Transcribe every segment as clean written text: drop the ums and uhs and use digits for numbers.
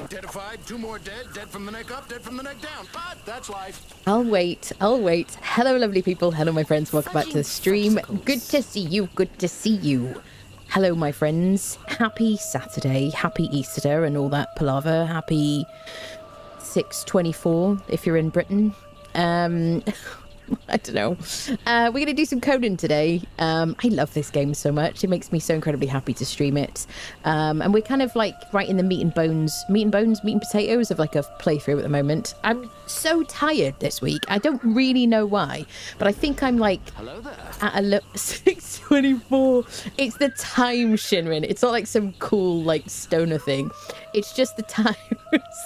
Deadified, 2 more dead, dead from the neck up, dead from the neck down. But that's life. I'll wait. Hello, lovely people. Hello, my friends. Welcome back to the stream. Good to see you. Good to see you. Hello, my friends. Happy Saturday. Happy Easter and all that palaver. Happy 6/24 if you're in Britain. I don't know. We're going to do some Conan today. I love this game so much. It makes me so incredibly happy to stream it. And we're kind of like right in the meat and potatoes of like a playthrough at the moment. I'm so tired this week. I don't really know why, but I think I'm like at a 6:24. It's the time, Shinrin. It's not like some cool like stoner thing. It's just the time.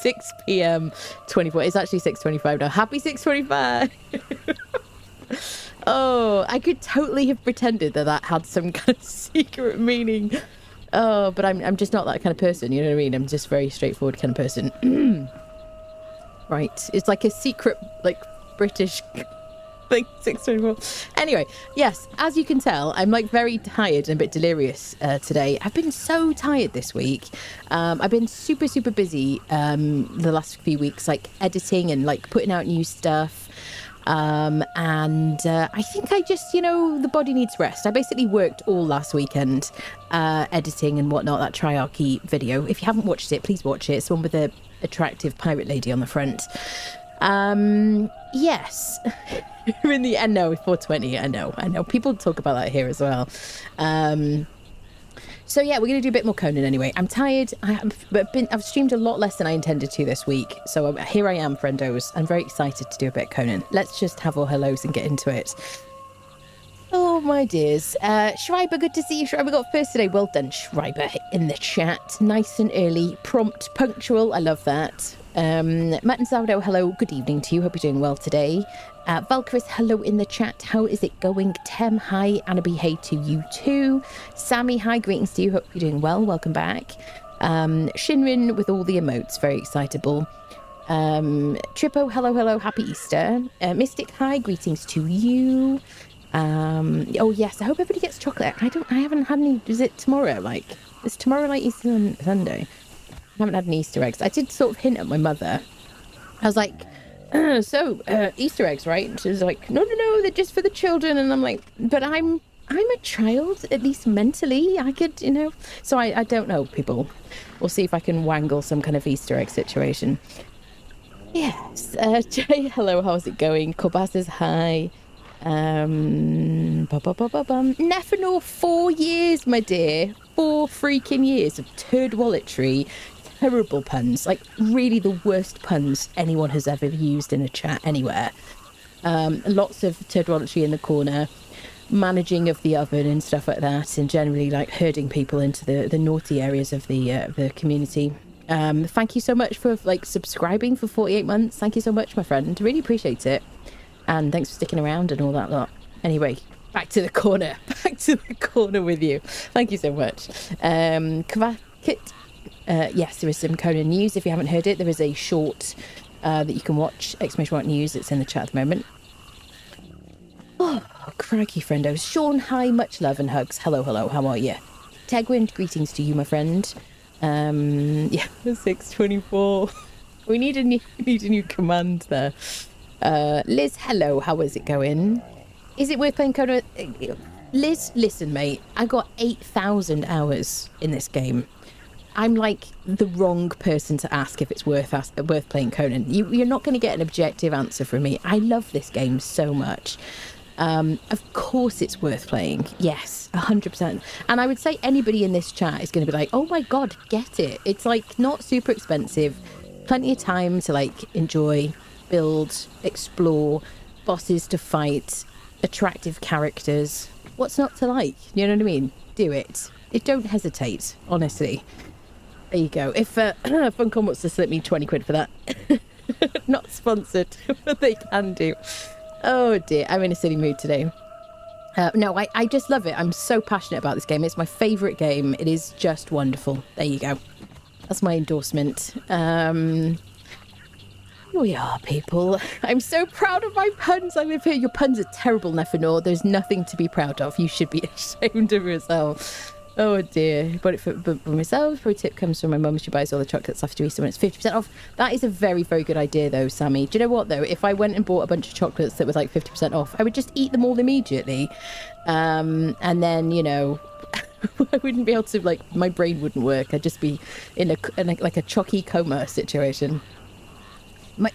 6 p.m. 24. It's actually 6:25 now. Happy 6:25. Oh, I could totally have pretended that had some kind of secret meaning. Oh, but I'm just not that kind of person, you know what I mean? I'm just a very straightforward kind of person. Right. It's like a secret, like, British thing, 6:24. Anyway, yes, as you can tell, I'm like very tired and a bit delirious today. I've been so tired this week. I've been super, super busy the last few weeks, like editing and like putting out new stuff. And I think I just, the body needs rest. I basically worked all last weekend editing and whatnot, that Triarchy video. If you haven't watched it, please watch it. It's the one with the attractive pirate lady on the front. Yes. We're in the end now with 420. I know. People talk about that here as well. So yeah, we're going to do a bit more Conan anyway. I'm tired. I've streamed a lot less than I intended to this week. So here I am, friendos. I'm very excited to do a bit of Conan. Let's just have all hellos and get into it. Oh, my dears. Schreiber, good to see you. Schreiber got first today. Well done, Schreiber, in the chat. Nice and early. Prompt, punctual. I love that. Matt and Sourdough, hello. Good evening to you. Hope you're doing well today. Valkyris, hello in the chat. How is it going? Tem, hi. Annabee, hey to you too. Sammy, hi. Greetings to you. Hope you're doing well. Welcome back. Shinrin with all the emotes. Very excitable. Trippo, hello. Happy Easter. Mystic, hi. Greetings to you. Oh yes, I hope everybody gets chocolate. I haven't had any. Is it tomorrow? Like, is tomorrow like Easter Sunday? I haven't had any Easter eggs. I did sort of hint at my mother. I was like, Easter eggs, right? And she was like, no, they're just for the children. And I'm like, but I'm a child, at least mentally. I could, So I don't know, people. We'll see if I can wangle some kind of Easter egg situation. Yes. Jay, hello. How's it going? Corbas says hi. Nefanor, 4 years, my dear. 4 freaking years of turd walletry. Terrible puns, like really the worst puns anyone has ever used in a chat anywhere. Lots of turd walletry in the corner, managing of the oven and stuff like that, and generally like herding people into the naughty areas of the community. Thank you so much for like subscribing for 48 months. Thank you so much, my friend. Really appreciate it. And thanks for sticking around and all that lot. Anyway, back to the corner. Back to the corner with you. Thank you so much. Kvakit. Yes, there is some Conan news. If you haven't heard it, there is a short that you can watch. !news. It's in the chat at the moment. Oh, crikey, friendos. Sean, hi. Much love and hugs. Hello. How are you? Tegwind, greetings to you, my friend. Yeah, 6:24. We need a new command there. Liz, hello. How is it going? Is it worth playing Conan? Liz, listen, mate. I got 8,000 hours in this game. I'm like the wrong person to ask if it's worth playing Conan. You're not going to get an objective answer from me. I love this game so much. Of course it's worth playing. Yes, 100%. And I would say anybody in this chat is going to be like, oh my God, get it. It's like not super expensive. Plenty of time to like enjoy, build, explore, bosses to fight, attractive characters. What's not to like? You know what I mean? Do it. Don't hesitate, honestly. There you go. If Funcom wants to slip me 20 quid for that. Not sponsored, but they can do. Oh dear, I'm in a silly mood today. No, I just love it. I'm so passionate about this game. It's my favourite game. It is just wonderful. There you go. That's my endorsement. Here we are, people. I'm so proud of my puns. I live here. Your puns are terrible, Nefanor. There's nothing to be proud of. You should be ashamed of yourself. Oh dear. Bought it for myself. Pro tip comes from my mum. She buys all the chocolates after Easter when it's 50% off. That is a very, very good idea though, Sammy. Do you know what though? If I went and bought a bunch of chocolates that was like 50% off, I would just eat them all immediately. And then, you know, I wouldn't be able to, like, my brain wouldn't work. I'd just be in a like a chocky coma situation.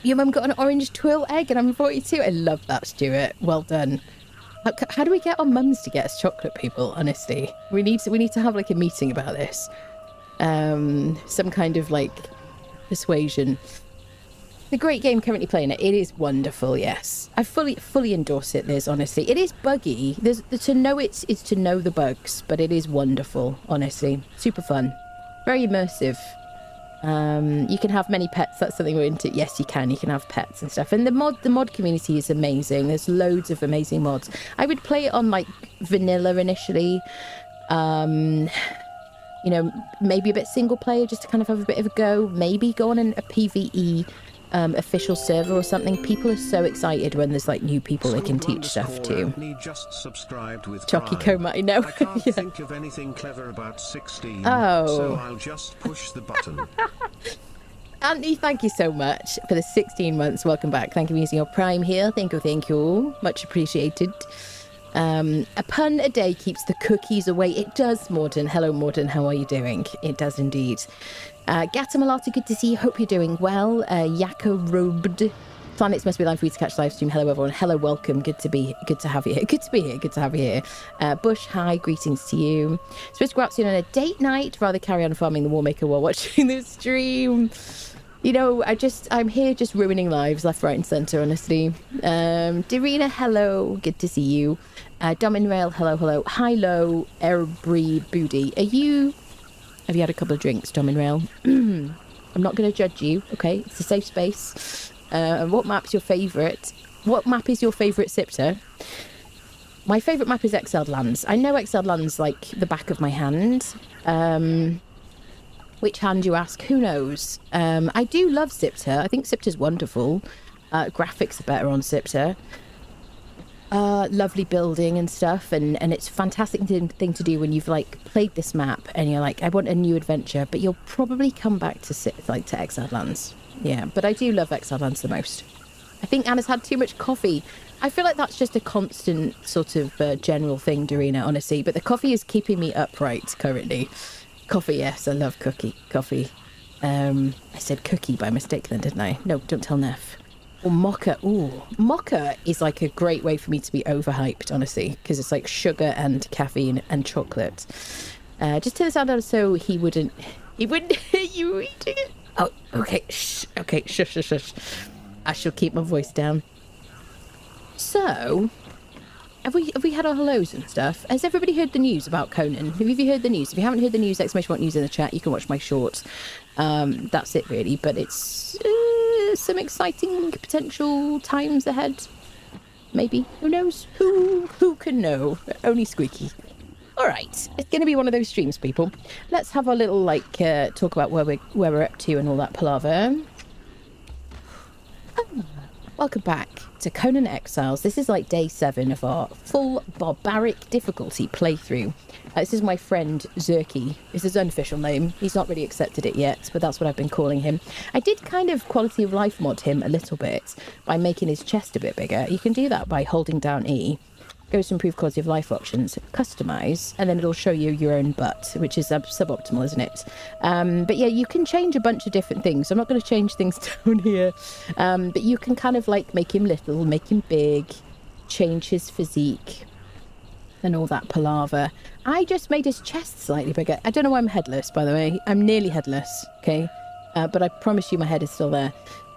Your mum got an orange twill egg and I'm 42. I love that, Stuart. Well done. How do we get our mums to get us chocolate, people? Honestly, we need to have like a meeting about this. Some kind of like persuasion. The great game, currently playing it. It is wonderful. Yes, I fully endorse it. Liz, honestly, it is buggy. To know it is to know the bugs, but it is wonderful. Honestly, super fun, very immersive. You can have many pets. That's something we're into. Yes, you can have pets and stuff. And the mod community is amazing. There's loads of amazing mods. I would play it on like vanilla initially. You know, maybe a bit single player just to kind of have a bit of a go. Maybe go on a PvE official server or something. People are so excited when there's like new people they can teach stuff to. Just subscribed with Chalky Coma, I know. I can't Yeah. think of anything clever about 16. Oh. So I'll just push the button. Anthony, thank you so much for the 16 months. Welcome back. Thank you for using your Prime here. Thank you. Much appreciated. A pun a day keeps the cookies away. It does, Morden. Hello, Morden. How are you doing? It does indeed. Gata Malata, good to see you. Hope you're doing well. Yako Robed. Planets must be live for you to catch live stream. Hello, everyone. Hello, welcome. Good to have you here. Good to have you here. Bush, hi. Greetings to you. Supposed to go out soon on a date night. Rather carry on farming the Warmaker while watching the stream. You know, I'm here just ruining lives left, right, and centre, honestly. Darina, hello. Good to see you. Domin Rail, hello. Hilo, Airbri Booty. Have you had a couple of drinks, Domin Rail? I'm not going to judge you, okay? It's a safe space. What map's your favourite? What map is your favourite, Sipter? My favourite map is Exiled Lands. I know Exiled Lands like the back of my hand. Which hand, you ask? Who knows? I do love Sipter. I think Sipter's wonderful. Graphics are better on Sipter. Lovely building and stuff, and it's a fantastic thing to do when you've like played this map and you're like, I want a new adventure, but you'll probably come back to Exiled Lands. Yeah, but I do love Exiled Lands the most. I think Anna's had too much coffee. I feel like that's just a constant sort of general thing, Dorina, honestly, but the coffee is keeping me upright currently. Coffee, yes, I love coffee. I said cookie by mistake then, didn't I? No, don't tell Neff. Or mocha. Ooh, mocha is like a great way for me to be overhyped, honestly, because it's like sugar and caffeine and chocolate. Just turn the sound down so he wouldn't hear you eating it. Oh, okay. Shh. Okay, shush. I shall keep my voice down. So, have we had our hellos and stuff? Has everybody heard the news about Conan? Have you heard the news? If you haven't heard the news, exclamation point news in the chat. You can watch my shorts. That's it really, but it's some exciting potential times ahead. Maybe. Who knows? Who can know? Only Squeaky. All right, it's going to be one of those streams, people. Let's have a little talk about where we're up to and all that palaver. Welcome back to Conan Exiles. This is like day 7 of our full barbaric difficulty playthrough. This is my friend Zerky. It's his unofficial name. He's not really accepted it yet, but that's what I've been calling him. I did kind of quality of life mod him a little bit by making his chest a bit bigger. You can do that by holding down E. Goes to improve quality of life options, customize, and then it'll show you your own butt, which is suboptimal, isn't it? But yeah, you can change a bunch of different things. I'm not going to change things down here, but you can kind of like make him little, make him big, change his physique, and all that palaver. I just made his chest slightly bigger. I don't know why I'm headless, by the way. I'm nearly headless, okay? But I promise you my head is still there.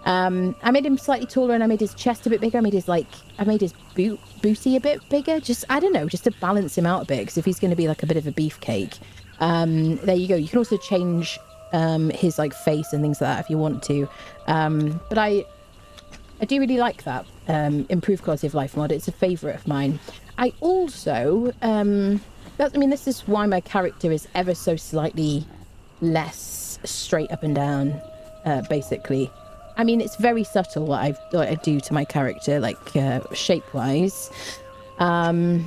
I made him slightly taller and I made his chest a bit bigger. I made his booty a bit bigger. Just, I don't know, just to balance him out a bit. Because if he's going to be like a bit of a beefcake. There you go. You can also change his like face and things like that if you want to. But I do really like that improved quality of life mod. It's a favourite of mine. I also, this is why my character is ever so slightly less straight up and down, basically. I mean, it's very subtle what I do to my character, like shape-wise. And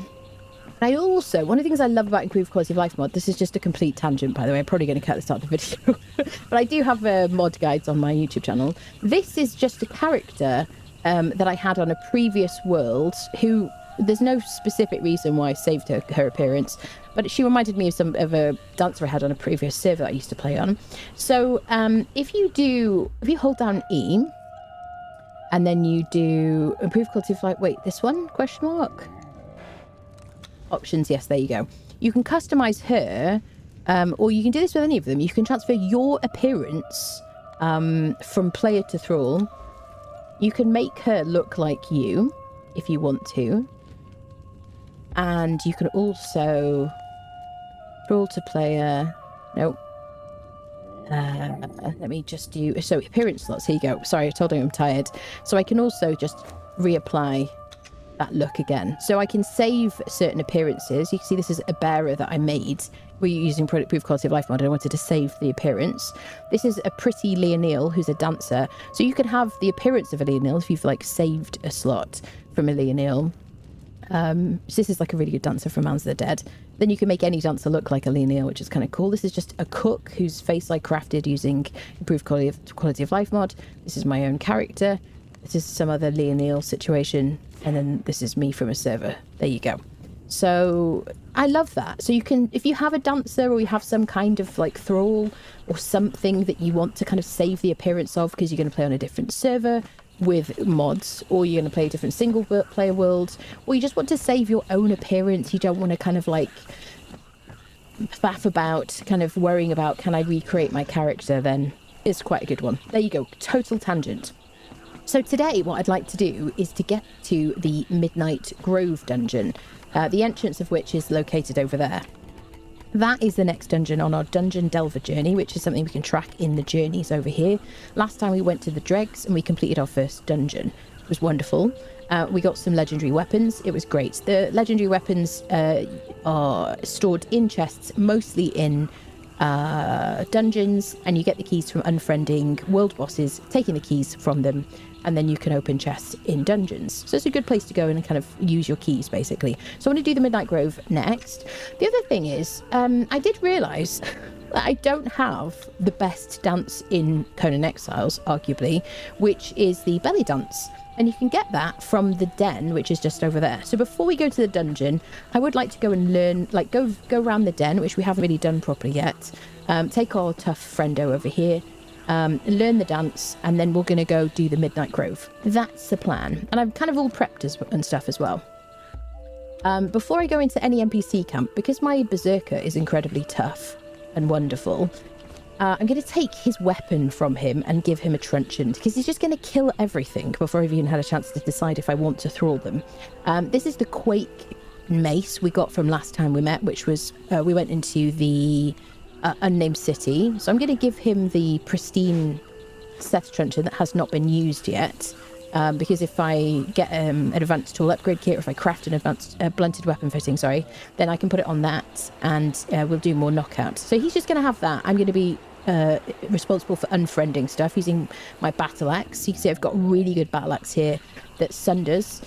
I also, one of the things I love about Improved Quality of Life mod, this is just a complete tangent, by the way, I'm probably going to cut this out of the video, but I do have mod guides on my YouTube channel. This is just a character that I had on a previous world who, there's no specific reason why I saved her appearance, but she reminded me of a dancer I had on a previous server that I used to play on. So if you hold down E, and then you do Improved Quality of Life, wait, this one, question mark? Options, yes, there you go. You can customize her, or you can do this with any of them. You can transfer your appearance from player to thrall. You can make her look like you if you want to, and you can also thrall to player. Nope. Let me just do appearance slots. Here you go. Sorry, I told you I'm tired. So I can also just reapply that look again. So I can save certain appearances. You can see this is a bearer that I made. We're using Product Proof Quality of Life mod. I wanted to save the appearance. This is a pretty Leonil who's a dancer. So you can have the appearance of a Leonil if you've like saved a slot from a Leonil. So this is like a really good dancer from Mounds of the Dead. Then you can make any dancer look like a Leonil, which is kind of cool. This is just a cook whose face I crafted using Improved Quality of Life mod. This is my own character. This is some other Leonil situation. And then this is me from a server. There you go. So I love that. So you can, if you have a dancer or you have some kind of like thrall or something that you want to kind of save the appearance of because you're going to play on a different server with mods, or you're going to play a different single player world, or you just want to save your own appearance, you don't want to kind of like faff about kind of worrying about can I recreate my character, then it's quite a good one. There you go. Total tangent. So today what I'd like to do is to get to the Midnight Grove dungeon, the entrance of which is located over there. That is the next dungeon on our Dungeon Delver journey, which is something we can track in the journeys over here. Last time we went to the Dregs and we completed our first dungeon. It was wonderful. We got some legendary weapons. It was great. The legendary weapons are stored in chests, mostly in dungeons, and you get the keys from unfriending world bosses, taking the keys from them, and then you can open chests in dungeons. So it's a good place to go and kind of use your keys, basically. So I'm going to do the Midnight Grove next. The other thing is, I did realise that I don't have the best dance in Conan Exiles, arguably, which is the belly dance. And you can get that from the den, which is just over there. So before we go to the dungeon, I would like to go and learn, like go around the den, which we haven't really done properly yet. Take our tough friendo over here, learn the dance, and then we're going to go do the Midnight Grove. That's the plan. And I'm kind of all prepped and stuff as well. Before I go into any NPC camp, because my berserker is incredibly tough and wonderful, I'm going to take his weapon from him and give him a truncheon, because he's just going to kill everything before I've even had a chance to decide if I want to thrall them. This is the Quake mace we got from last time we met, which was, we went into the unnamed city. So I'm going to give him the pristine Seth truncheon that has not been used yet, because if I get an advanced tool upgrade kit, or if I craft an advanced blunted weapon fitting, then I can put it on that, and we'll do more knockout. So he's just going to have that. I'm going to be responsible for unfriending stuff using my battle axe. You can see I've got really good battle axe here that sunders.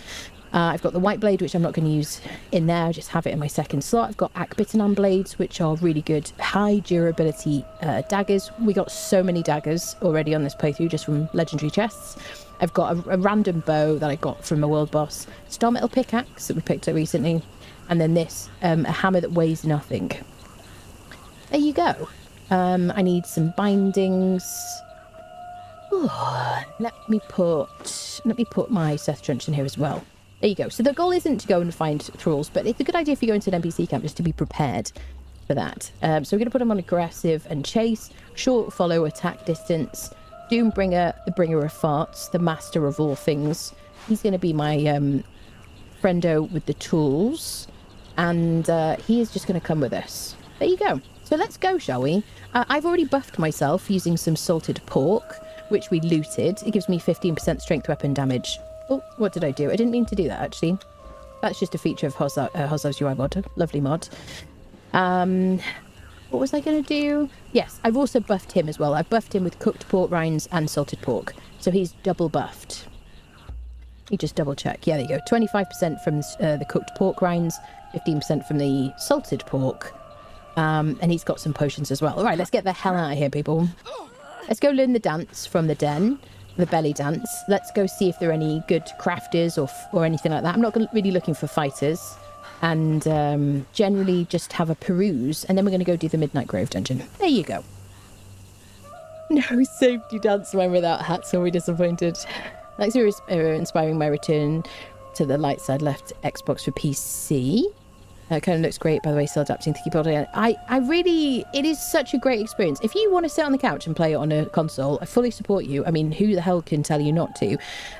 I've got the white blade, which I'm not going to use in there. I just have it in my second slot. I've got Akbitanan blades, which are really good high durability daggers. We got so many daggers already on this playthrough just from legendary chests. I've got a random bow that I got from a world boss, star metal pickaxe that we picked up recently, and then this, a hammer that weighs nothing. There you go. I need some bindings. Ooh, let me put my Seth truncheon here as well. There you go. So the goal isn't to go and find thralls, but it's a good idea if you go into an NPC camp just to be prepared for that. So we're going to put him on aggressive and chase, short follow, attack distance, Doombringer, the bringer of farts, the master of all things. He's going to be my friendo with the tools, and he is just going to come with us. There you go. So let's go, shall we? I've already buffed myself using some salted pork, which we looted. It gives me 15% strength weapon damage. Oh, what did I do? I didn't mean to do that, actually. That's just a feature of Hozav's UI mod. Lovely mod. What was I going to do? Yes, I've also buffed him as well. I've buffed him with cooked pork rinds and salted pork. So he's double buffed. You just double check. Yeah, there you go. 25% from the cooked pork rinds, 15% from the salted pork. And he's got some potions as well. All right, let's get the hell out of here, people. Let's go learn the dance from the den, the belly dance. Let's go see if there are any good crafters or anything like that. I'm not really looking for fighters. And generally just have a peruse. And then we're going to go do the Midnight Grove dungeon. There you go. No safety dance man without hats. So we're disappointed. Thanks for inspiring my return to the light side left Xbox for PC. Conan looks great, by the way, still adapting to keep on doing it. It is such a great experience. If you want to sit on the couch and play it on a console, I fully support you. I mean, who the hell can tell you not to?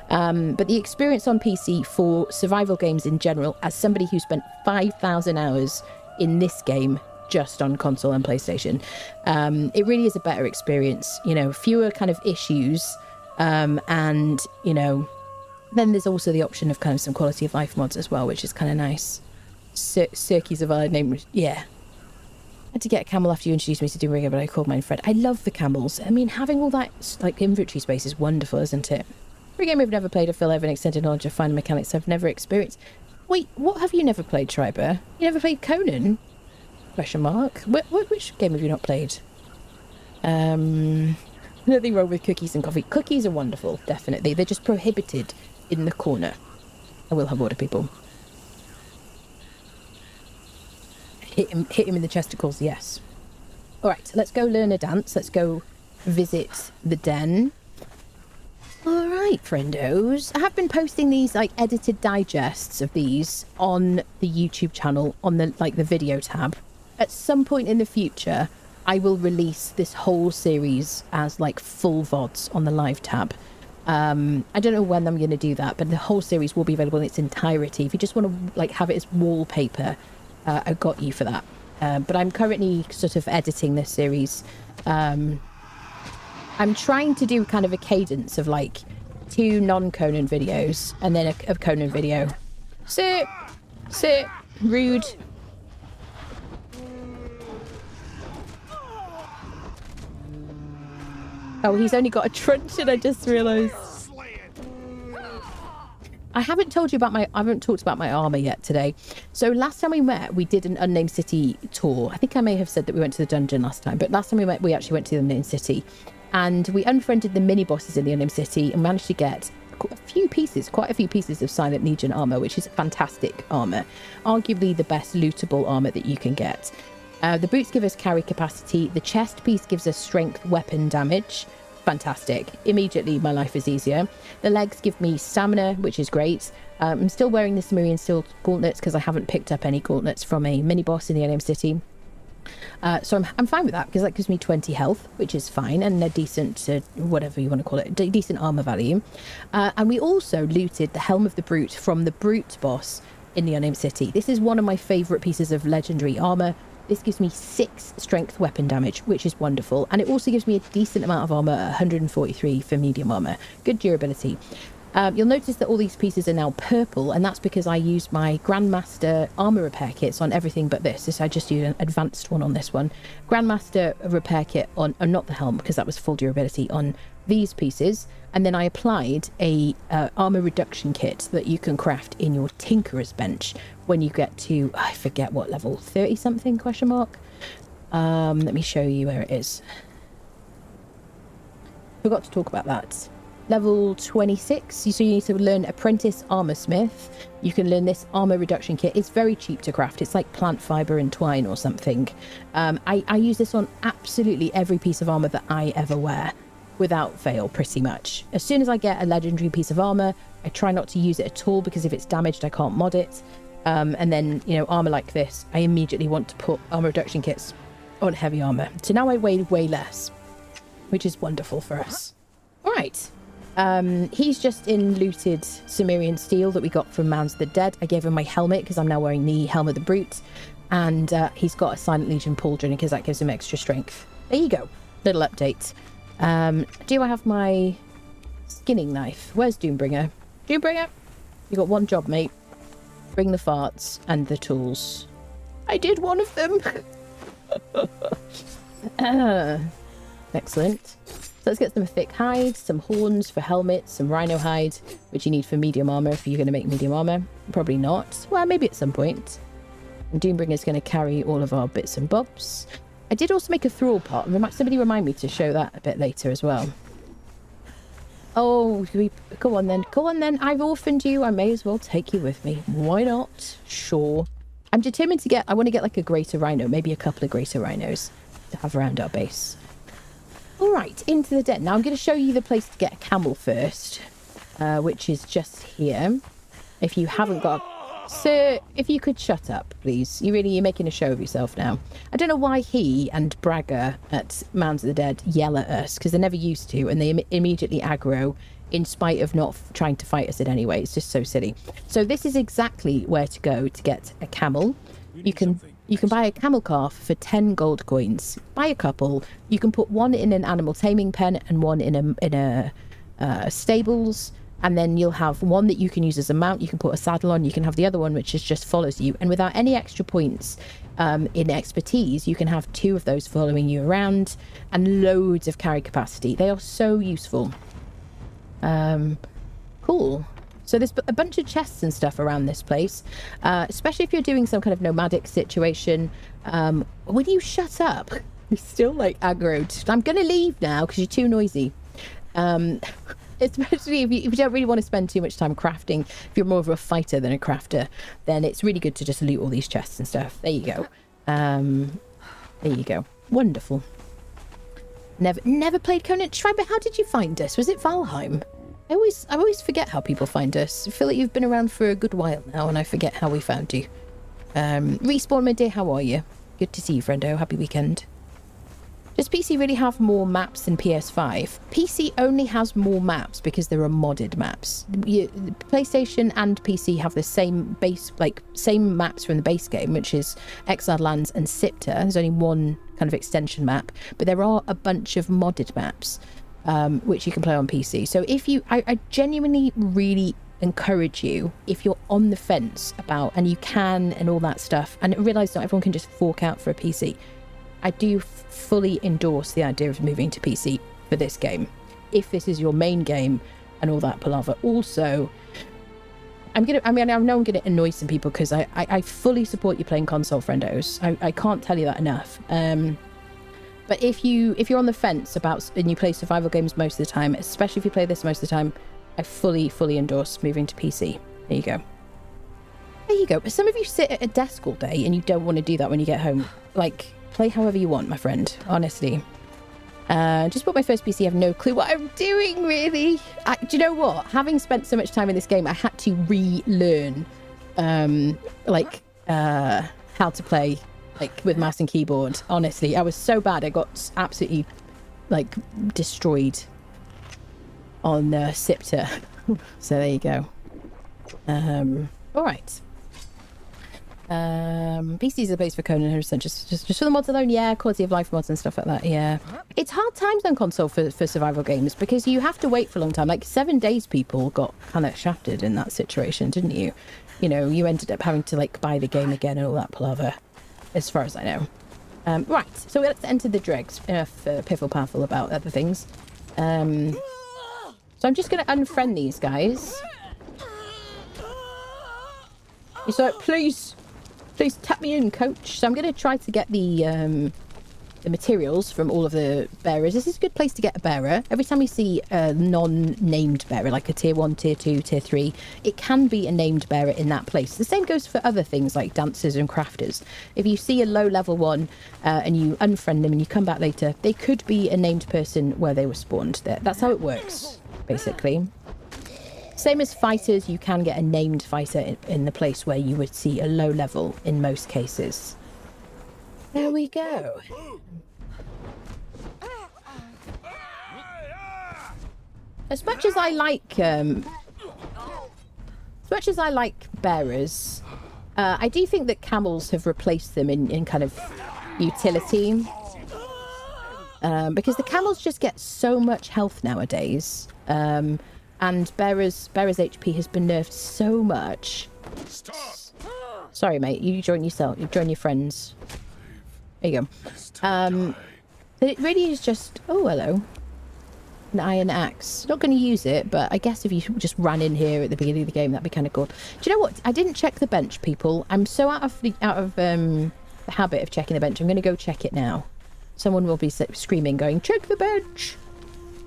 But the experience on PC for survival games in general, as somebody who spent 5,000 hours in this game just on console and PlayStation, it really is a better experience. You know, fewer kind of issues, and, you know, then there's also the option of kind of some quality of life mods as well, which is kind of nice. Cirky's a valid name. Yeah. I had to get a camel after you introduced me to Doombringer, but I called mine Fred. I love the camels. I mean, having all that, like, inventory space is wonderful, isn't it? For a game I've never played, I feel I have an extended knowledge of final mechanics I've never experienced. Wait, what have you never played, Schreiber? You never played Conan? Question mark. Which game have you not played? Nothing wrong with cookies and coffee. Cookies are wonderful, definitely. They're just prohibited in the corner. I will have order, people. Hit him in the chesticles, yes. All right, let's go learn a dance. Let's go visit the den. All right, friendos. I have been posting these like edited digests of these on the YouTube channel on the the video tab. At some point in the future, I will release this whole series as like full VODs on the live tab. I don't know when I'm going to do that, but the whole series will be available in its entirety. If you just want to like have it as wallpaper, I got you for that. But I'm currently sort of editing this series. I'm trying to do kind of a cadence of like 2 non-Conan videos and then a Conan video. Sit, rude. Oh, he's only got a truncheon, I just realised. I haven't talked about my armor yet today. So last time we met, we did an Unnamed City tour. I think I may have said that we went to the dungeon last time, but last time we met, we actually went to the Unnamed City. And we unfriended the mini bosses in the Unnamed City and managed to get quite a few pieces of Silent Legion armor, which is fantastic armor. Arguably the best lootable armor that you can get. The boots give us carry capacity. The chest piece gives us strength weapon damage. Fantastic. Immediately my life is easier. The legs give me stamina, which is great. I'm still wearing the Cimmerian Steel gauntlets because I haven't picked up any gauntlets from a mini boss in the Unnamed City. So I'm fine with that because that gives me 20 health, which is fine, and a decent, whatever you want to call it, decent armor value. And we also looted the Helm of the Brute from the Brute boss in the Unnamed City. This is one of my favorite pieces of legendary armor. This gives me 6 strength weapon damage, which is wonderful. And it also gives me a decent amount of armor, 143 for medium armor. Good durability. You'll notice that all these pieces are now purple, and that's because I used my Grandmaster armor repair kits on everything but this. I just used an advanced one on this one. Grandmaster repair kit on, not the helm, because that was full durability, on these pieces. And then I applied a armor reduction kit that you can craft in your Tinkerer's Bench when you get to, I forget what level, 30 something, question mark. Let me show you where it is. Forgot to talk about that. Level 26, so you need to learn Apprentice Armorsmith. You can learn this armor reduction kit. It's very cheap to craft. It's like plant fiber and twine or something. I use this on absolutely every piece of armor that I ever wear, without fail, pretty much. As soon as I get a legendary piece of armor, I try not to use it at all because if it's damaged, I can't mod it. And then, you know, armor like this, I immediately want to put armor reduction kits on heavy armor. So now I weigh way less, which is wonderful for us. All right. He's just in looted Cimmerian steel that we got from Mounds of the Dead. I gave him my helmet because I'm now wearing the Helm of the Brute. And he's got a Silent Legion pauldron because that gives him extra strength. There you go. Little update. Do I have my skinning knife? Where's Doombringer? Doombringer? You got one job, mate. Bring the farts and the tools. I did one of them. Excellent. So let's get some thick hide, some horns for helmets, some rhino hide, which you need for medium armor if you're going to make medium armor. Probably not. Well, maybe at some point. And Doombringer's going to carry all of our bits and bobs. I did also make a thrall pot. Somebody remind me to show that a bit later as well. Oh, go on then. Go on then. I've orphaned you. I may as well take you with me. Why not? Sure. I'm determined to get... I want to get like a greater rhino. Maybe a couple of greater rhinos to have around our base. All right, into the den. Now I'm going to show you the place to get a camel first, which is just here. If you haven't got... Sir, if you could shut up, please. You're making a show of yourself now. I don't know why he and Bragger at Mounds of the Dead yell at us, because they never used to, and they immediately aggro in spite of not trying to fight us in any way. It's just so silly. So this is exactly where to go to get a camel. You can buy a camel calf for 10 gold coins. Buy a couple. You can put one in an animal taming pen and one in a stables. And then you'll have one that you can use as a mount. You can put a saddle on. You can have the other one, which just follows you. And without any extra points in expertise, you can have 2 of those following you around and loads of carry capacity. They are so useful. Cool. So there's a bunch of chests and stuff around this place, especially if you're doing some kind of nomadic situation. Will you shut up? You're still like aggroed. I'm going to leave now because you're too noisy. Especially if you don't really want to spend too much time crafting. If you're more of a fighter than a crafter, then it's really good to just loot all these chests and stuff. There you go. There you go. Wonderful. Never played Conan. Schreiber, how did you find us? Was it Valheim? I always forget how people find us. I feel like you've been around for a good while now, and I forget how we found you. Respawn, my dear, how are you? Good to see you, friendo. Happy weekend. Does PC really have more maps than PS5? PC only has more maps because there are modded maps. PlayStation and PC have the same same maps from the base game, which is Exiled Lands and Sipta. There's only one kind of extension map, but there are a bunch of modded maps, which you can play on PC. So if I genuinely really encourage you, if you're on the fence about, and you can, and all that stuff, and realise not everyone can just fork out for a PC. I do fully endorse the idea of moving to PC for this game, if this is your main game and all that palaver. Also, I know I'm gonna annoy some people because I fully support you playing console, friendos. I can't tell you that enough. But if you're on the fence about, and you play survival games most of the time, especially if you play this most of the time, I fully endorse moving to PC. There you go. There you go. But some of you sit at a desk all day and you don't want to do that when you get home. Like, play however you want, my friend, honestly. Just bought my first PC, I have no clue what I'm doing, really. Do you know what? Having spent so much time in this game, I had to relearn, how to play, with mouse and keyboard. Honestly, I was so bad. I got absolutely, destroyed on Sipta. So there you go. All right. PC is a place for Conan 100%, just for the mods alone. Yeah, quality of life mods and stuff like that. Yeah, it's hard times on console for survival games because you have to wait for a long time. 7 days people got kind of shafted in that situation, didn't you? You know, you ended up having to buy the game again and all that palaver, as far as I know. Right, so let's enter the dregs for Piffle Paffle about other things. So I'm just going to unfriend these guys. He's like, please tap me in, coach. So I'm going to try to get the materials from all of the bearers. This is a good place to get a bearer. Every time you see a non-named bearer, like a tier 1, tier 2, tier 3, it can be a named bearer in that place. The same goes for other things like dancers and crafters. If you see a low-level one and you unfriend them and you come back later, they could be a named person where they were spawned. That's how it works, basically. Same as fighters, you can get a named fighter in the place where you would see a low level in most cases. There we go. As much as I like bearers, I do think that camels have replaced them in kind of utility. Because the camels just get so much health nowadays. And Bearer's HP has been nerfed so much. Sorry, mate. You join yourself. You join your friends. There you go. It really is just... Oh, hello. an iron axe. Not going to use it, but I guess if you just ran in here at the beginning of the game, that'd be kind of cool. Do you know what? I didn't check the bench, people. I'm so out of the habit of checking the bench. I'm going to go check it now. Someone will be screaming, going, check the bench.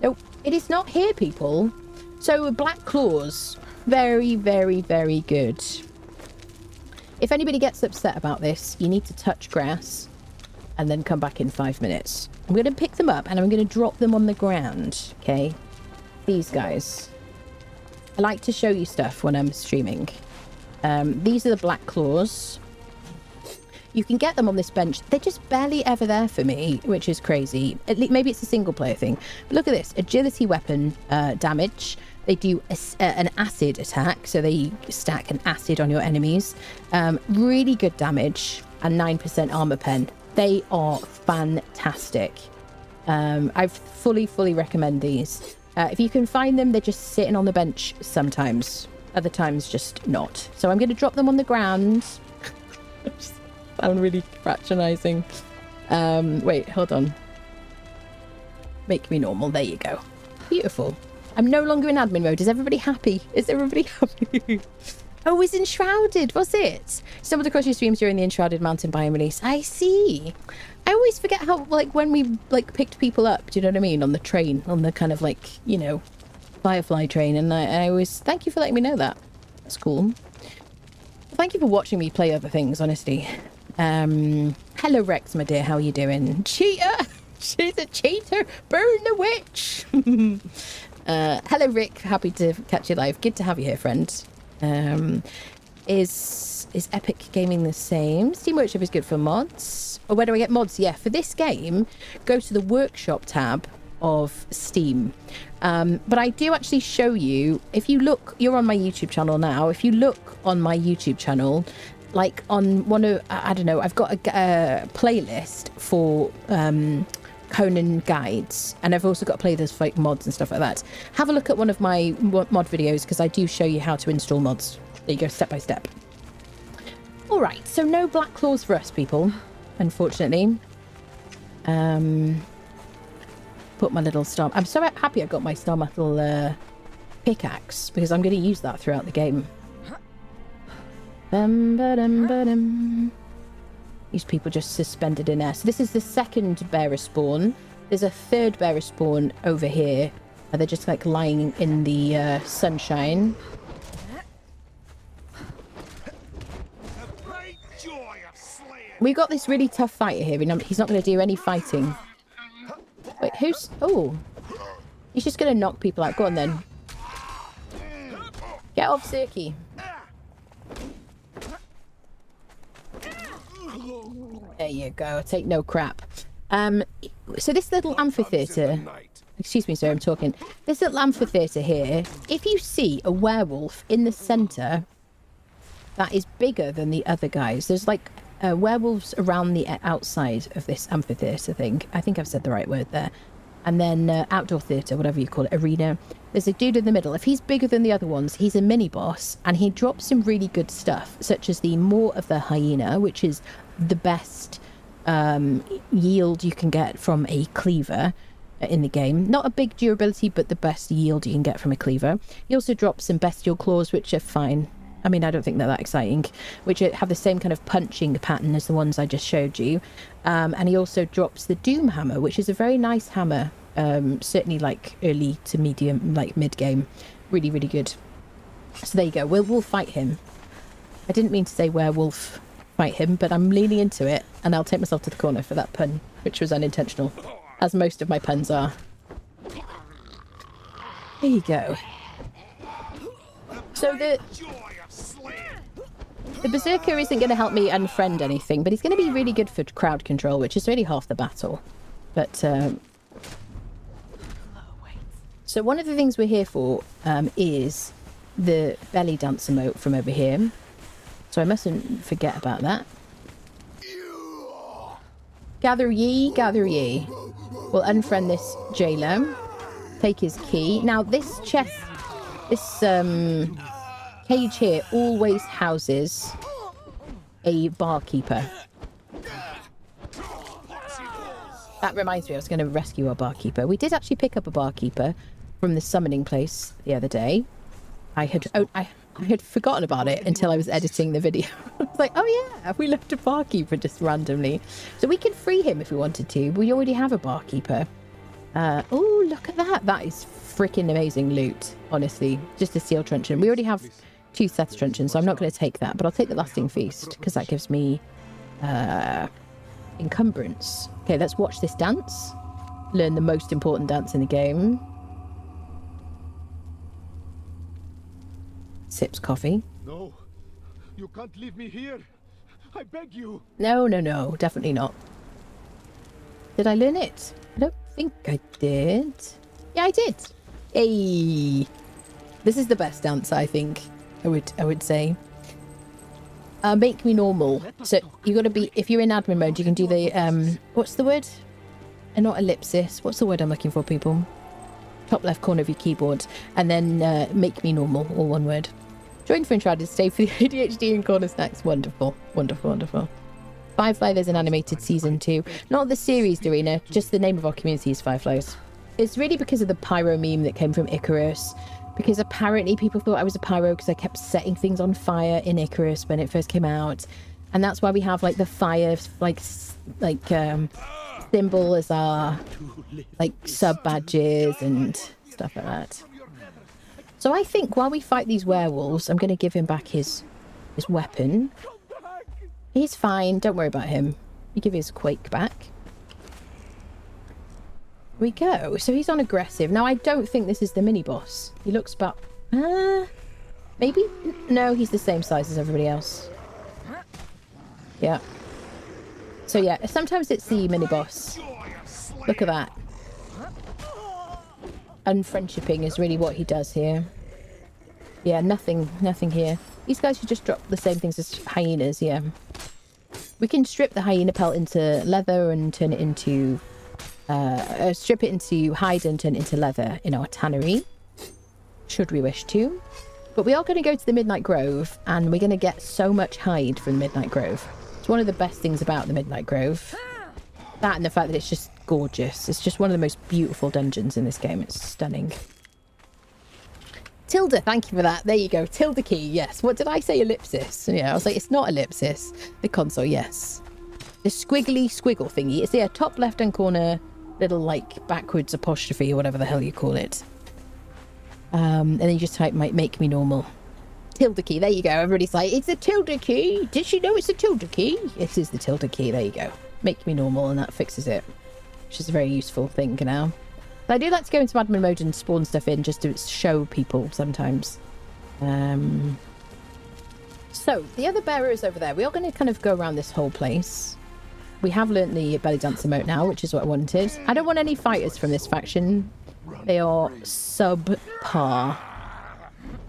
Nope, it is not here, people. So black claws, very, very, very good. If anybody gets upset about this, you need to touch grass and then come back in 5 minutes. I'm going to pick them up and I'm going to drop them on the ground, okay? These guys. I like to show you stuff when I'm streaming. These are the black claws. You can get them on this bench. They're just barely ever there for me, which is crazy. At least, maybe it's a single player thing. But look at this. Agility weapon damage. They do an acid attack, so they stack an acid on your enemies. Really good damage and 9% armor pen. They are fantastic. I fully recommend these. If you can find them, they're just sitting on the bench sometimes. Other times, just not. So I'm going to drop them on the ground. Sound really patronizing. Wait, hold on. Make me normal. There you go. Beautiful. I'm no longer in admin mode. Is everybody happy? Is everybody happy? Oh, it's Enshrouded, was it? Stumbled across your streams during the Enshrouded Mountain Biome release. I see. I always forget how, like, when we, like, picked people up, do you know what I mean? On the train, on the kind of, like, you know, Firefly train. And I always, thank you for letting me know that. That's cool. Thank you for watching me play other things, honestly. Hello, Rex, my dear. How are you doing? Cheater! She's a cheater! Burn the witch! Hello, Rick. Happy to catch you live. Good to have you here, friend. Is Epic Gaming the same? Steam Workshop is good for mods. Or where do I get mods? Yeah, for this game, go to the Workshop tab of Steam. But I do actually show you, if you look, you're on my YouTube channel now. If you look on my YouTube channel, like on one of, I don't know, I've got a playlist for Conan guides, and I've also got a playlist for like mods and stuff like that. Have a look at one of my mod videos, because I do show you how to install mods. There you go, step by step. All right, so no black claws for us, people, unfortunately. Put my little star. I'm so happy I got my star metal pickaxe, because I'm going to use that throughout the game. These people just suspended in air. So this is the second bearer spawn. There's a third bearer spawn over here. They're just like lying in the sunshine. We got this really tough fighter here. He's not going to do any fighting. Wait, who's... Oh. He's just going to knock people out. Go on then. Get off, Zerky. There you go. Take no crap. So this little amphitheatre... Excuse me, sir, I'm talking. This little amphitheatre here, if you see a werewolf in the centre, that is bigger than the other guys. There's like werewolves around the outside of this amphitheatre thing. I think I've said the right word there. And then outdoor theatre, whatever you call it, arena. There's a dude in the middle. If he's bigger than the other ones, he's a mini-boss, and he drops some really good stuff, such as the Maw of the Hyena, which is the best yield you can get from a cleaver in the game. Not a big durability, but the best yield you can get from a cleaver. He also drops some bestial claws, which are fine. I mean, I don't think they're that exciting, which have the same kind of punching pattern as the ones I just showed you. And he also drops the Doom Hammer, which is a very nice hammer. Certainly like early to medium, like mid-game. Really, really good. So there you go. We'll fight him. I didn't mean to say werewolf fight him, but I'm leaning into it, and I'll take myself to the corner for that pun, which was unintentional, as most of my puns are. There you go. So the Berserker isn't going to help me unfriend anything, but he's going to be really good for crowd control, which is really half the battle. But, so one of the things we're here for is the belly dance emote from over here. So I mustn't forget about that. Gather ye, gather ye. We'll unfriend this jailer. Take his key. Now this chest, this cage here always houses a barkeeper. That reminds me, I was going to rescue our barkeeper. We did actually pick up a barkeeper from the summoning place the other day. I had forgotten about it until I was editing the video. I was like, oh yeah, we left a barkeeper just randomly. So we can free him if we wanted to. We already have a barkeeper. Oh, look at that. That is freaking amazing loot, honestly. Just a seal truncheon. We already have 2 Seth's truncheons, so I'm not going to take that. But I'll take the lasting feast because that gives me encumbrance. Okay, let's watch this dance. Learn the most important dance in the game. Sips coffee. No, you can't leave me here. I beg you. No, definitely not. Did I learn it? I don't think I did. Yeah, I did. Hey, this is the best dance, I think. I would say. Make me normal. So you got to be, if you're in admin mode, you can do the what's the word? And not ellipsis. What's the word I'm looking for, people? Top left corner of your keyboard, and then make me normal, all one word. Join for Enshrouded, stay for the ADHD and corner snacks. Wonderful, wonderful, wonderful. Firefly, there's an animated season 2. Not the series, Dorina, just the name of our community is Fireflies. It's really because of the pyro meme that came from Icarus, because apparently people thought I was a pyro because I kept setting things on fire in Icarus when it first came out, and that's why we have like the fire symbol as our like sub badges and stuff like that. So I think while we fight these werewolves, I'm going to give him back his weapon. He's fine, don't worry about him. You give his quake back. Here we go. So he's on aggressive. Now I don't think this is the mini boss. He looks about maybe? No, he's the same size as everybody else. Yeah. So yeah, sometimes it's the mini boss. Look at that. Unfriendshipping is really what he does here. Yeah, nothing here. These guys should just drop the same things as hyenas, yeah. We can strip the hyena pelt into leather and turn it into... strip it into hide and turn it into leather in our tannery, should we wish to. But we are going to go to the Midnight Grove, and we're going to get so much hide from the Midnight Grove. It's one of the best things about the Midnight Grove. That and the fact that it's just gorgeous. It's just one of the most beautiful dungeons in this game. It's stunning. Tilde, thank you for that. There you go. Tilde key, yes. What did I say? Ellipsis. Yeah, I was like, it's not ellipsis. The console, yes. The squiggly squiggle thingy. It's the top left-hand corner, little like backwards apostrophe or whatever the hell you call it. And then you just type make me normal. Tilde key, there you go. Everybody's like, it's a tilde key. Did she know it's a tilde key? It is the tilde key. There you go. Make me normal, and that fixes it. Which is a very useful thing now. But I do like to go into admin mode and spawn stuff in just to show people sometimes. So, the other bearer is over there. We are going to kind of go around this whole place. We have learnt the belly dance emote now, which is what I wanted. I don't want any fighters from this faction. They are subpar.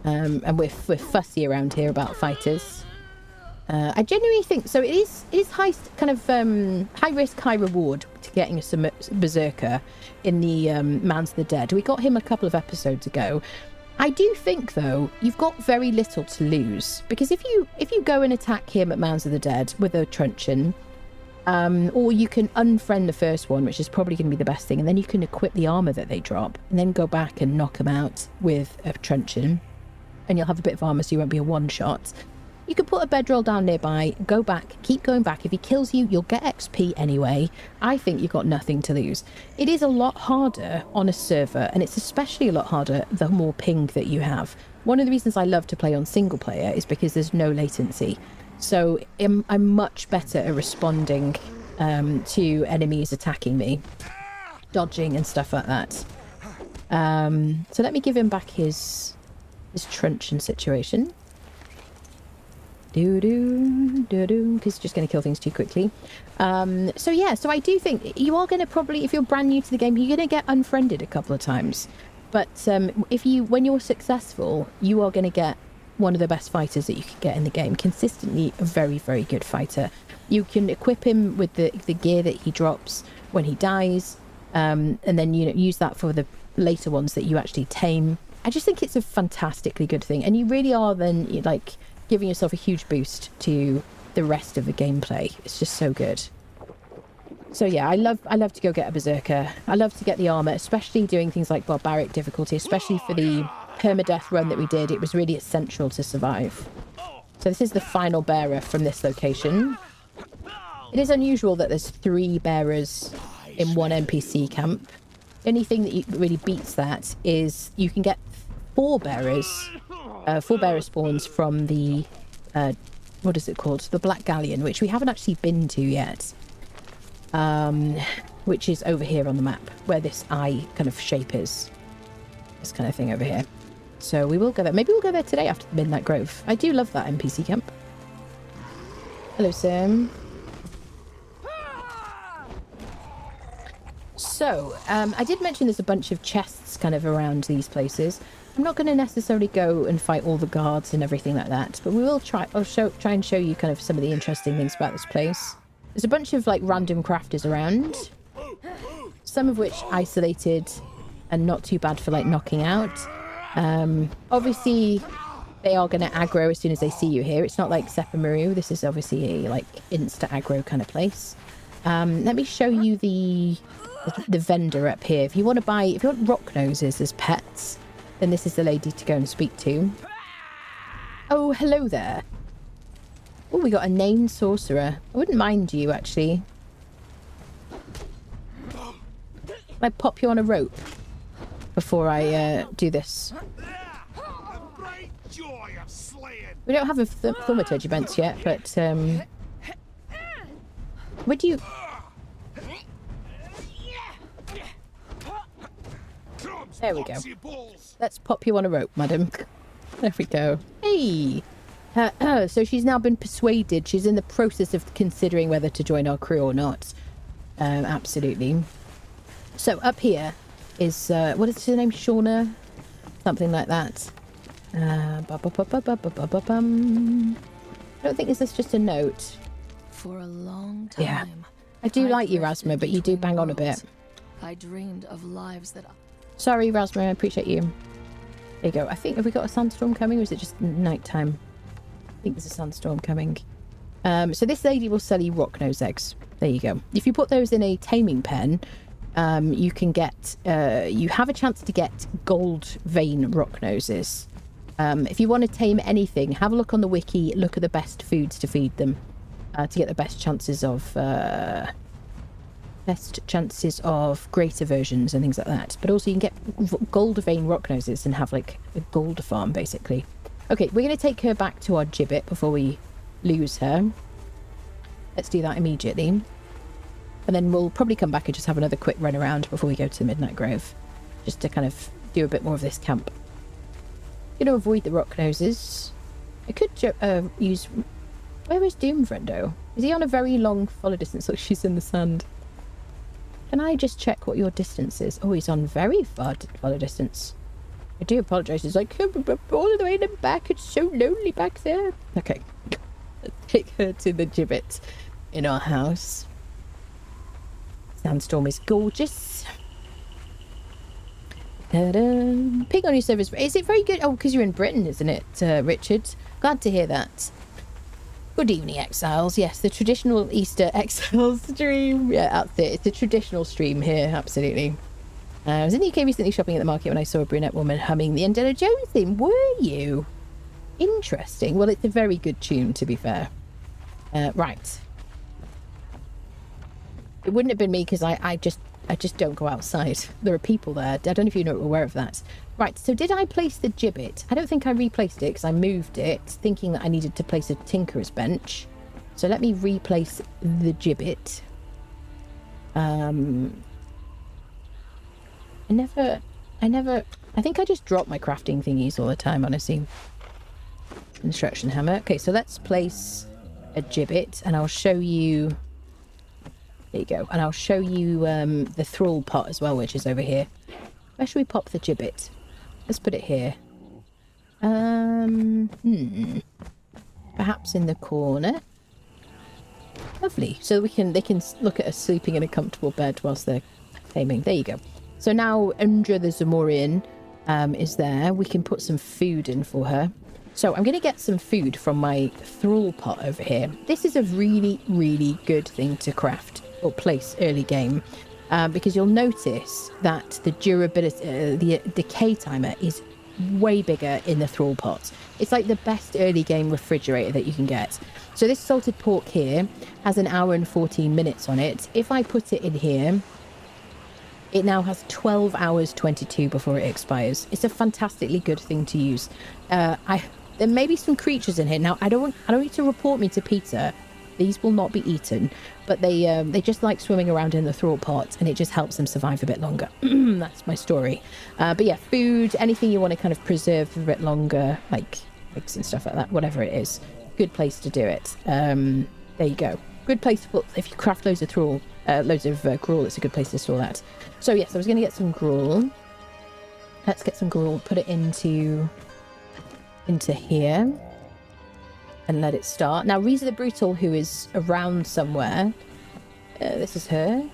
And we're fussy around here about fighters. I genuinely think so. It is high kind of high risk, high reward to getting a berserker in the Mounds of the Dead. We got him a couple of episodes ago. I do think though you've got very little to lose, because if you go and attack him at Mounds of the Dead with a truncheon, or you can unfriend the first one, which is probably going to be the best thing, and then you can equip the armor that they drop, and then go back and knock them out with a truncheon, and you'll have a bit of armor, so you won't be a one-shot. You can put a bedroll down nearby, go back, keep going back. If he kills you, you'll get XP anyway. I think you've got nothing to lose. It is a lot harder on a server, and it's especially a lot harder the more ping that you have. One of the reasons I love to play on single player is because there's no latency. So I'm much better at responding to enemies attacking me, dodging and stuff like that. So let me give him back his truncheon situation. Because he's just going to kill things too quickly. So yeah, so I do think you are going to probably, if you're brand new to the game, you're going to get unfriended a couple of times. But when you're successful, you are going to get one of the best fighters that you can get in the game. Consistently a very, very good fighter. You can equip him with the gear that he drops when he dies, and then use that for the later ones that you actually tame. I just think it's a fantastically good thing, and you really are then like giving yourself a huge boost to the rest of the gameplay. It's just so good. So yeah, I love to go get a berserker. I love to get the armor, especially doing things like barbaric difficulty, especially for the permadeath run that we did. It was really essential to survive. So this is the final bearer from this location. It is unusual that there's 3 bearers in one NPC camp. The only thing that really beats that is you can get 4 bearer spawns from the what is it called? The Black Galleon, which we haven't actually been to yet. Which is over here on the map, where this eye kind of shape is. This kind of thing over here. So we will go there. Maybe we'll go there today after the Midnight Grove. I do love that NPC camp. Hello, Sam. So, I did mention there's a bunch of chests kind of around these places. I'm not going to necessarily go and fight all the guards and everything like that, but we will try. I'll try and show you kind of some of the interesting things about this place. There's a bunch of like random crafters around, some of which isolated and not too bad for like knocking out. Obviously, they are going to aggro as soon as they see you here. It's not like Sepamaru. This is obviously a like insta aggro kind of place. Let me show you the vendor up here. If you want rock noses as pets, then this is the lady to go and speak to. Oh, hello there. Oh, we got a named sorcerer. I wouldn't mind you, actually. Can I pop you on a rope before I do this? We don't have a thaumaturgy bench yet, but would you... There we go. Let's pop you on a rope, madam. There we go. Hey! So she's now been persuaded. She's in the process of considering whether to join our crew or not. Absolutely. So up here is, what is her name? Shauna? Something like that. I don't think, is this just a note? For a long time. Yeah. I do like you, Rasma, but you do bang on a bit. I dreamed of lives that... Sorry, Rasma, I appreciate you. There you go. I think, have we got a sandstorm coming, or is it just nighttime? I think there's a sandstorm coming. So this lady will sell you rock nose eggs. There you go. If you put those in a taming pen, you can get... you have a chance to get gold vein rock noses. If you want to tame anything, have a look on the wiki, look at the best foods to feed them, to get the best chances of greater versions and things like that. But also you can get gold vein rock noses and have like a gold farm, basically. Okay, we're going to take her back to our gibbet before we lose her. Let's do that immediately. And then we'll probably come back and just have another quick run around before we go to the Midnight Grove, just to kind of do a bit more of this camp. Going to avoid the rock noses. I could use... Where is Doomfriendo? Is he on a very long follow distance? Look, she's in the sand. Can I just check what your distance is? Oh, he's on very far follow distance. I do apologise. It's like, all the way in the back. It's so lonely back there. Okay. Let's take her to the gibbet in our house. Sandstorm is gorgeous. Ta-da. Ping on your service. Is it very good? Oh, because you're in Britain, isn't it, Richard? Glad to hear that. Good evening, Exiles. Yes, the traditional Easter Exiles stream. Yeah, that's it. It's a traditional stream here, absolutely. I was in the UK recently shopping at the market when I saw a brunette woman humming the Indiana Jones theme. Were you? Interesting. Well, it's a very good tune, to be fair. Right. It wouldn't have been me because I just don't go outside. There are people there. I don't know if you're aware of that. Right, so did I place the gibbet? I don't think I replaced it because I moved it, thinking that I needed to place a tinker's bench. So let me replace the gibbet. I think I just drop my crafting thingies all the time, honestly. Construction hammer. Okay, so let's place a gibbet and I'll show you... There you go. And I'll show you the thrall pot as well, which is over here. Where should we pop the gibbet? Let's put it here. Perhaps in the corner. Lovely. So they can look at us sleeping in a comfortable bed whilst they're taming. There you go. So now Undra the Zamorian is there. We can put some food in for her. So I'm going to get some food from my thrall pot over here. This is a really, really good thing to craft. or place early game, because you'll notice that the durability, the decay timer is way bigger in the thrall pot. It's like the best early game refrigerator that you can get. So this salted pork here has an hour and 14 minutes on it. If I put it in here, it now has 12 hours 22 before it expires. It's a fantastically good thing to use. There may be some creatures in here. Now, I don't need to report me to Peter. These will not be eaten, but they just like swimming around in the thrall pot, and it just helps them survive a bit longer. That's my story. But yeah, food, anything you want to kind of preserve for a bit longer, like eggs and stuff like that, whatever it is, good place to do it. There you go. Good place to put, if you craft loads of thrall, gruel, it's a good place to store that. So yes, I was going to get some gruel. Let's get some gruel, put it into here, and let it start. Now, Reza the Brutal, who is around somewhere, this is her.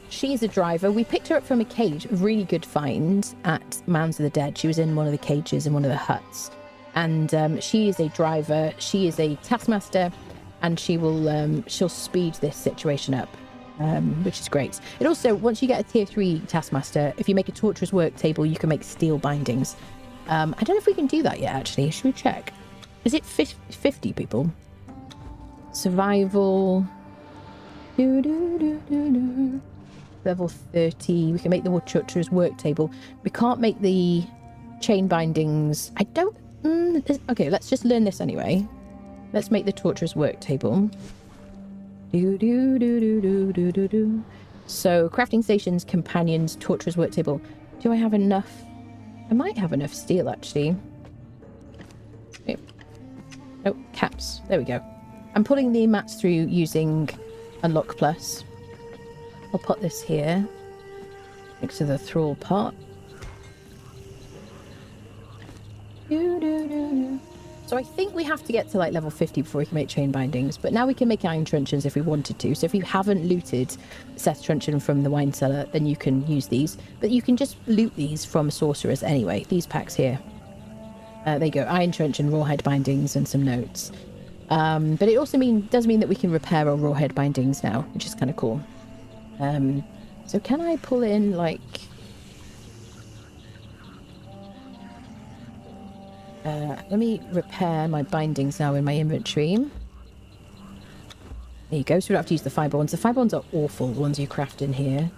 She's a driver. We picked her up from a cage, a really good find at Mounds of the Dead. She was in one of the cages in one of the huts. And she is a driver, she is a taskmaster, and she'll speed this situation up, which is great. It also, once you get a tier 3 taskmaster, if you make a torturer's work table, you can make steel bindings. I don't know if we can do that yet, actually. Should we check? Is it 50 people? Survival. Level 30. We can make the torturer's work table. We can't make the chain bindings. I don't... okay, let's just learn this anyway. Let's make the torturer's work table. So, crafting stations, companions, torturer's work table. Do I have enough? I might have enough steel, actually. Okay. Oh, caps. There we go. I'm pulling the mats through using Unlock Plus. I'll put this here next to the thrall pot. So I think we have to get to like level 50 before we can make chain bindings, but now we can make iron truncheons if we wanted to. So if you haven't looted Seth's truncheon from the wine cellar, then you can use these, but you can just loot these from sorcerers anyway. These packs here, there you go, iron truncheon, rawhide bindings, and some notes. But it also does mean that we can repair our rawhide bindings now, which is kind of cool. So can I pull in like let me repair my bindings now in my inventory. There you go. So we don't have to use the fibre ones. The fibre ones are awful, the ones you craft in here.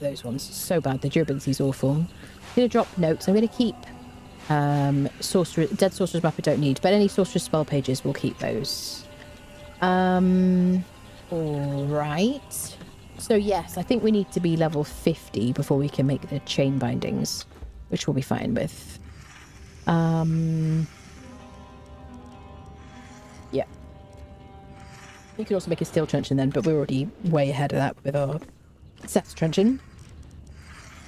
Those ones, so bad. The durability is awful. I'm going to drop notes. I'm going to keep Dead Sorcerer's Map I don't need, but any Sorcerer's spell pages, we'll keep those. Alright. So yes, I think we need to be level 50 before we can make the chain bindings, which we'll be fine with. Yeah. You could also make a steel truncheon then, but we're already way ahead of that with our Seth's truncheon.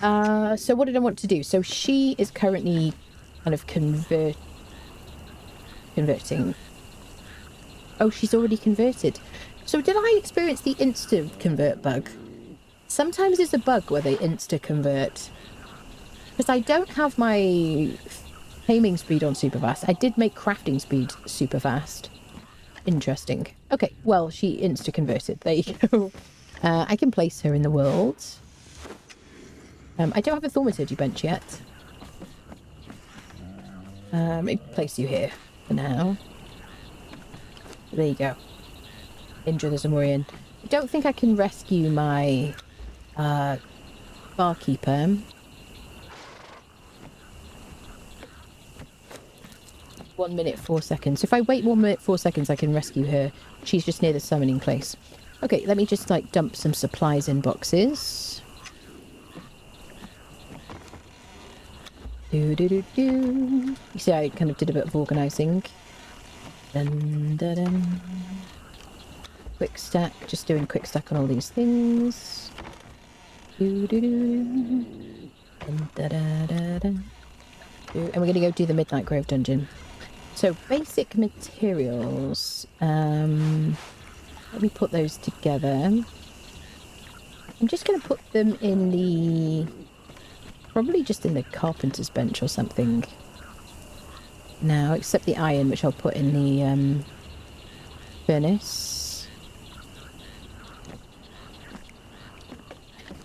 So what did I want to do? So she is currently kind of converting. Oh, she's already converted. So did I experience the insta-convert bug? Sometimes it's a bug where they insta-convert. Because I don't have my taming speed on super fast. I did make crafting speed super fast. Interesting. Okay, well, she insta-converted. There you go. I can place her in the world. I don't have a thaumaturgy bench yet. Let me place you here for now. There you go. Indra the Zamorian. I don't think I can rescue my barkeeper. 1 minute 4 seconds. So if I wait 1 minute 4 seconds, I can rescue her. She's just near the summoning place. Okay, let me just like dump some supplies in boxes. You see, I kind of did a bit of organising. Dun, dun, dun. Quick stack, just doing quick stack on all these things. Dun, da, da, da, da. And we're going to go do the Midnight Grove dungeon. So basic materials. Let me put those together. I'm just going to put them in the... probably just in the carpenter's bench or something. Now, except the iron, which I'll put in the furnace.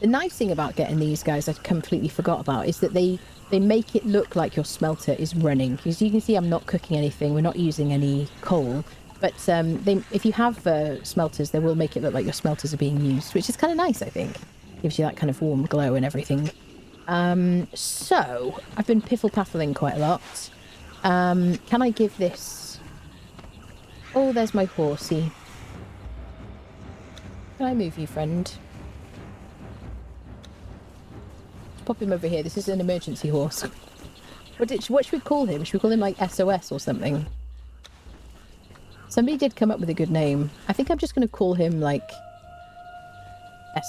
The nice thing about getting these guys I completely forgot about is that they make it look like your smelter is running. Because you can see I'm not cooking anything. We're not using any coal. But if you have smelters, they will make it look like your smelters are being used, which is kind of nice, I think. Gives you that kind of warm glow and everything. So, I've been piffle-paffling quite a lot. Can I give this... Oh, there's my horsey. Can I move you, friend? Let's pop him over here. This is an emergency horse. What should we call him? Should we call him, like, SOS or something? Somebody did come up with a good name. I think I'm just going to call him, like,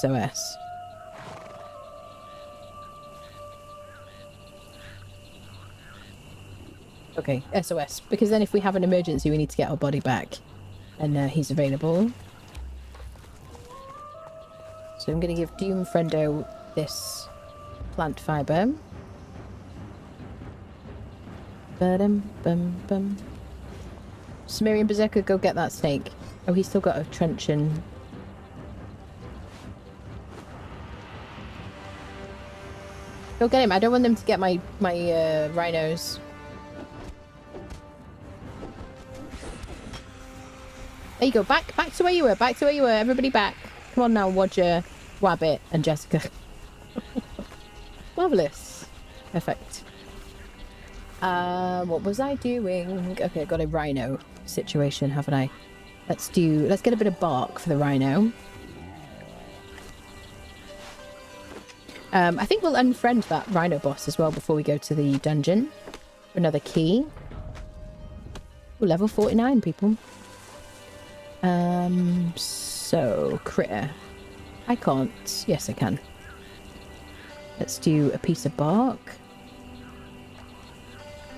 SOS. Okay, SOS. Because then if we have an emergency, we need to get our body back. And he's available. So I'm going to give Doom Friendo this plant fibre. Ba-dum-bum-bum. Sumerian Berserker, go get that snake. Oh, he's still got a truncheon. Go get him. I don't want them to get my rhinos. There you go. Back to where you were. Back to where you were. Everybody back. Come on now, Roger, Wabbit, and Jessica. Marvellous. Perfect. What was I doing? Okay, I got a rhino situation, haven't I? Let's get a bit of bark for the rhino. I think we'll unfriend that rhino boss as well before we go to the dungeon. Another key. Ooh, level 49, people. So, critter. I can't. Yes, I can. Let's do a piece of bark.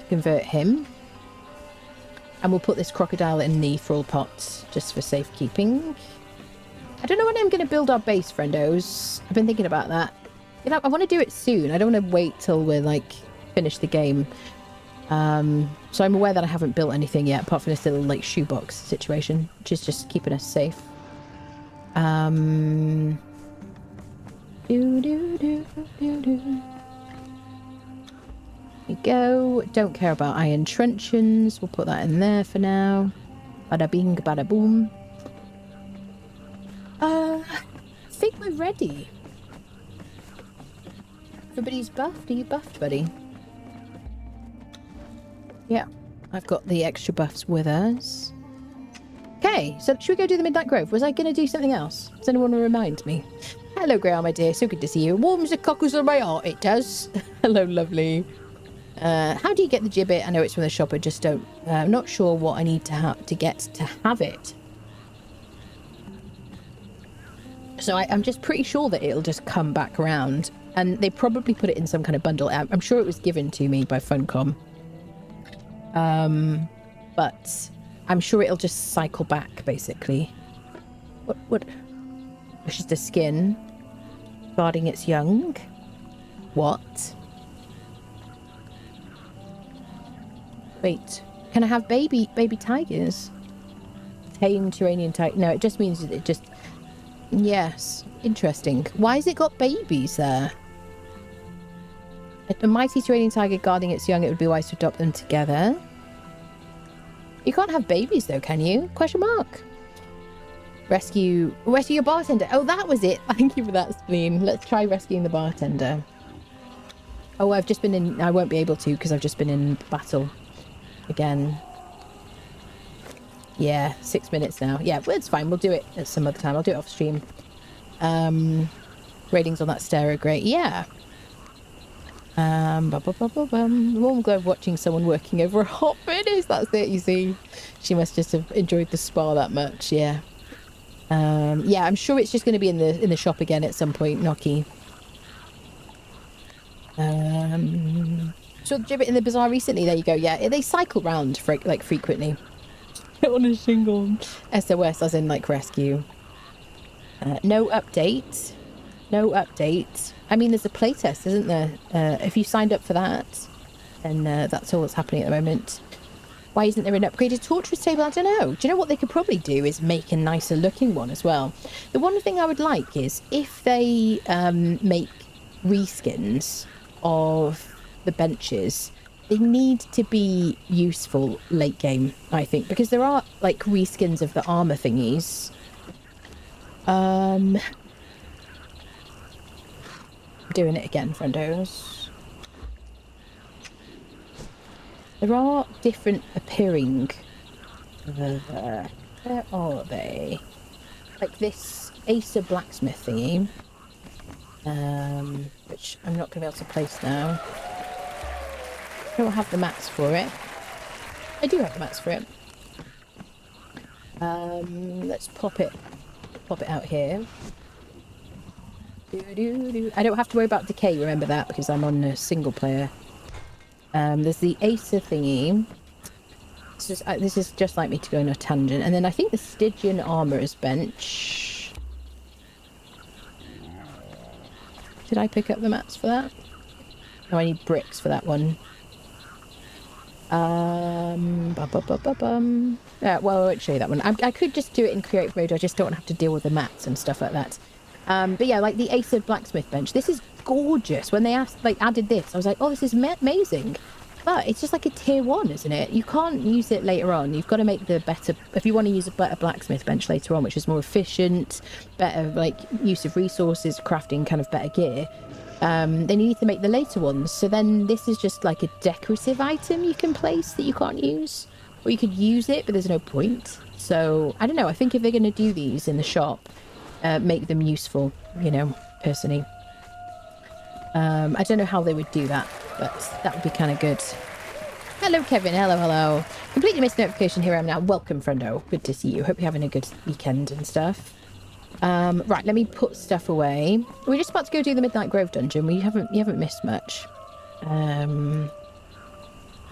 Convert him. And we'll put this crocodile in the thrall pot just for safekeeping. I don't know when I'm going to build our base, friendos. I've been thinking about that. You know, I want to do it soon. I don't want to wait till we're, like, finished the game. So I'm aware that I haven't built anything yet, apart from this little, like, shoebox situation, which is just keeping us safe. Here we go. Don't care about iron truncheons. We'll put that in there for now. Bada bing, bada boom. I think we're ready. Everybody's buffed. Are you buffed, buddy? Yeah, I've got the extra buffs with us. Okay, so should we go do the Midnight Grove? Was I going to do something else? Does anyone want to remind me? Hello, Grail, my dear. So good to see you. Warms the cockles of my heart, it does. Hello, lovely. How do you get the gibbet? I know it's from the shop. I just don't... I'm not sure what I need to get to have it. So I'm just pretty sure that it'll just come back around. And they probably put it in some kind of bundle. I'm sure it was given to me by Funcom. But I'm sure it'll just cycle back, basically. What? Which is the skin. Guarding its young. What? Wait. Can I have baby tigers? Tame Turanian tiger. No, it just means it just... Yes. Interesting. Why has it got babies there? A mighty Turanian tiger guarding its young, it would be wise to adopt them together. You can't have babies though, can you? Question mark. Rescue your bartender. Oh, that was it. Thank you for that, Spleen. Let's try rescuing the bartender. Oh, I've just been in... I won't be able to because I've just been in battle again. Yeah, 6 minutes now. Yeah, well, it's fine. We'll do it at some other time. I'll do it off stream. Ratings on that stair are great. Yeah. Warm glow of watching someone working over a hot furnace. That's it, you see. She must just have enjoyed the spa that much. Yeah. Yeah, I'm sure it's just going to be in the shop again at some point, Noki. So the gibbet in the bazaar recently. There you go. Yeah, they cycle round frequently. On a shingle. SOS as in like rescue. No update. No update. I mean, there's a playtest, isn't there? If you signed up for that, then that's all that's happening at the moment. Why isn't there an upgraded torturous table? I don't know. Do you know what they could probably do is make a nicer looking one as well. The one thing I would like is if they make reskins of the benches, they need to be useful late game, I think, because there are like reskins of the armor thingies. Doing it again, friendos. There are different appearing. Where are they? Like this Acer blacksmith thingy, which I'm not going to be able to place now. I don't have the mats for it. I do have the mats for it. Let's pop it out here. I don't have to worry about decay, remember that, because I'm on a single player. There's the Acer thingy. This is just like me to go on a tangent. And then I think the Stygian Armourer's bench. Did I pick up the mats for that? Oh, I need bricks for that one. Yeah, well, I won't show you that one. I could just do it in creative mode. I just don't have to deal with the mats and stuff like that. But yeah, like the Acer blacksmith bench. This is gorgeous. When they added this, I was like, oh, this is amazing. But it's just like a tier 1, isn't it? You can't use it later on. You've got to make the better... If you want to use a better blacksmith bench later on, which is more efficient, better like use of resources, crafting kind of better gear, then you need to make the later ones. So then this is just like a decorative item you can place that you can't use. Or you could use it, but there's no point. So, I don't know. I think if they're going to do these in the shop, make them useful, you know, personally. I don't know how they would do that, but that would be kind of good. Hello, Kevin. Hello, hello. Completely missed notification. Here I am now. Welcome, friendo. Good to see you. Hope you're having a good weekend and stuff. Right, let me put stuff away. We're just about to go do the Midnight Grove dungeon. You haven't missed much. There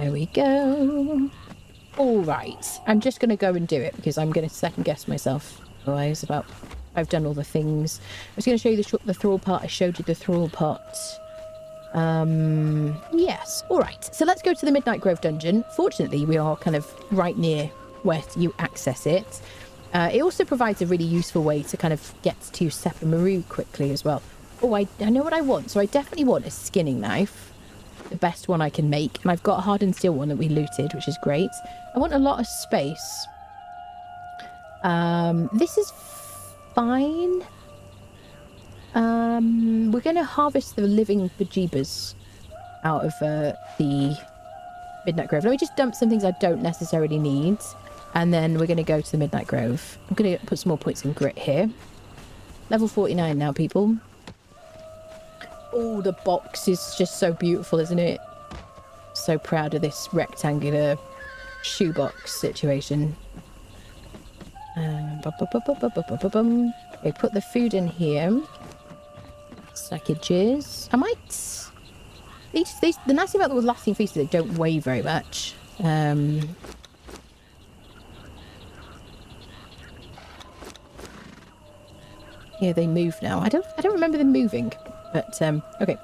we go. All right. I'm just going to go and do it because I'm going to second guess myself. Otherwise, I've done all the things. I was going to show you the thrall part. I showed you the thrall part. Yes. All right. So let's go to the Midnight Grove dungeon. Fortunately, we are kind of right near where you access it. It also provides a really useful way to kind of get to Sepa Maru quickly as well. Oh, I know what I want. So I definitely want a skinning knife. The best one I can make. And I've got a hardened steel one that we looted, which is great. I want a lot of space. This is fine. We're going to harvest the living bejeebers out of the Midnight Grove. Let me just dump some things I don't necessarily need. And then we're going to go to the Midnight Grove. I'm going to put some more points in grit here. Level 49 now, people. Oh, the box is just so beautiful, isn't it? So proud of this rectangular shoebox situation. Okay, put the food in here. Sackages. I might... These, the nice thing about the lasting feast is they don't weigh very much. Yeah, they move now. I don't remember them moving, but okay.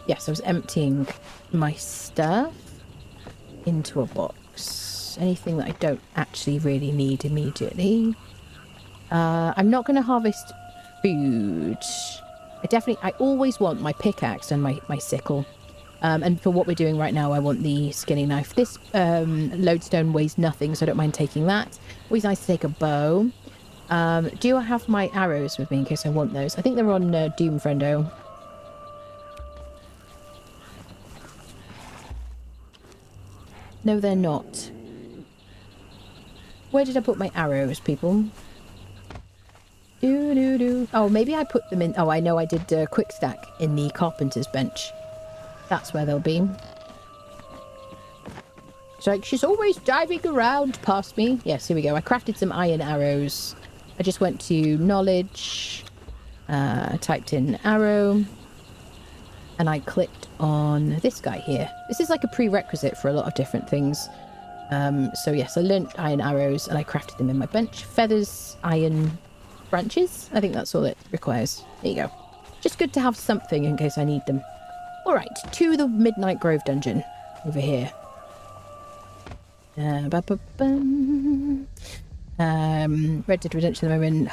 Yes, I was emptying my stuff into a box. Anything that I don't actually really need immediately. I'm not going to harvest food. I always want my pickaxe and my sickle. And for what we're doing right now, I want the skinning knife. This lodestone weighs nothing, so I don't mind taking that. Always nice to take a bow. Do I have my arrows with me in case I want those? I think they're on Doom, friendo. No, they're not. Where did I put my arrows, people? Oh, maybe I put them in... Oh, I know I did quick stack in the carpenter's bench. That's where they'll be. It's like, she's always diving around past me. Yes, here we go. I crafted some iron arrows. I just went to knowledge, typed in arrow, and I clicked on this guy here. This is like a prerequisite for a lot of different things. So yes, I learnt iron arrows and I crafted them in my bench. Feathers, iron branches. I think that's all it requires. There you go. Just good to have something in case I need them. All right, to the Midnight Grove dungeon. over here. Red Dead Redemption at the moment,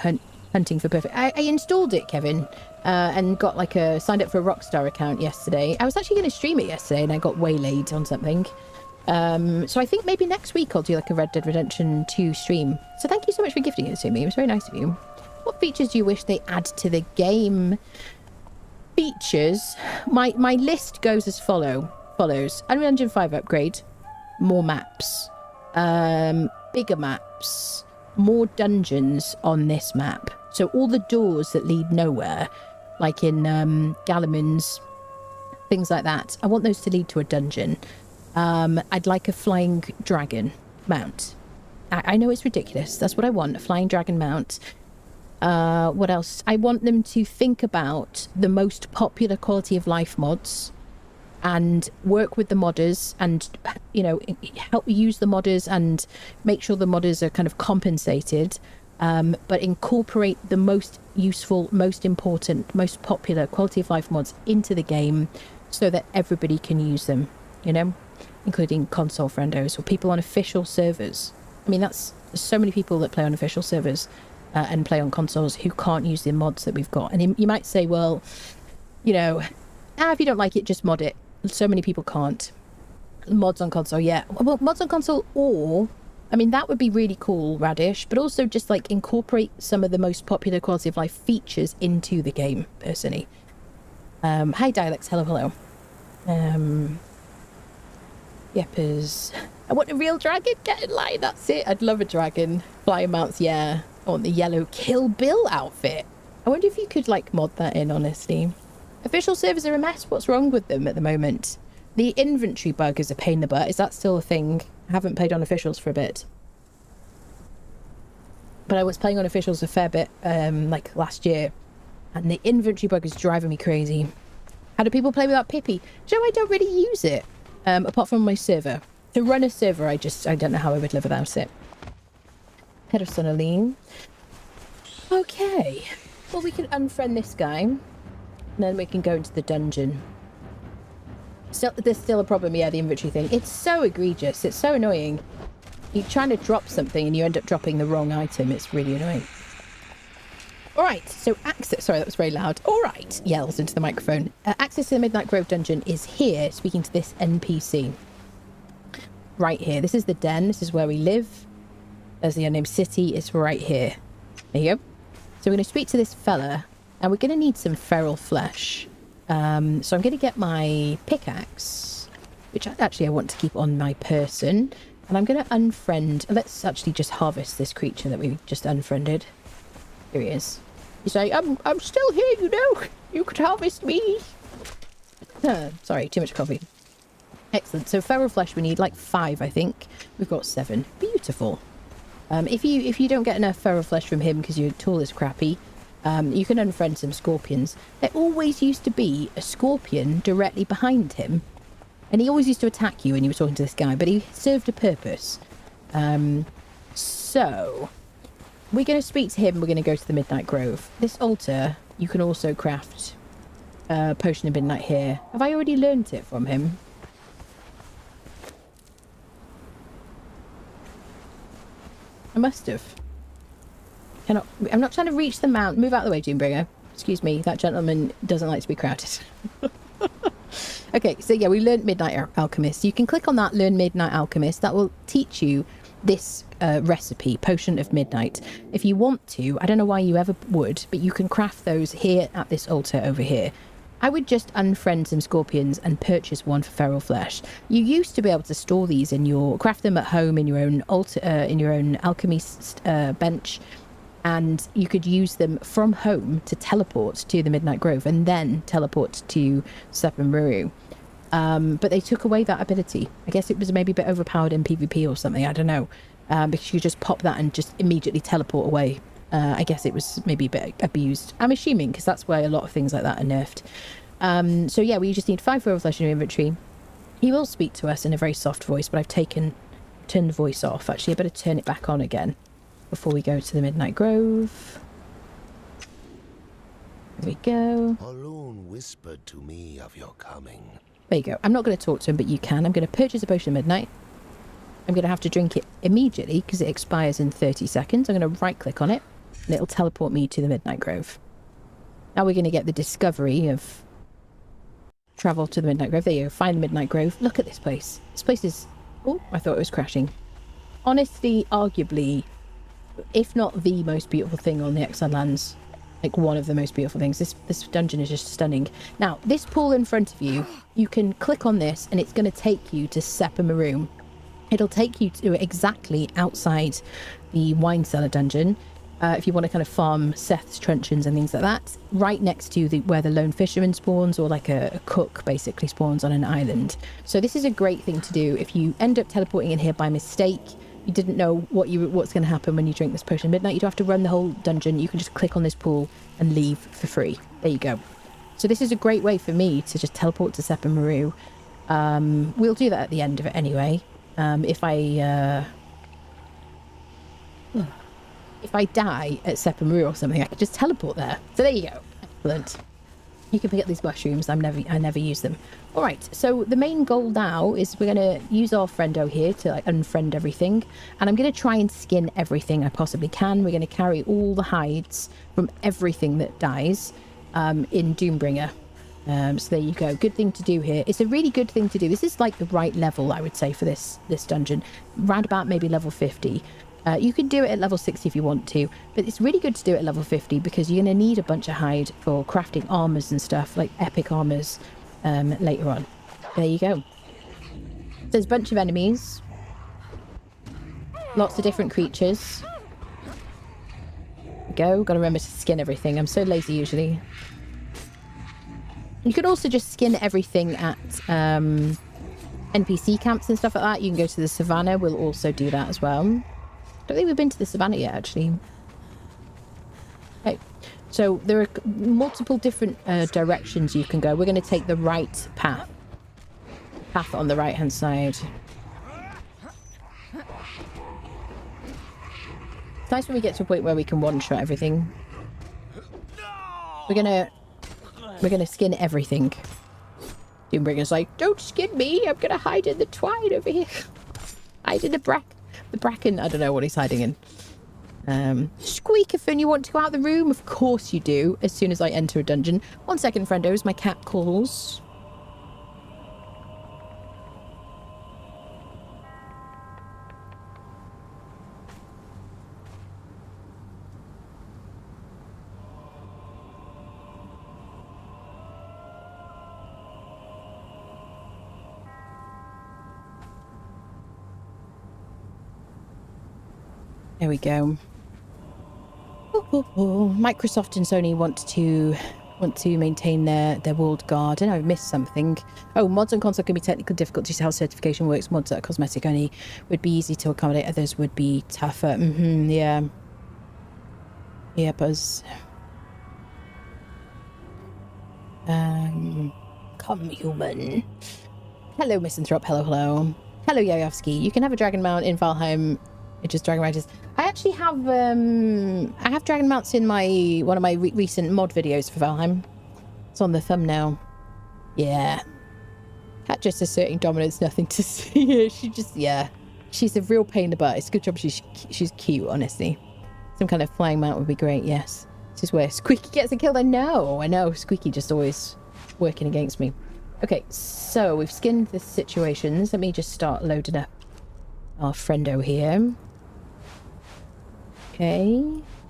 hunting for perfect. I installed it, Kevin, and got like signed up for a Rockstar account yesterday. I was actually going to stream it yesterday and I got waylaid on something. So I think maybe next week I'll do like a Red Dead Redemption 2 stream. So thank you so much for gifting it to me. It was very nice of you. What features do you wish they add to the game? Features? My list goes as follows. Unreal Engine 5 upgrade. More maps. Bigger maps. More dungeons on this map. So all the doors that lead nowhere, like in Galliman's, things like that, I want those to lead to a dungeon. I'd like a flying dragon mount. I know it's ridiculous. That's what I want, a flying dragon mount. What else? I want them to think about the most popular quality of life mods and work with the modders and, you know, help use the modders and make sure the modders are kind of compensated, but incorporate the most useful, most important, most popular quality of life mods into the game so that everybody can use them, you know, including console friendos or people on official servers. I mean, there's so many people that play on official servers and play on consoles who can't use the mods that we've got. And you might say, well, you know, if you don't like it, just mod it. So many people can't. Mods on console, yeah. Well, mods on console, or, I mean, that would be really cool, Radish, but also just like incorporate some of the most popular quality of life features into the game, personally. Hi, Dialects. Hello. Yeppers. I want a real dragon. Get in line. That's it. I'd love a dragon. Flying mounts, yeah. I want the yellow Kill Bill outfit. I wonder if you could, like, mod that in, honestly. Official servers are a mess. What's wrong with them at the moment? The inventory bug is a pain in the butt. Is that still a thing? I haven't played on officials for a bit. But I was playing on officials a fair bit, like, last year. And the inventory bug is driving me crazy. How do people play without Pippi? Joe, I don't really use it. Apart from my server. To run a server, I don't know how I would live without it. Head of Sonaline. Okay. Well, we can unfriend this guy. And then we can go into the dungeon. There's still a problem, yeah, the inventory thing. It's so egregious. It's so annoying. You're trying to drop something and you end up dropping the wrong item. It's really annoying. Alright, so access... Sorry, that was very loud. Alright, yells into the microphone. Access to the Midnight Grove dungeon is here, speaking to this NPC. Right here. This is the den. This is where we live. There's the unnamed city. It's right here. There you go. So we're going to speak to this fella. And we're going to need some feral flesh. So I'm going to get my pickaxe, which actually I want to keep on my person. And I'm going to unfriend... Let's actually just harvest this creature that we just unfriended. Here he is. He's like, I'm still here, you know. You could harvest me. Sorry, too much coffee. Excellent. So feral flesh, we need like 5, I think. We've got 7. Beautiful. If you don't get enough feral flesh from him because your tool is crappy... you can unfriend some scorpions. There always used to be a scorpion directly behind him. And he always used to attack you when you were talking to this guy. But he served a purpose. So, we're going to speak to him. We're going to go to the Midnight Grove. This altar, you can also craft a Potion of Midnight here. Have I already learned it from him? I must have. I'm not trying to reach the mount. Move out of the way, Doombringer. Excuse me, that gentleman doesn't like to be crowded. Okay, so yeah, we learned Midnight Alchemist. You can click on that, learn Midnight Alchemist. That will teach you this recipe, Potion of Midnight. If you want to, I don't know why you ever would, but you can craft those here at this altar over here. I would just unfriend some scorpions and purchase one for feral flesh. You used to be able to store these in your... Craft them at home in your own altar, in your own alchemy bench. And you could use them from home to teleport to the Midnight Grove and then teleport to Sapamuru. But they took away that ability. I guess it was maybe a bit overpowered in PvP or something. I don't know. Because you could just pop that and just immediately teleport away. I guess it was maybe a bit abused. I'm assuming, because that's why a lot of things like that are nerfed. So yeah, we just need 5 feral flesh in your inventory. He will speak to us in a very soft voice, but I've turned the voice off. Actually, I better turn it back on again before we go to the Midnight Grove. There we go. Balloon whispered to me of your coming. There you go. I'm not going to talk to him, but you can. I'm going to purchase a potion of midnight. I'm going to have to drink it immediately because it expires in 30 seconds. I'm going to right click on it and it'll teleport me to the Midnight Grove. Now we're going to get the discovery of travel to the Midnight Grove. There you go. Find the Midnight Grove. Look at this place. This place is... Oh, I thought it was crashing. Honestly, arguably, if not the most beautiful thing on the Exile lands, like one of the most beautiful things. This dungeon is just stunning. Now, this pool in front of you, you can click on this and it's going to take you to Seppa Maroon. It'll take you to exactly outside the wine cellar dungeon. If you want to kind of farm Seth's truncheons and things like that, right next to where the lone fisherman spawns, or like a cook basically spawns on an island. So this is a great thing to do if you end up teleporting in here by mistake. You didn't know what's going to happen when you drink this potion of midnight. You don't have to run the whole dungeon. You can just click on this pool and leave for free. There you go. So this is a great way for me to just teleport to Seppa Maru. We'll do that at the end of it anyway. If I die at Seppa Maru or something, I can just teleport there. So there you go. Excellent. You can pick up these mushrooms. I never use them. All right. So the main goal now is we're going to use our friendo here to like unfriend everything, and I'm going to try and skin everything I possibly can. We're going to carry all the hides from everything that dies in Doombringer. So there you go. Good thing to do here. It's a really good thing to do. This is like the right level, I would say, for this dungeon. Round about maybe level 50. You can do it at level 60 if you want to, but it's really good to do it at level 50 because you're going to need a bunch of hide for crafting armors and stuff, like epic armors later on. There you go. There's a bunch of enemies. Lots of different creatures. There we go. Got to remember to skin everything. I'm so lazy usually. You could also just skin everything at NPC camps and stuff like that. You can go to the savannah. We'll also do that as well. I don't think we've been to the savannah yet, actually. Okay, so there are multiple different directions you can go. We're going to take the right path. Path on the right-hand side. It's nice when we get to a point where we can one-shot everything. We're gonna skin everything. Doombringer's like, don't skin me. I'm gonna hide in the twine over here. Hide in the bracken. I don't know what he's hiding in. Squeakathon, you want to go out the room? Of course you do. As soon as I enter a dungeon. 1 second, friendos. My cat calls. There we go. Microsoft and Sony want to maintain their walled garden. I've missed something. Oh, mods on console can be technical difficult due to how certification works. Mods that are cosmetic only would be easy to accommodate. Others would be tougher. Yeah. Yeah, Buzz. Come human. Hello, Misanthrope. Hello. Hello, Yayovsky. You can have a dragon mount in Valheim. It's just dragon riders. I actually have I have dragon mounts in one of my recent mod videos for Valheim. It's on the thumbnail. Yeah. Cat just asserting dominance, nothing to see here. She's a real pain in the butt. It's a good job she's cute, honestly. Some kind of flying mount would be great, yes. This is where Squeaky gets a kill. I know. Squeaky just always working against me. Okay, so we've skinned the situations. Let me just start loading up our friendo here. Okay,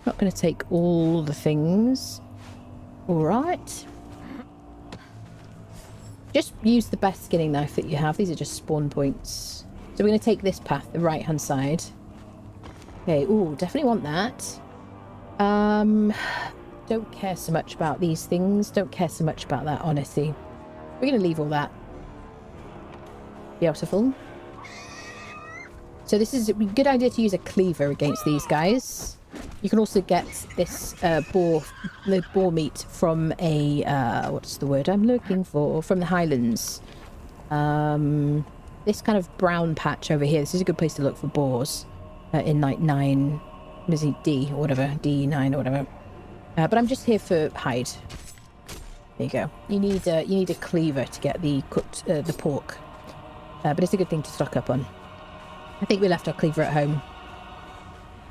not going to take all the things. All right. Just use the best skinning knife that you have. These are just spawn points. So we're going to take this path, the right-hand side. Okay, ooh, definitely want that. Don't care so much about these things. Don't care so much about that, honestly. We're going to leave all that. Beautiful. So this is a good idea to use a cleaver against these guys. You can also get this boar meat from a what's the word I'm looking for? From the Highlands. This kind of brown patch over here. This is a good place to look for boars in like 9, D or whatever, D9 or whatever. But I'm just here for hide. There you go. You need a cleaver to get the cooked the pork, but it's a good thing to stock up on. I think we left our cleaver at home.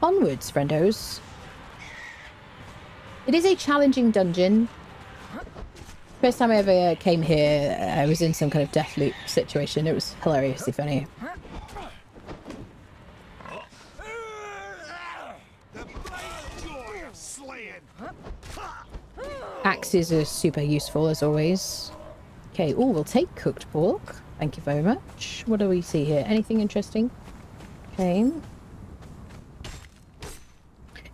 Onwards, friendos. It is a challenging dungeon. First time I ever came here, I was in some kind of death loop situation. It was hilariously funny. Axes are super useful as always. Okay, oh, we'll take cooked pork. Thank you very much. What do we see here? Anything interesting? Okay.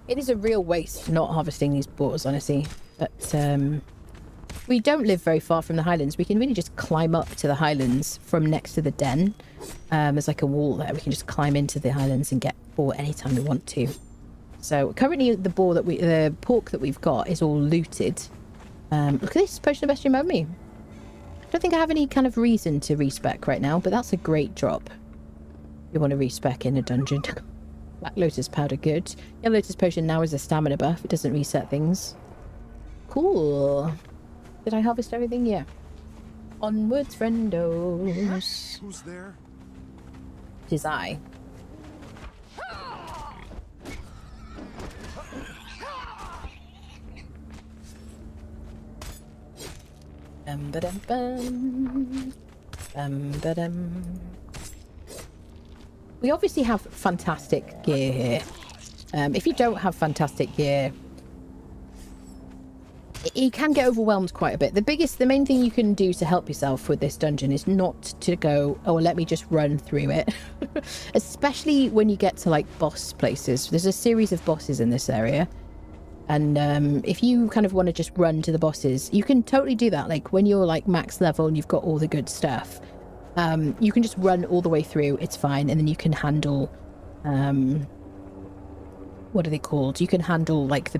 It is a real waste not harvesting these boars, honestly. But we don't live very far from the Highlands. We can really just climb up to the Highlands from next to the den. There's like a wall there. We can just climb into the Highlands and get boar anytime we want to. So currently the pork that we've got is all looted. Look at this potion of bestiary mummy. I don't think I have any kind of reason to respec right now, but that's a great drop. You want to respec in a dungeon. Black lotus powder, good. Yellow lotus potion now is a stamina buff. It doesn't reset things. Cool. Did I harvest everything? Yeah. Onwards, friendos. Who's there? It is I. We obviously have fantastic gear here. If you don't have fantastic gear, you can get overwhelmed quite a bit. The main thing you can do to help yourself with this dungeon is not to go, oh, let me just run through it. Especially when you get to like boss places. There's a series of bosses in this area. And if you kind of want to just run to the bosses, you can totally do that. Like when you're like max level and you've got all the good stuff, you can just run all the way through. It's fine. And then you can handle, what are they called? You can handle like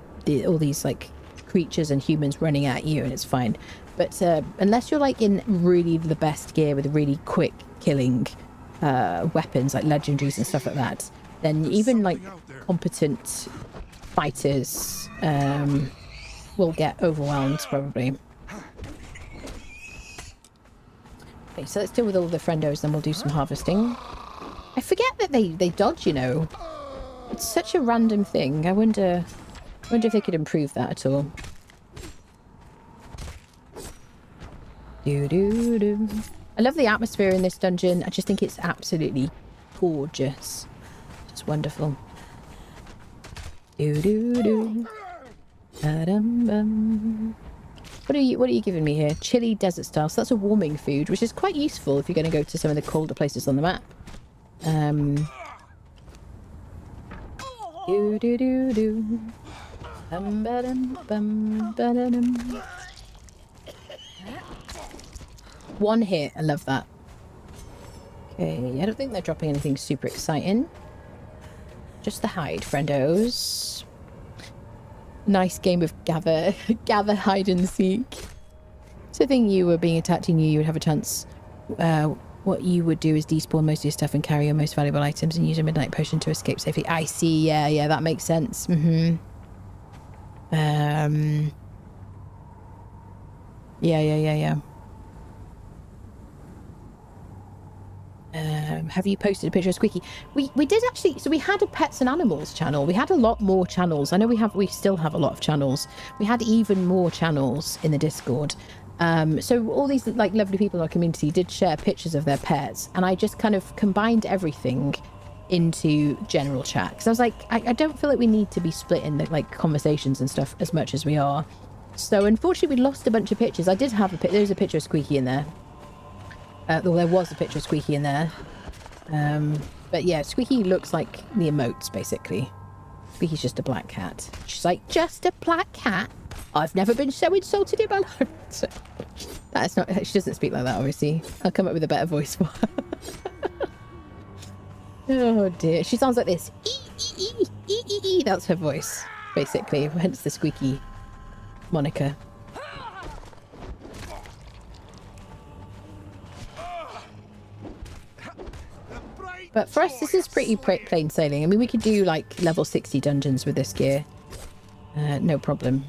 all these like creatures and humans running at you, and it's fine. But unless you're like in really the best gear with really quick killing weapons like legendaries and stuff like that, then even like competent fighters will get overwhelmed probably. Okay, so let's deal with all the friendos, then we'll do some harvesting. I forget that they dodge, you know. It's such a random thing. I wonder if they could improve that at all. I love the atmosphere in this dungeon. I just think it's absolutely gorgeous. It's wonderful. What are you giving me here? Chili desert style. So that's a warming food, which is quite useful if you're going to go to some of the colder places on the map. One hit. I love that. Okay, I don't think they're dropping anything super exciting. Just the hide, friendos. Nice game of gather hide and seek. So I think you were being attacked and you would have a chance. What you would do is despawn most of your stuff and carry your most valuable items and use a midnight potion to escape safely. I see. Yeah, that makes sense. Yeah. Have you posted a picture of Squeaky? We did actually. So we had a pets and animals channel. We had a lot more channels. I know we still have a lot of channels. We had even more channels in the Discord. So all these like lovely people in our community did share pictures of their pets, and I just kind of combined everything into general chat because I was like, I don't feel like we need to be split in the like conversations and stuff as much as we are. So unfortunately we lost a bunch of pictures. I did have a there's a picture of Squeaky in there. Well, there was a picture of Squeaky in there. But yeah, Squeaky looks like the emotes, basically. Squeaky's just a black cat. She's like, just a black cat? I've never been so insulted in my life. So, that's not... She doesn't speak like that, obviously. I'll come up with a better voice for her. Oh, dear. She sounds like this. That's her voice, basically. Hence the Squeaky moniker. But for us, this is pretty plain sailing. I mean, we could do like level 60 dungeons with this gear. No problem.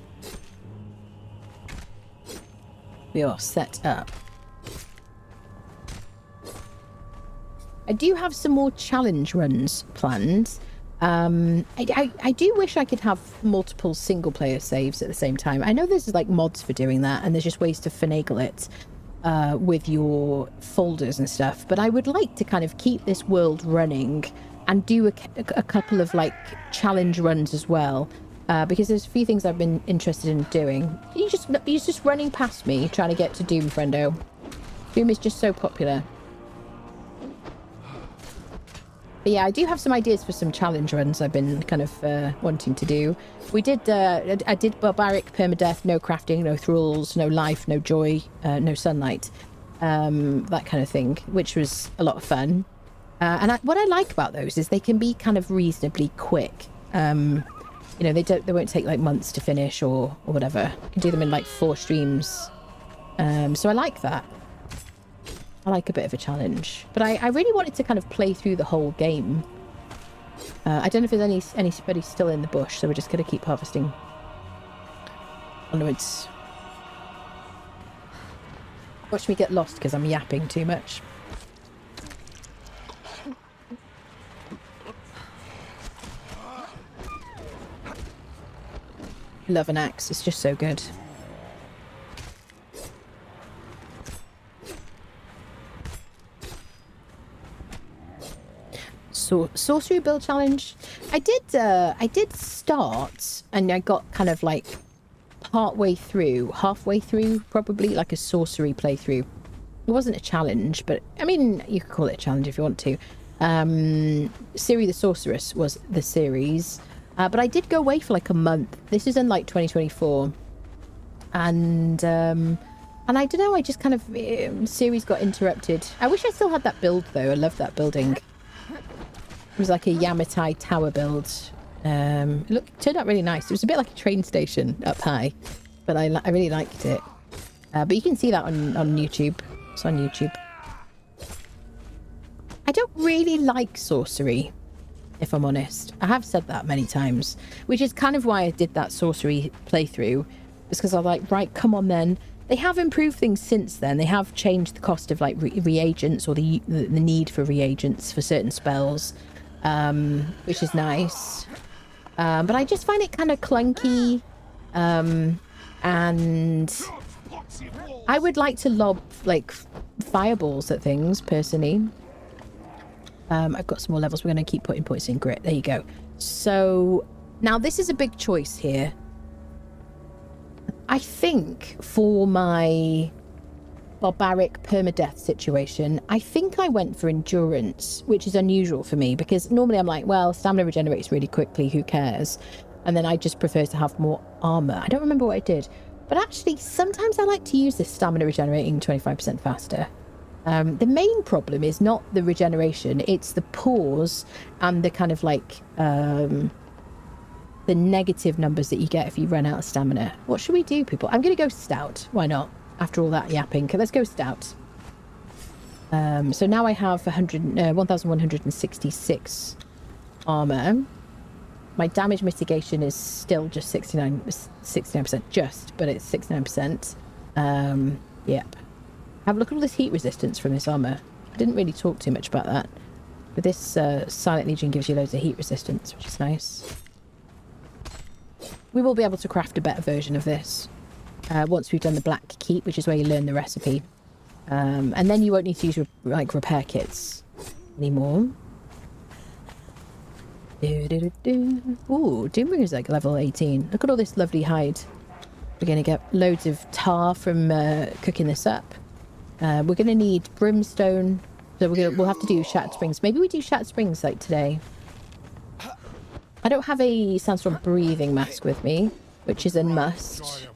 We are set up. I do have some more challenge runs planned. I do wish I could have multiple single player saves at the same time. I know there's like mods for doing that, and there's just ways to finagle it with your folders and stuff. But I would like to kind of keep this world running and do a couple of like challenge runs as well, because there's a few things I've been interested in doing. You're just running past me trying to get to Doom, friendo. Doom is just so popular. But yeah, I do have some ideas for some challenge runs I've been kind of wanting to do. I did Barbaric, permadeath, no crafting, no thralls, no life, no joy, no sunlight, that kind of thing, which was a lot of fun. What I like about those is they can be kind of reasonably quick. You know, they won't take like months to finish or whatever. You can do them in like 4 streams. So I like that. I like a bit of a challenge, but I really wanted to kind of play through the whole game. I don't know if there's anybody still in the bush, so we're just going to keep harvesting onwards. Watch me get lost because I'm yapping too much. Love an axe, it's just so good. Sorcery build challenge. I did start, and I got kind of like halfway through, probably, like a sorcery playthrough. It wasn't a challenge, but I mean, you could call it a challenge if you want to. Ciri the Sorceress was the series, but I did go away for like a month. This is in like 2024, and I don't know, I just kind of series got interrupted. I wish I still had that build though. I love that building. It was like a Yamatai tower build. It turned out really nice. It was a bit like a train station up high, but I really liked it. But you can see that on YouTube. It's on YouTube. I don't really like sorcery, if I'm honest. I have said that many times, which is kind of why I did that sorcery playthrough. It's because I was like, right, come on then. They have improved things since then. They have changed the cost of like reagents, or the need for reagents for certain spells. Which is nice, but I just find it kind of clunky, and I would like to lob like fireballs at things personally. I've got some more levels. We're going to keep putting points in grit. There you go. So now this is a big choice here. I think for my barbaric permadeath situation, I think I went for endurance, which is unusual for me because normally I'm like, well, stamina regenerates really quickly, who cares? And then I just prefer to have more armor. I don't remember what I did, but actually sometimes I like to use this stamina regenerating 25% faster. The main problem is not the regeneration, it's the pause and the kind of like the negative numbers that you get if you run out of stamina. What should we do, people? I'm gonna go stout. Why not? After all that yapping, okay, let's go stout. So now I have 1,166 armor. My damage mitigation is still just 69% just, but it's 69%. Yep. Have a look at all this heat resistance from this armor. I didn't really talk too much about that. But this Silent Legion gives you loads of heat resistance, which is nice. We will be able to craft a better version of this. Once we've done the Black Keep, which is where you learn the recipe. And then you won't need to use like repair kits anymore. Ooh, Doombringer's like level 18. Look at all this lovely hide. We're going to get loads of tar from cooking this up. We're going to need brimstone. So we'll have to do Shattered Springs. Maybe we do Shattered Springs like today. I don't have a Sandstorm breathing mask with me, which is a must.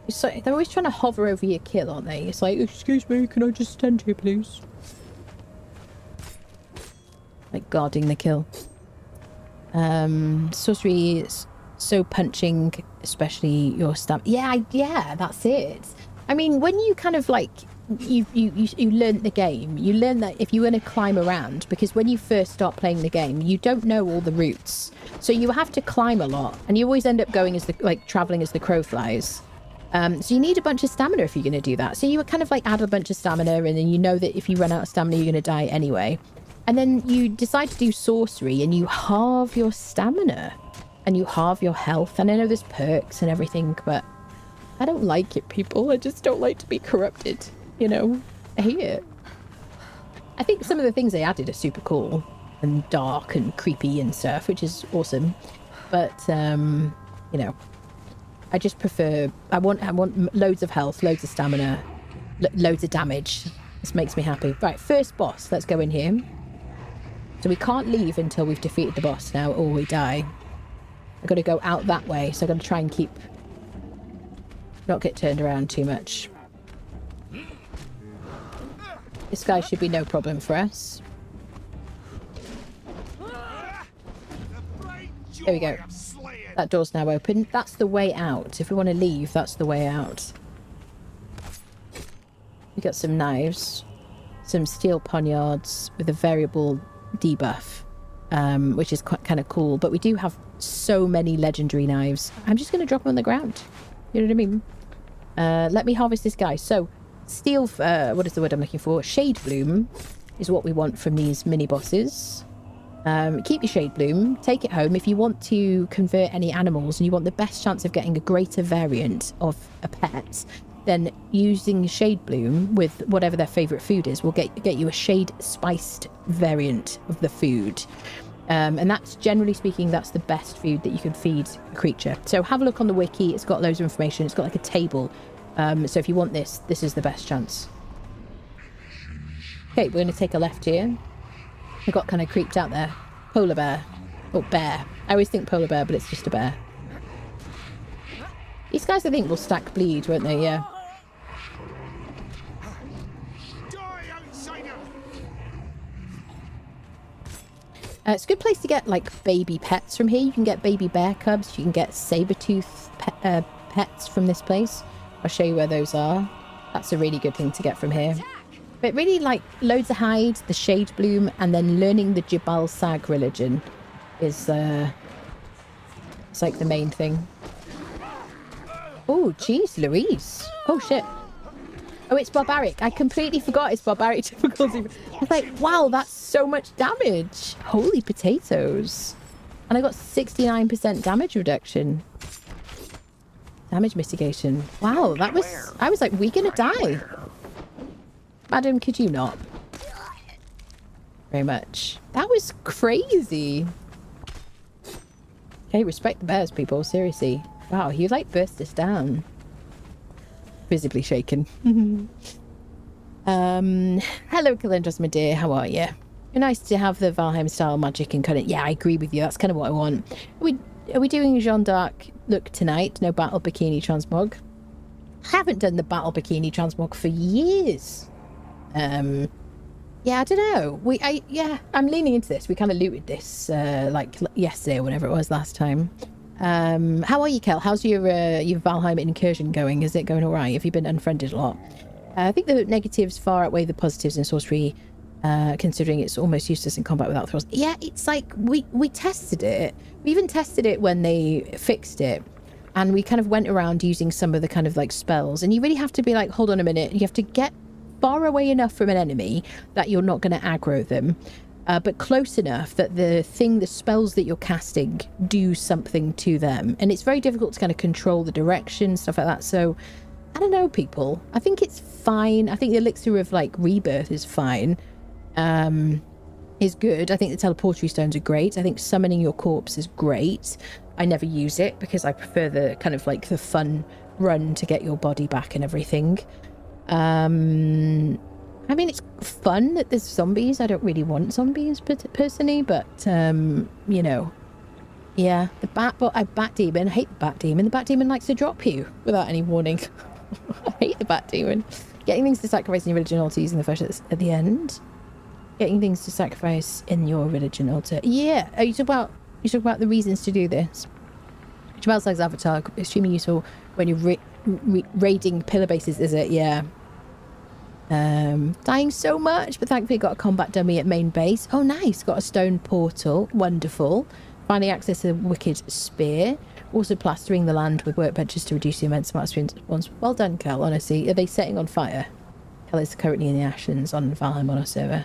So they're always trying to hover over your kill, aren't they? It's like, excuse me, can I just stand here, please? Like guarding the kill. Sorcery is so punching, especially your stamina. Yeah, that's it. I mean, when you kind of like you learn the game. You learn that if you want to climb around, because when you first start playing the game, you don't know all the routes, so you have to climb a lot, and you always end up going as the traveling as the crow flies. So you need a bunch of stamina if you're going to do that. So you kind of like add a bunch of stamina, and then you know that if you run out of stamina, you're going to die anyway. And then you decide to do sorcery, and you halve your stamina, and you halve your health. And I know there's perks and everything, but I don't like it, people. I just don't like to be corrupted, you know? I hate it. I think some of the things they added are super cool and dark and creepy and stuff, which is awesome. But, you know, I just prefer... I want loads of health, loads of stamina, loads of damage. This makes me happy. Right, first boss. Let's go in here. So we can't leave until we've defeated the boss now, or we die. I've got to go out that way, so I've got to try and keep... not get turned around too much. This guy should be no problem for us. There we go. That door's now open. That's the way out. If we want to leave, that's the way out. We got some knives. Some steel poniards with a variable debuff. Which is quite kind of cool. But we do have so many legendary knives. I'm just going to drop them on the ground. You know what I mean? Let me harvest this guy. So, steel... what is the word I'm looking for? Shade Bloom is what we want from these mini-bosses. Keep your Shade Bloom. Take it home. If you want to convert any animals and you want the best chance of getting a greater variant of a pet, then using Shade Bloom with whatever their favourite food is will get you a shade-spiced variant of the food. And that's, generally speaking, that's the best food that you can feed a creature. So have a look on the wiki. It's got loads of information. It's got like a table. So if you want this, this is the best chance. Okay, we're going to take a left here. I got kind of creeped out there. Polar bear. Oh, bear. I always think polar bear, but it's just a bear. These guys, I think, will stack bleed, won't they? Yeah. It's a good place to get, like, baby pets from here. You can get baby bear cubs. You can get saber-tooth pets from this place. I'll show you where those are. That's a really good thing to get from here. But really, like, loads of hide, the Shade Bloom, and then learning the Jabal Sag religion is, it's like the main thing. Oh, jeez, Louise. Oh, shit. Oh, it's Barbaric. I completely forgot it's Barbaric difficulty. I was like, wow, that's so much damage. Holy potatoes. And I got 69% damage reduction. Damage mitigation. Wow, that was... I was like, we're gonna die. Madam, could you not? Very much. That was crazy. Okay, respect the bears, people. Seriously. Wow, he like burst us down. Visibly shaken. Hello, Calendros, my dear. How are you? You're nice to have the Valheim style magic and kind of... Yeah, I agree with you. That's kind of what I want. Are we doing Jeanne d'Arc look tonight? No battle bikini transmog? I haven't done the battle bikini transmog for years. Yeah, I don't know. Yeah, I'm leaning into this. We kind of looted this like yesterday or whenever it was last time. How are you, Kel? How's your Valheim incursion going? Is it going all right? Have you been unfriended a lot? I think the negatives far outweigh the positives in sorcery, considering it's almost useless in combat without throws. Yeah, it's like we tested it. We even tested it when they fixed it, and we kind of went around using some of the kind of like spells. And you really have to be like, hold on a minute. You have to get far away enough from an enemy that you're not going to aggro them. But close enough that the spells that you're casting do something to them. And it's very difficult to kind of control the direction, stuff like that. So, I don't know, people. I think it's fine. I think the elixir of, like, rebirth is fine. Is good. I think the teleportary stones are great. I think summoning your corpse is great. I never use it because I prefer the kind of, like, the fun run to get your body back and everything. I mean, it's fun that there's zombies. I don't really want zombies personally, but, you know. Yeah, the bat demon. I hate the bat demon. The bat demon likes to drop you without any warning. I hate the bat demon. Getting things to sacrifice in your religion altar using the flesh at the end. Getting things to sacrifice in your religion altar. Yeah, you talk about the reasons to do this. Jabal Sag's avatar, extremely useful when you're raiding pillar bases, is it? Yeah. Dying so much, but thankfully got a combat dummy at main base. Oh, nice. Got a stone portal. Wonderful. Finally access to the wicked spear. Also plastering the land with workbenches to reduce the immense amount of spawns. Well done, Cal, honestly. Are they setting on fire? Cal is currently in the Ashlands on Valheim on our server.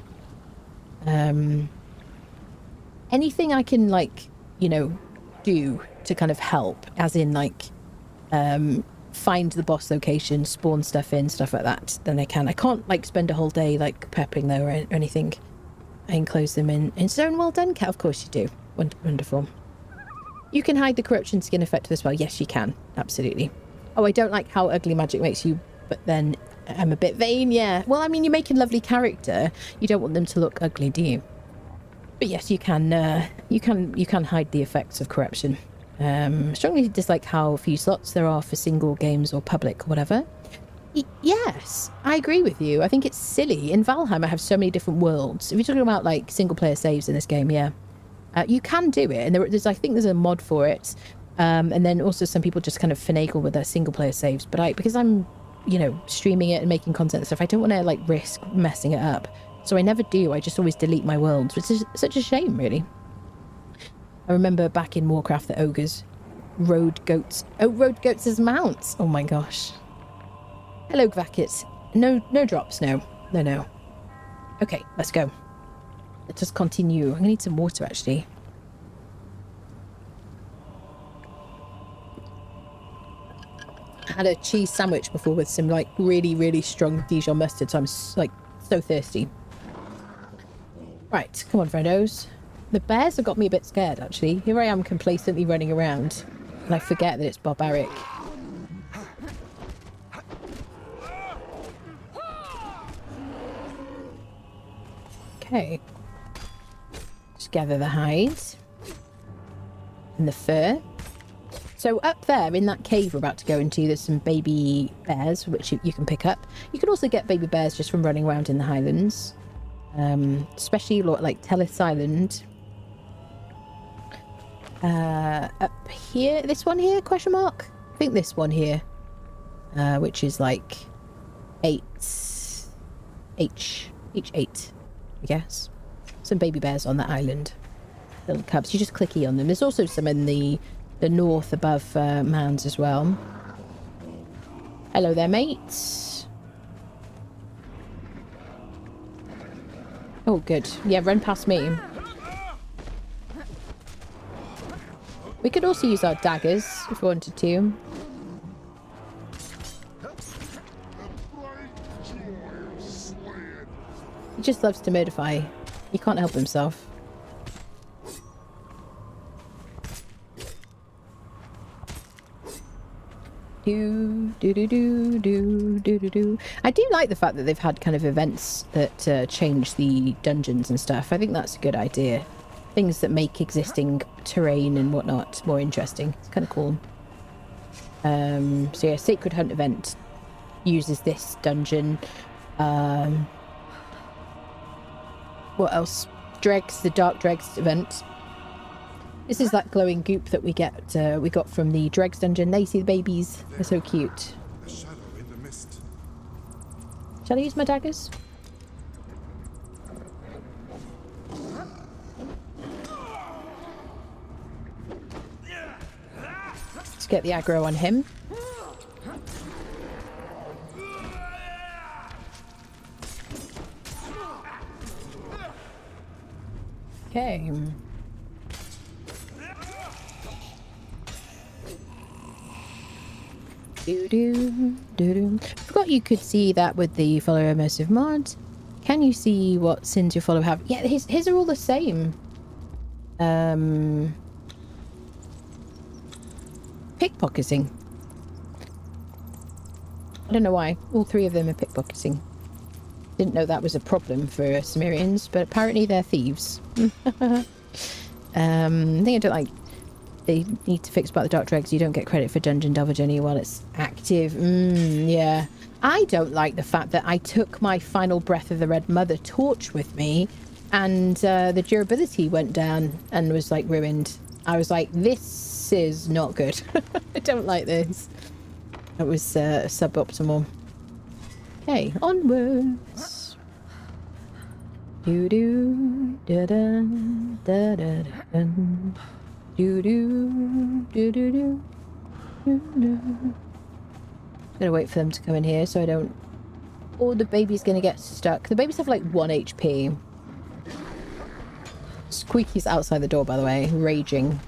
Anything I can, like, you know, do to kind of help, as in, like, find the boss location, spawn stuff in, stuff like that, then I can. I can't, like, spend a whole day, like, peppering though or anything. I enclose them in stone. Well done, Cat. Of course you do. Wonderful. You can hide the corruption skin effect as well. Yes, you can. Absolutely. Oh, I don't like how ugly magic makes you, but then I'm a bit vain. Yeah. Well, I mean, you make a lovely character. You don't want them to look ugly, do you? But yes, you can hide the effects of corruption. Strongly dislike how few slots there are for single games or public or whatever. Yes, I agree with you. I think it's silly. In Valheim, I have so many different worlds. If you're talking about, like, single player saves in this game, yeah. You can do it, and I think there's a mod for it. And then also some people just kind of finagle with their single player saves. But because I'm, you know, streaming it and making content and stuff, I don't want to, like, risk messing it up. So I never do. I just always delete my worlds, which is such a shame, really. I remember back in Warcraft, the ogres rode goats. Oh, rode goats as mounts. Oh my gosh. Hello, Gvackit. No drops. No. Okay, let's go. Let's just continue. I'm gonna need some water, actually. I had a cheese sandwich before with some, like, really, really strong Dijon mustard, so I'm, like, so thirsty. Right, come on, friendos. The bears have got me a bit scared, actually. Here I am complacently running around, and I forget that it's barbaric. Okay. Just gather the hides. And the fur. So up there, in that cave we're about to go into, there's some baby bears, which you can pick up. You can also get baby bears just from running around in the Highlands. Especially like Tellis Island. Up here, this one here, question mark? I think this one here. Which is like H8, I guess. Some baby bears on that island. Little cubs. You just click E on them. There's also some in the north above mounds as well. Hello there, mates. Oh, good. Yeah, run past me. We could also use our daggers if we wanted to. He just loves to murderfy. He can't help himself. I do like the fact that they've had kind of events that change the dungeons and stuff. I think that's a good idea. Things that make existing terrain and whatnot more interesting. It's kind of cool. So yeah, Sacred Hunt event uses this dungeon. What else? Dregs, the Dark Dregs event. This is that glowing goop that we got from the Dregs dungeon. There you see the babies. They're so cute. A shadow in the mist. Shall I use my daggers? Let's get the aggro on him. Okay. Forgot you could see that with the follow immersive mod. Can you see what sins your follower have? Yeah, his are all the same. Pickpocketing. I don't know why. All three of them are pickpocketing. Didn't know that was a problem for Cimmerians, but apparently they're thieves. The thing I don't like, they need to fix about the Dark Dregs. You don't get credit for Dungeon Delver Journey while it's active. Yeah. I don't like the fact that I took my final Breath of the Red Mother torch with me and the durability went down and was like ruined. I was like, this is not good. I don't like this. It was suboptimal. Okay, onwards. Do do da da da da da. Do do do do do do. Gonna wait for them to come in here so I don't. Oh, the baby's gonna get stuck. The babies have like 1 HP. Squeaky's outside the door, by the way, raging.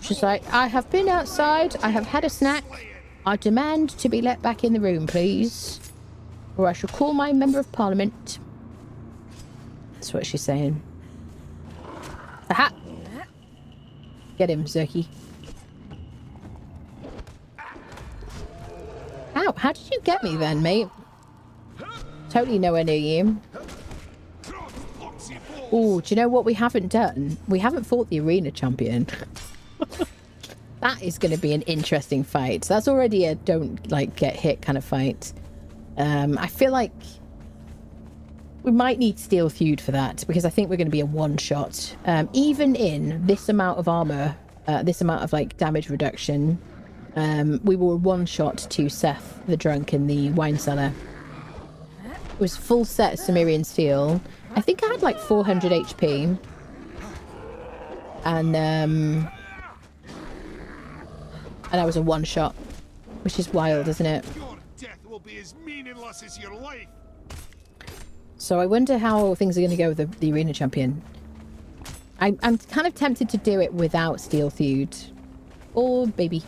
She's like, I have been outside. I have had a snack. I demand to be let back in the room, please. Or I shall call my member of parliament. That's what she's saying. Aha! Get him, Zerky. Ow, how did you get me then, mate? Totally nowhere near you. Oh, do you know what we haven't done? We haven't fought the arena champion. That is going to be an interesting fight. So that's already a don't like get hit kind of fight. I feel like we might need steel feud for that because I think we're going to be a one-shot. Even in this amount of armor, this amount of like damage reduction, we were one-shot to Seth the Drunk in the wine cellar. It was full set Sumerian steel. I think I had like 400 HP. And I was a one-shot, which is wild, isn't it? Your death will be as meaningless as your life. So I wonder how things are going to go with the arena champion. I'm kind of tempted to do it without steel feud. Oh, baby.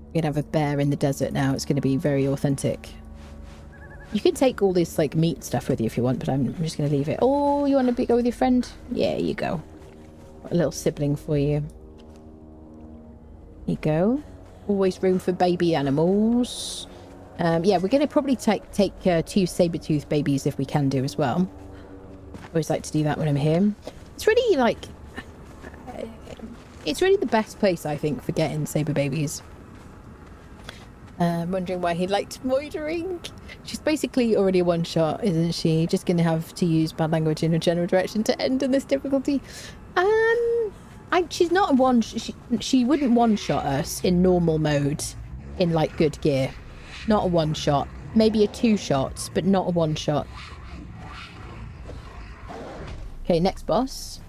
We're going to have a bear in the desert now. It's going to be very authentic. You can take all this like meat stuff with you if you want, but I'm just going to leave it. Oh, you want to go with your friend? Yeah, you go. A little sibling for you. Here you go. Always room for baby animals. Yeah, we're going to probably take 2 saber-tooth babies if we can do as well. Always like to do that when I'm here. It's really like... It's really the best place, I think, for getting saber babies. Wondering why he liked moidering. She's basically already a one-shot, isn't she? Just going to have to use bad language in a general direction to end in this difficulty. She's not a one... She wouldn't one-shot us in normal mode in, like, good gear. Not a one-shot. Maybe a 2-shot, but not a one-shot. Okay, next boss.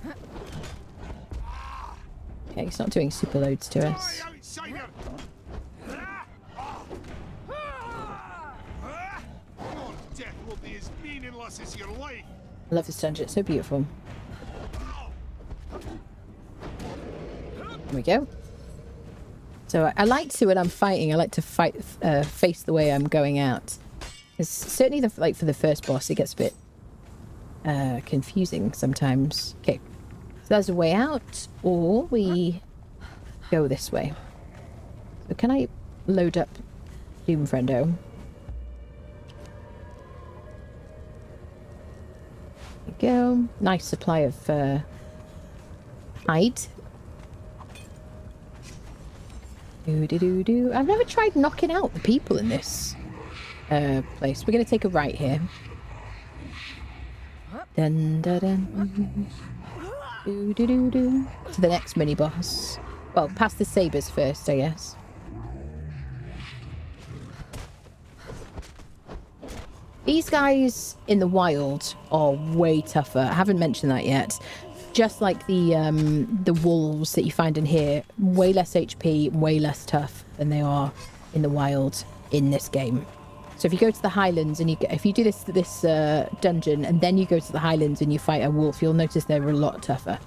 Okay, he's not doing super loads to us. I love this dungeon, it's so beautiful. There we go. So I like to, when I'm fighting, I like to fight, face the way I'm going out. Because certainly, like for the first boss, it gets a bit confusing sometimes. Okay, so there's a way out, or we go this way. So can I load up Doom Friendo? Go. Nice supply of hide. I've never tried knocking out the people in this place. We're going to take a right here. Dun, dun, dun. To the next mini boss. Well, past the sabers first, I guess. These guys in the wild are way tougher. I haven't mentioned that yet. Just like the wolves that you find in here, way less HP, way less tough than they are in the wild in this game. So if you go to the Highlands and if you do this dungeon and then you go to the Highlands and you fight a wolf, you'll notice they're a lot tougher.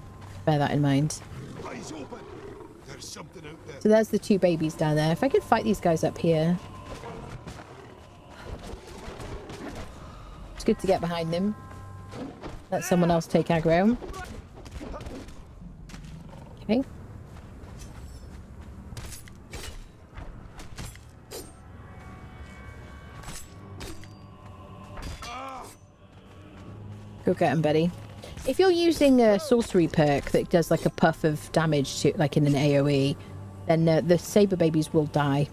Bear that in mind. So there's the 2 babies down there. If I could fight these guys up here. It's good to get behind them. Let someone else take aggro. Okay. Go get him, Betty. If you're using a sorcery perk that does like a puff of damage to, like in an AoE, then the saber babies will die.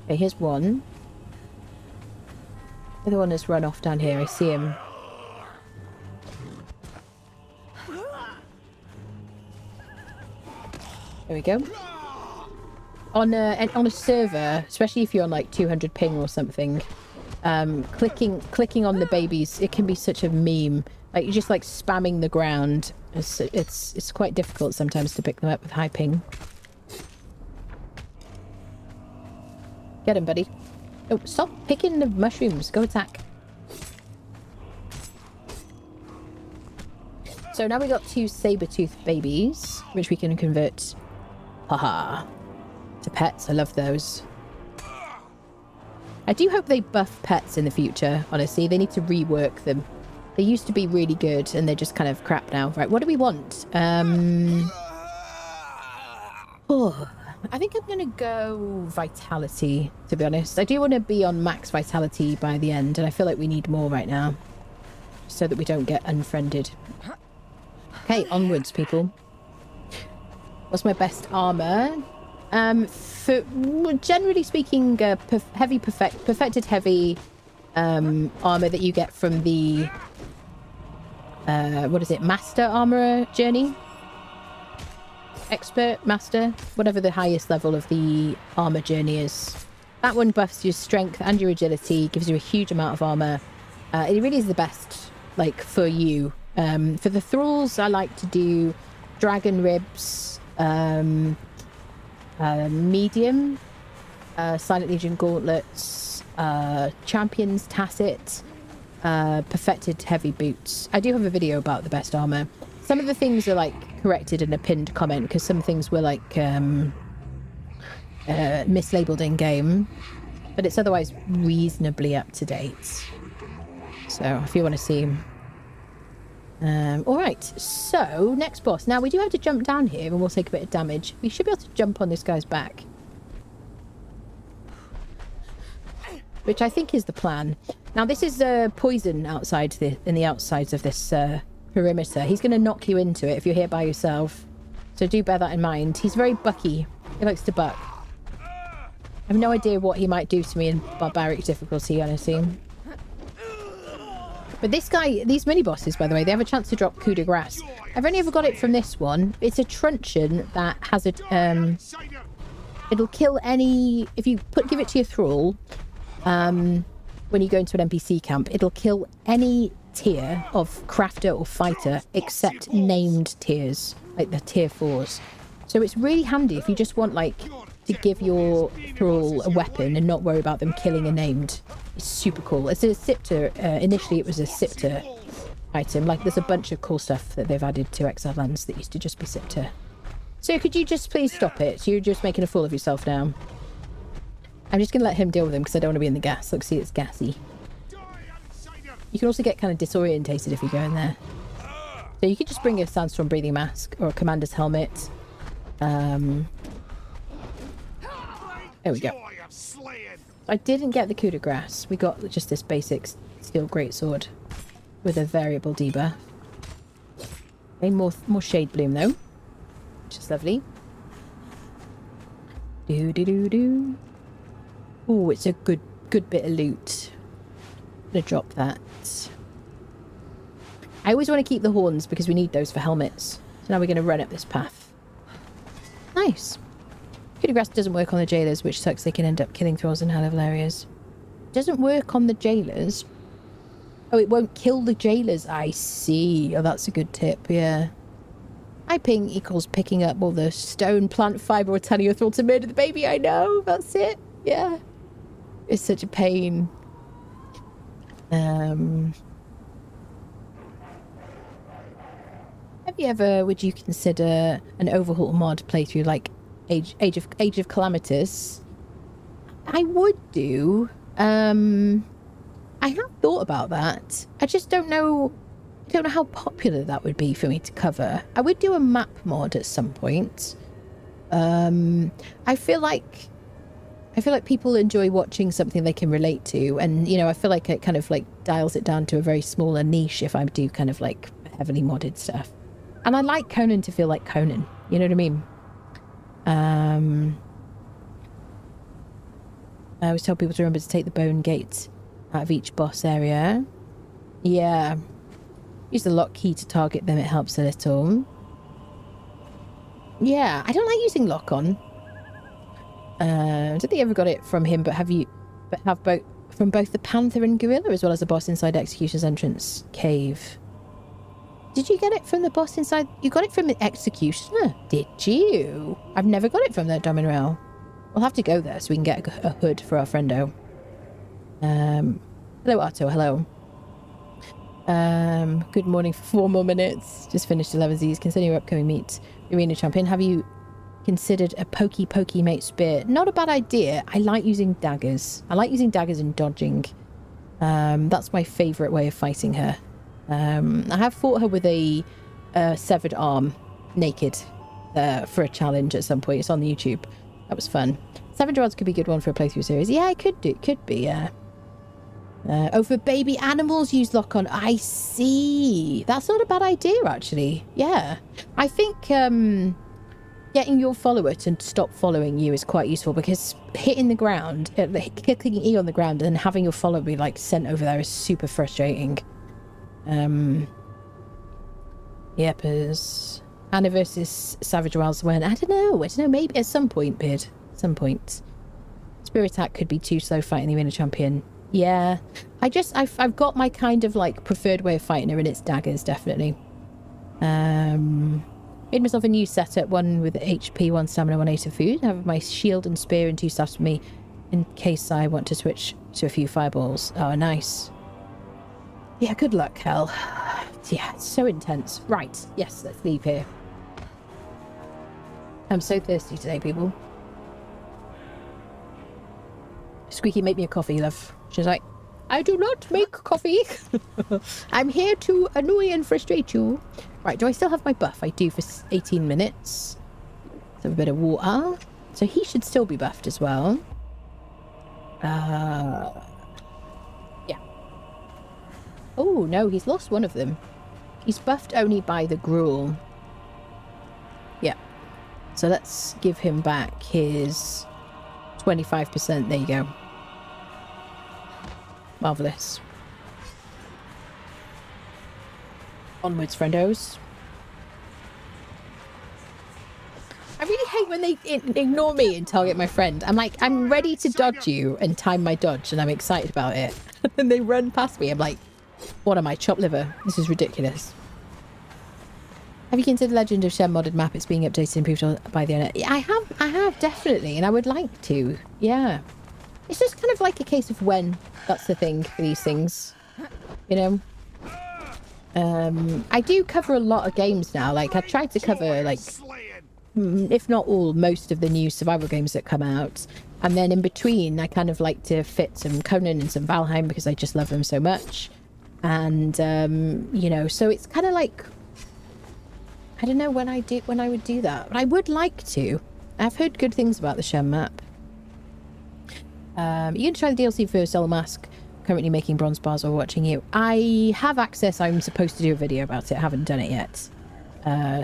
Okay, here's one. The other one has run off down here. I see him. There we go. on a server, especially if you're on like 200 ping or something, clicking on the babies, it can be such a meme. Like you're just like spamming the ground. It's quite difficult sometimes to pick them up with high ping. Get him, buddy. Oh, stop picking the mushrooms. Go attack. So now we got 2 saber-tooth babies, which we can convert, haha, to pets. I love those. I do hope they buff pets in the future, honestly. They need to rework them. They used to be really good, and they're just kind of crap now. Right, what do we want? Oh, I think I'm going to go vitality, to be honest. I do want to be on max vitality by the end, and I feel like we need more right now, so that we don't get unfriended. Okay, onwards, people. What's my best armor? Generally speaking, perfected heavy armor that you get from the what is it, master armorer journey, expert, master, whatever the highest level of the armor journey is. That one buffs your strength and your agility, gives you a huge amount of armor. It really is the best, like, for you. For the thralls, I like to do dragon ribs, medium, Silent Legion gauntlets, champions tacit, perfected heavy boots. I do have a video about the best armor. Some of the things are like corrected in a pinned comment because some things were like mislabeled in game, but it's otherwise reasonably up to date. So if you want to see. All right, so next boss. Now we do have to jump down here and we'll take a bit of damage. We should be able to jump on this guy's back, which I think is the plan. Now this is poison outside in the outsides of this perimeter. He's going to knock you into it if you're here by yourself, so do bear that in mind. He's very bucky. He likes to buck. I have no idea what he might do to me in barbaric difficulty, honestly. But this guy, these mini bosses, by the way, they have a chance to drop coup de grace. I've only ever got it from this one. It's a truncheon that has a it'll kill any, if you give it to your thrall, when you go into an NPC camp, it'll kill any tier of crafter or fighter except named tiers, like the tier 4s. So it's really handy if you just want, like, to give your thrall a weapon and not worry about them killing a named. It's super cool. It's a scepter. Initially it was a scepter item. Like, there's a bunch of cool stuff that they've added to Exile Lands that used to just be scepter. So could you just please stop it? You're just making a fool of yourself now. I'm just going to let him deal with him because I don't want to be in the gas. Look, see, it's gassy. You can also get kind of disorientated if you go in there. So you could just bring a Sandstorm breathing mask or a commander's helmet. There we go. I didn't get the coup de grace. We got just this basic steel greatsword with a variable debuff. Okay, more shade bloom though, which is lovely. Do. Oh, it's a good bit of loot. I'm gonna drop that. I always want to keep the horns because we need those for helmets. So now we're going to run up this path. Nice. Coup de grace doesn't work on the jailers, which sucks. They can end up killing thralls in high level areas. Doesn't work on the jailers. Oh, it won't kill the jailers. I see. Oh, that's a good tip. Yeah. Piping equals picking up all the stone, plant fiber, or telling your thrall to murder the baby. I know. That's it. Yeah. It's such a pain. Have you ever, would you consider an overhaul mod playthrough like Age of Calamitous? I would do. I have thought about that. I just don't know how popular that would be for me to cover. I would do a map mod at some point. I feel like people enjoy watching something they can relate to, and you know, I feel like it kind of like dials it down to a very smaller niche if I do kind of like heavily modded stuff. And I like Conan to feel like Conan, you know what I mean? I always tell people to remember to take the bone gate out of each boss area. Yeah. Use the lock key to target them, it helps a little. Yeah, I don't like using lock on. I don't think I ever got it from him, but have both from both the Panther and Gorilla, as well as the boss inside Executioner's entrance cave. Did you get it from the boss inside? You got it from the Executioner, did you? I've never got it from the Dominrail. We'll have to go there so we can get a hood for our friendo. Hello, Otto. Hello. Good morning for 4 more minutes. Just finished 11Z's. Consider your upcoming meet. Arena champion. Have you considered a pokey mate spear? Not a bad idea. I like using daggers. I like using daggers and dodging. That's my favourite way of fighting her. I have fought her with a severed arm, naked, for a challenge at some point. It's on the YouTube. That was fun. Savage Rods could be a good one for a playthrough series. Yeah, it could be, yeah. For baby animals, use lock-on. I see. That's not a bad idea, actually. Yeah. I think getting your follower to stop following you is quite useful, because hitting the ground, clicking E on the ground and then having your follower be like sent over there is super frustrating. Yep, as Anna versus Savage Wilds when I don't know, maybe at some point, Beard. Some point. Spirit Attack could be too slow fighting the arena champion. Yeah. I've got my kind of like preferred way of fighting her, and it's daggers, definitely. Made myself a new setup, one with HP, 1 stamina, 1 8 of food. I have my shield and spear and 2 staffs for me in case I want to switch to a few fireballs. Oh, nice. Yeah, good luck, Hel. Yeah, it's so intense. Right, yes, let's leave here. I'm so thirsty today, people. Squeaky, make me a coffee, love. She's like, I do not make coffee. I'm here to annoy and frustrate you. Right, do I still have my buff? I do for 18 minutes. Let's have a bit of water. So he should still be buffed as well. Yeah. Oh, no, he's lost one of them. He's buffed only by the gruel. Yeah. So let's give him back his 25%. There you go. Marvellous. Onwards, friendos. I really hate when they ignore me and target my friend. I'm like, I'm ready to dodge you and time my dodge, and I'm excited about it. And they run past me. I'm like, what am I, chopped liver? This is ridiculous. Have you considered Legend of Shem modded map? It's being updated and improved by the internet. I have definitely, and I would like to. Yeah. It's just kind of like a case of when. That's the thing for these things. You know? I do cover a lot of games now. Like, I tried to cover, like, if not all, most of the new survival games that come out. And then in between, I kind of like to fit some Conan and some Valheim because I just love them so much. And, you know, so it's kind of like, I don't know when I would do that. But I would like to. I've heard good things about the Shem map. You can try the DLC for Soul Mask. Currently making bronze bars while watching you. I have access. I'm supposed to do a video about it. I haven't done it yet.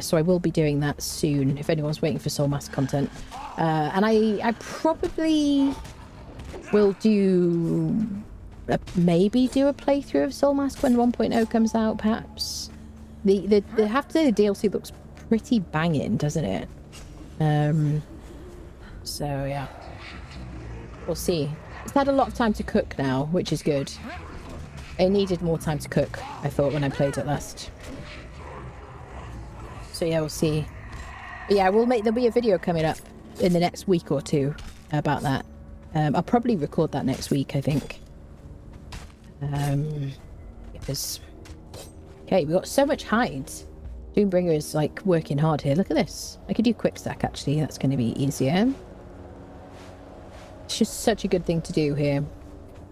So I will be doing that soon if anyone's waiting for Soul Mask content. And I probably will do... maybe do a playthrough of Soul Mask when 1.0 comes out, perhaps. I have to say the DLC looks pretty banging, doesn't it? So, yeah. We'll see. It's had a lot of time to cook now, which is good. It needed more time to cook, I thought, when I played it last. So yeah, we'll see. But yeah, there'll be a video coming up in the next week or two about that. I'll probably record that next week, I think. Because... okay, we've got so much hide. Doombringer is, like, working hard here. Look at this. I could do quick stack, actually. That's going to be easier. It's just such a good thing to do here.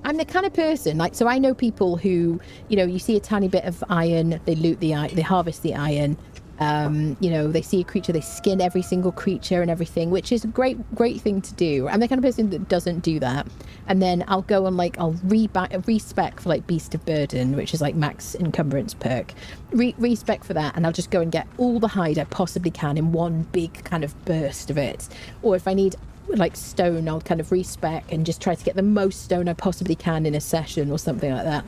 I'm the kind of person, like, so I know people who, you know, you see a tiny bit of iron, they loot the iron, they harvest the iron. You know, they see a creature, they skin every single creature and everything, which is a great thing to do. I'm the kind of person that doesn't do that. And then I'll go on, like, I'll respec for, like, Beast of Burden, which is, like, max encumbrance perk. Respec for that, and I'll just go and get all the hide I possibly can in one big kind of burst of it. Or if I need... like stone, I'll kind of respec and just try to get the most stone I possibly can in a session or something like that.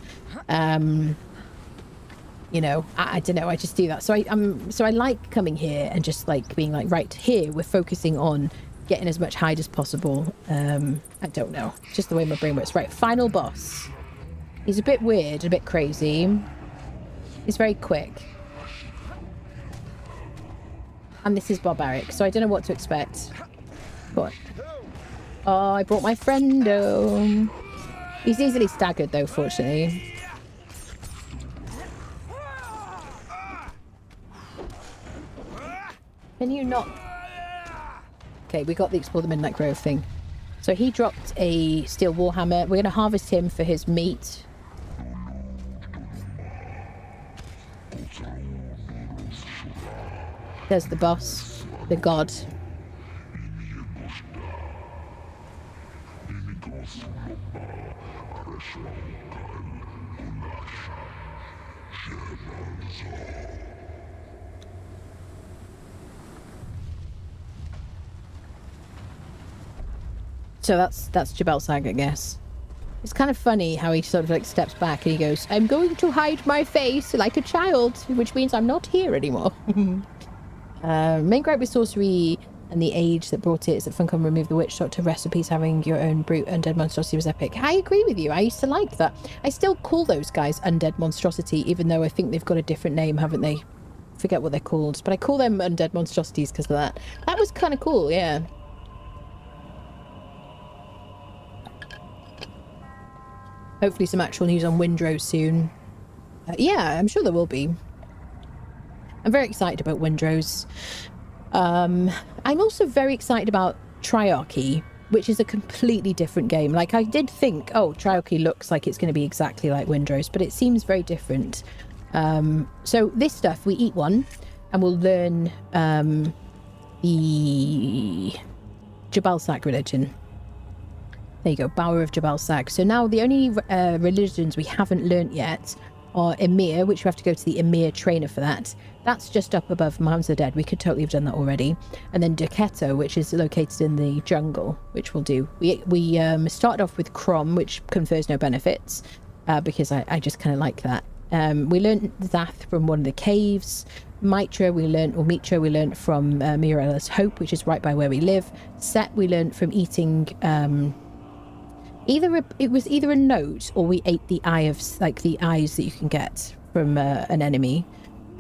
You know, I don't know, I just do that. So I like coming here and just like being like, right, here we're focusing on getting as much hide as possible. I don't know. It's just the way my brain works. Right, final boss. He's a bit weird, a bit crazy. He's very quick. And this is Barbaric, so I don't know what to expect. Go on. Oh, I brought my friendo. He's easily staggered though, fortunately. Can you not... Okay, we got the Explore the Midnight Grove thing. So he dropped a steel warhammer. We're going to harvest him for his meat. There's the boss, the god. So that's Jabal Sag, I guess. It's kind of funny how he sort of like steps back and he goes, "I'm going to hide my face like a child," which means I'm not here anymore. Main gripe with sorcery and the age that brought it is that Funcom removed the witch doctor recipes. Having your own brute undead monstrosity was epic. I agree with you. I used to like that. I still call those guys undead monstrosity, even though I think they've got a different name, haven't they? Forget what they're called, but I call them undead monstrosities because of that. That was kind of cool, yeah. Hopefully some actual news on Windrose soon. Yeah, I'm sure there will be. I'm very excited about Windrose. I'm also very excited about Triarchy, which is a completely different game. Like, I did think, oh, Triarchy looks like it's going to be exactly like Windrose, but it seems very different. So this stuff, we eat one, and we'll learn the Jabal Sak religion. There you go, Bower of Jabal Sak. So now the only religions we haven't learnt yet are Emir, which we have to go to the Emir trainer for that. That's just up above Mounds of the Dead. We could totally have done that already. And then Duketo, which is located in the jungle, which we'll do. We started off with Crom, which confers no benefits, because I just kind of like that. We learnt Zath from one of the caves. Mitra we learnt from Mirella's Hope, which is right by where we live. Set we learnt from eating... it was either a note or we ate the eye of, like, the eyes that you can get from an enemy.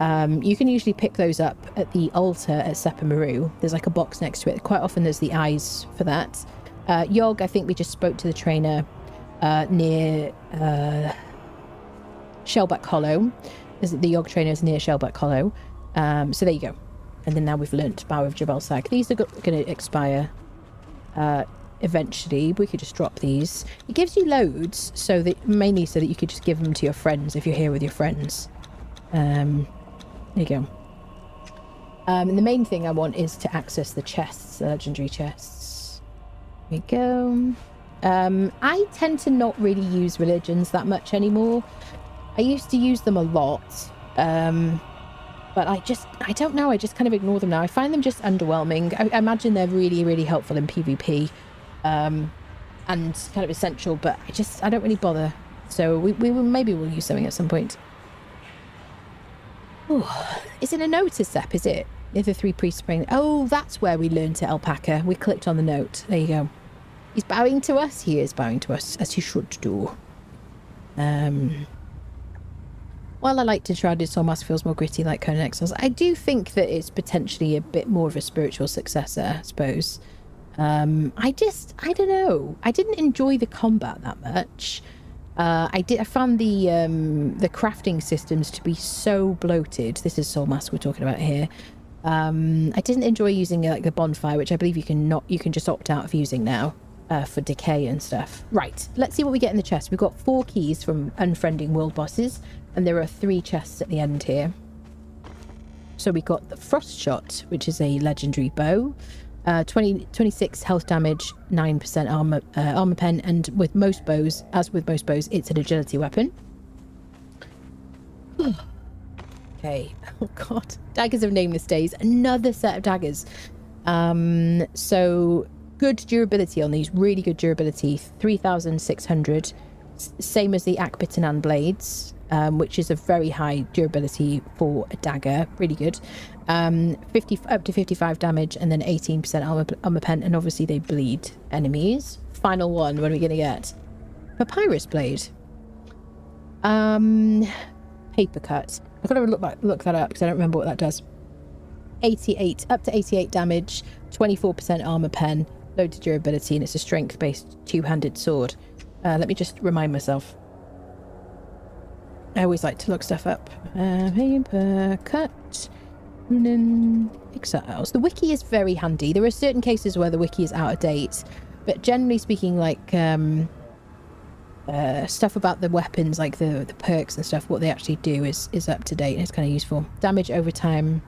You can usually pick those up at the altar at Sepamaru. There's like a box next to it. Quite often there's the eyes for that. Yog, I think we just spoke to the trainer near Shellback Hollow. The Yog trainer is near Shellback Hollow. So there you go. And then now we've learnt Bower of Jabal Sak. These are going to expire eventually. We could just drop these. It gives you loads, so that mainly so that you could just give them to your friends if you're here with your friends. There you go. And the main thing I want is to access the chests, the legendary chests. There we go. I tend to not really use religions that much anymore. I used to use them a lot, but I don't know, I just kind of ignore them now. I find them just underwhelming. I imagine they're really, really helpful in PvP. And kind of essential, but I don't really bother. So maybe we'll use something at some point. Ooh, is it a notice app? Is it? The three priests praying. Oh, that's where we learned to alpaca. We clicked on the note. There you go. He's bowing to us. He is bowing to us, as he should do. While I like to try to Solmas feels more gritty like Conan Exiles, I do think that it's potentially a bit more of a spiritual successor, I suppose. I don't know. I didn't enjoy the combat that much. I found the crafting systems to be so bloated. This is Soulmask we're talking about here. I didn't enjoy using like the bonfire, which I believe you can just opt out of using now for decay and stuff. Right, let's see what we get in the chest. We've got 4 keys from unfriending world bosses, and there are 3 chests at the end here. So we got the Frost Shot, which is a legendary bow. 26 health damage, 9% armor pen, and with most bows, it's an agility weapon. Okay. Oh god. Daggers of Nameless Days. Another set of daggers. So good durability on these. Really good durability. 3,600. Same as the Akbitanan blades. which is a very high durability for a dagger. Really good. 50 up to 55 damage, and then 18% armor pen, and obviously they bleed enemies. Final one, what are we gonna get? Papyrus blade. Paper cut. I've got to look that up because I don't remember what that does. 88 up to 88 damage, 24% armor pen, loads of durability, and it's a strength based two-handed sword. Let me just remind myself. I always like to look stuff up. Paper cut. Conan Exiles. The wiki is very handy. There are certain cases where the wiki is out of date, but generally speaking, like stuff about the weapons, like the perks and stuff, what they actually do is up to date, and it's kind of useful. Damage over time.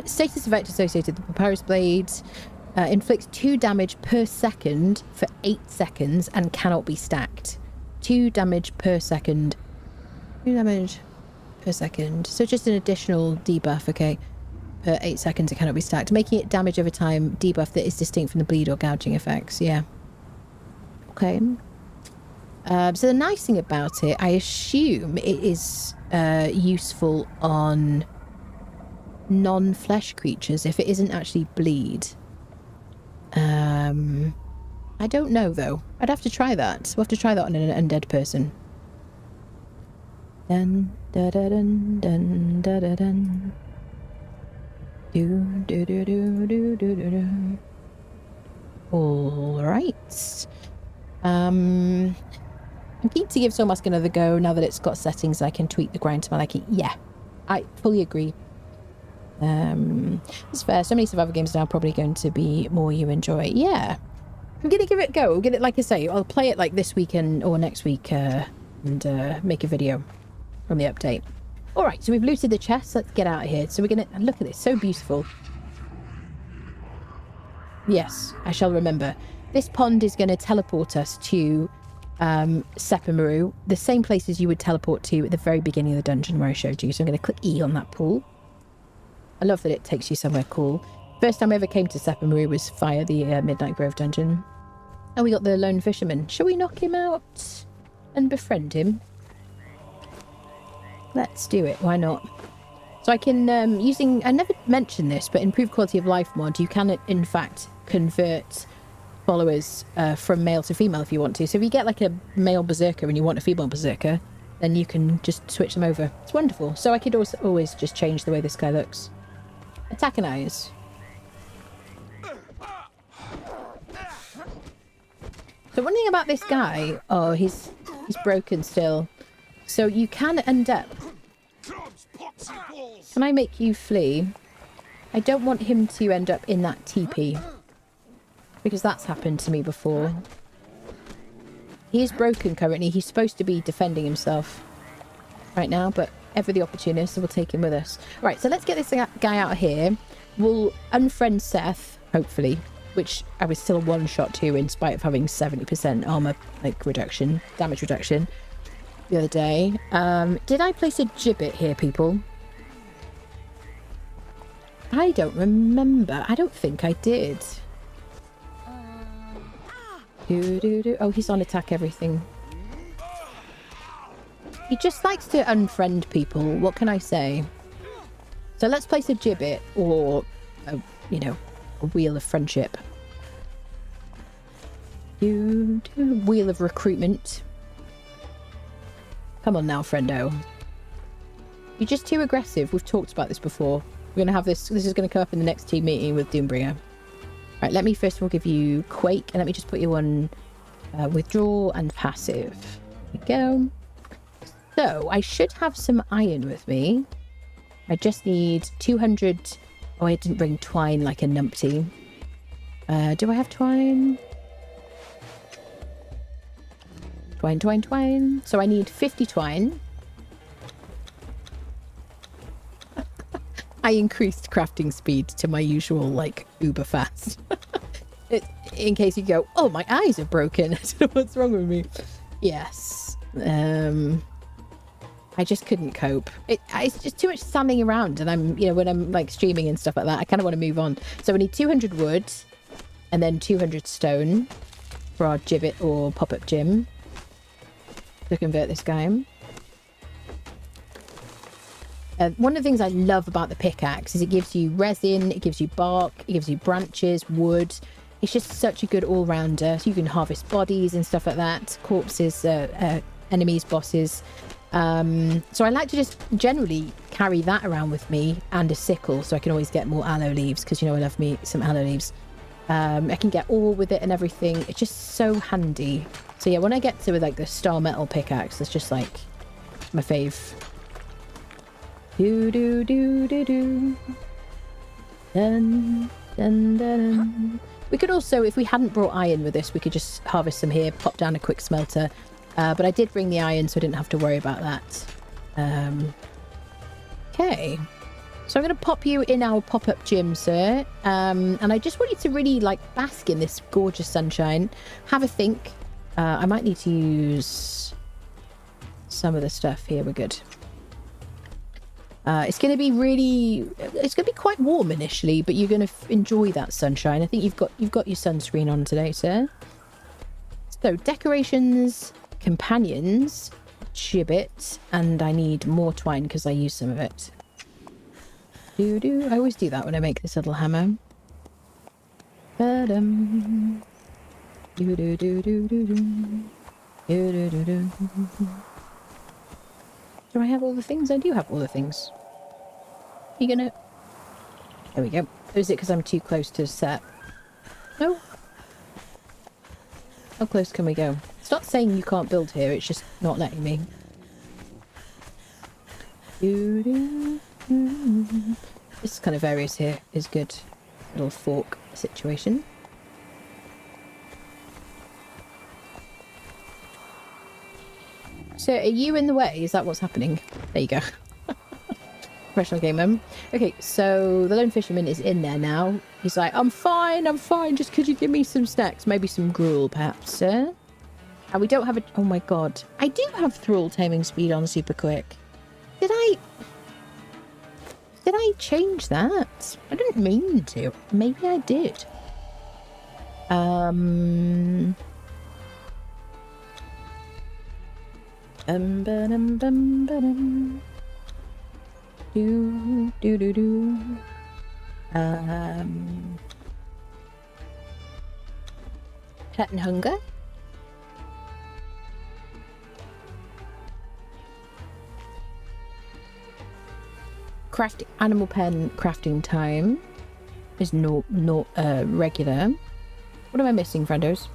Status effect associated with the Papyrus blade. Inflicts 2 damage per second for 8 seconds and cannot be stacked. 2 damage per second. 2 damage per second. So just an additional debuff, okay. Per 8 seconds it cannot be stacked. Making it damage over time debuff that is distinct from the bleed or gouging effects. Yeah. Okay. So the nice thing about it, I assume it is useful on non-flesh creatures if it isn't actually bleed. I don't know though. I'd have to try that. We'll have to try that on an undead person. Dun da da dun dun da da dun. Do do do do do do do do. All right. I'm keen to give Soulmask another go now that it's got settings I can tweak the grind to my liking. Yeah, I fully agree. It's fair. So many survival games now are probably going to be more you enjoy. Yeah, I'm gonna give it a go. I'll get it, like I say, I'll play it like this weekend or next week and make a video from the update. All right, so we've looted the chest. Let's get out of here. So we're gonna look at this. So beautiful. Yes, I shall remember. This pond is going to teleport us to Sephiroth, the same places you would teleport to at the very beginning of the dungeon where I showed you. So I'm going to click E on that pool. I love that it takes you somewhere cool. First time I ever came to Sephiroth was via the Midnight Grove dungeon. And we got the lone fisherman. Shall we knock him out and befriend him? Let's do it. Why not? So I can, I never mentioned this, but improved quality of life mod, you can in fact convert followers from male to female if you want to. So if you get like a male berserker and you want a female berserker, then you can just switch them over. It's wonderful. So I could also always just change the way this guy looks. Attack and eyes. So one thing about this guy, oh, he's broken still. So you can end up. Can I make you flee? I don't want him to end up in that teepee, because that's happened to me before. He is broken currently. He's supposed to be defending himself right now, but ever the opportunist, so we'll take him with us. Right, so let's get this guy out of here. We'll unfriend Seth, hopefully, which I was still one shot to in spite of having 70% armor reduction, damage reduction the other day. Did I place a gibbet here, people? I don't remember. I don't think I did. Oh, he's on attack everything. He just likes to unfriend people. What can I say? So let's place a gibbet or, a wheel of friendship. Wheel of recruitment. Come on now, friendo. You're just too aggressive. We've talked about this before. We're going to have this. This is going to come up in the next team meeting with Doombringer. Right, let me first of all give you Quake, and let me just put you on withdraw and passive. There we go. So, I should have some iron with me. I just need 200... Oh, I didn't bring twine like a numpty. Do I have twine? Twine. So I need 50 twine. I increased crafting speed to my usual, uber fast. In case you go, oh, my eyes are broken. I don't know what's wrong with me. Yes. I just couldn't cope. It's just too much standing around, and I'm, you know, when I'm like streaming and stuff like that, I kind of want to move on. So we need 200 wood and then 200 stone for our gibbet or pop-up gym to convert this guy. One of the things I love about the pickaxe is it gives you resin, it gives you bark, it gives you branches, wood. It's just such a good all-rounder. So you can harvest bodies and stuff like that, corpses, enemies, bosses. So I like to just generally carry that around with me and a sickle so I can always get more aloe leaves because, you know, I love me some aloe leaves. I can get ore with it and everything. It's just so handy. So yeah, when I get to like the star metal pickaxe, it's just like my fave. Do do do do do. Dun dun dun. We could also, if we hadn't brought iron with us, we could just harvest some here, pop down a quick smelter. But I did bring the iron, so I didn't have to worry about that. Okay. So I'm going to pop you in our pop-up gym, sir. And I just want you to really, like, bask in this gorgeous sunshine. Have a think. I might need to use some of the stuff here. We're good. It's going to be really... It's going to be quite warm initially, but you're going to enjoy that sunshine. I think you've got your sunscreen on today, sir. So, decorations... companions, gibbet, and I need more twine because I use some of it. I always do that when I make this little hammer. Do I have all the things? I do have all the things. You gonna... There we go. Or is it because I'm too close to set? No. How close can we go? It's not saying you can't build here, it's just not letting me. This kind of areas here is good. Little fork situation. So are you in the way? Is that what's happening? There you go. Professional gamer. Okay, so the lone fisherman is in there now. He's like, I'm fine. Just could you give me some snacks? Maybe some gruel, perhaps, sir? And we don't have a... Oh my god. I do have thrall taming speed on super quick. Did I change that? I didn't mean to. Maybe I did. Pet and hunger. Crafting animal pen crafting time is not regular. What am I missing, friendos?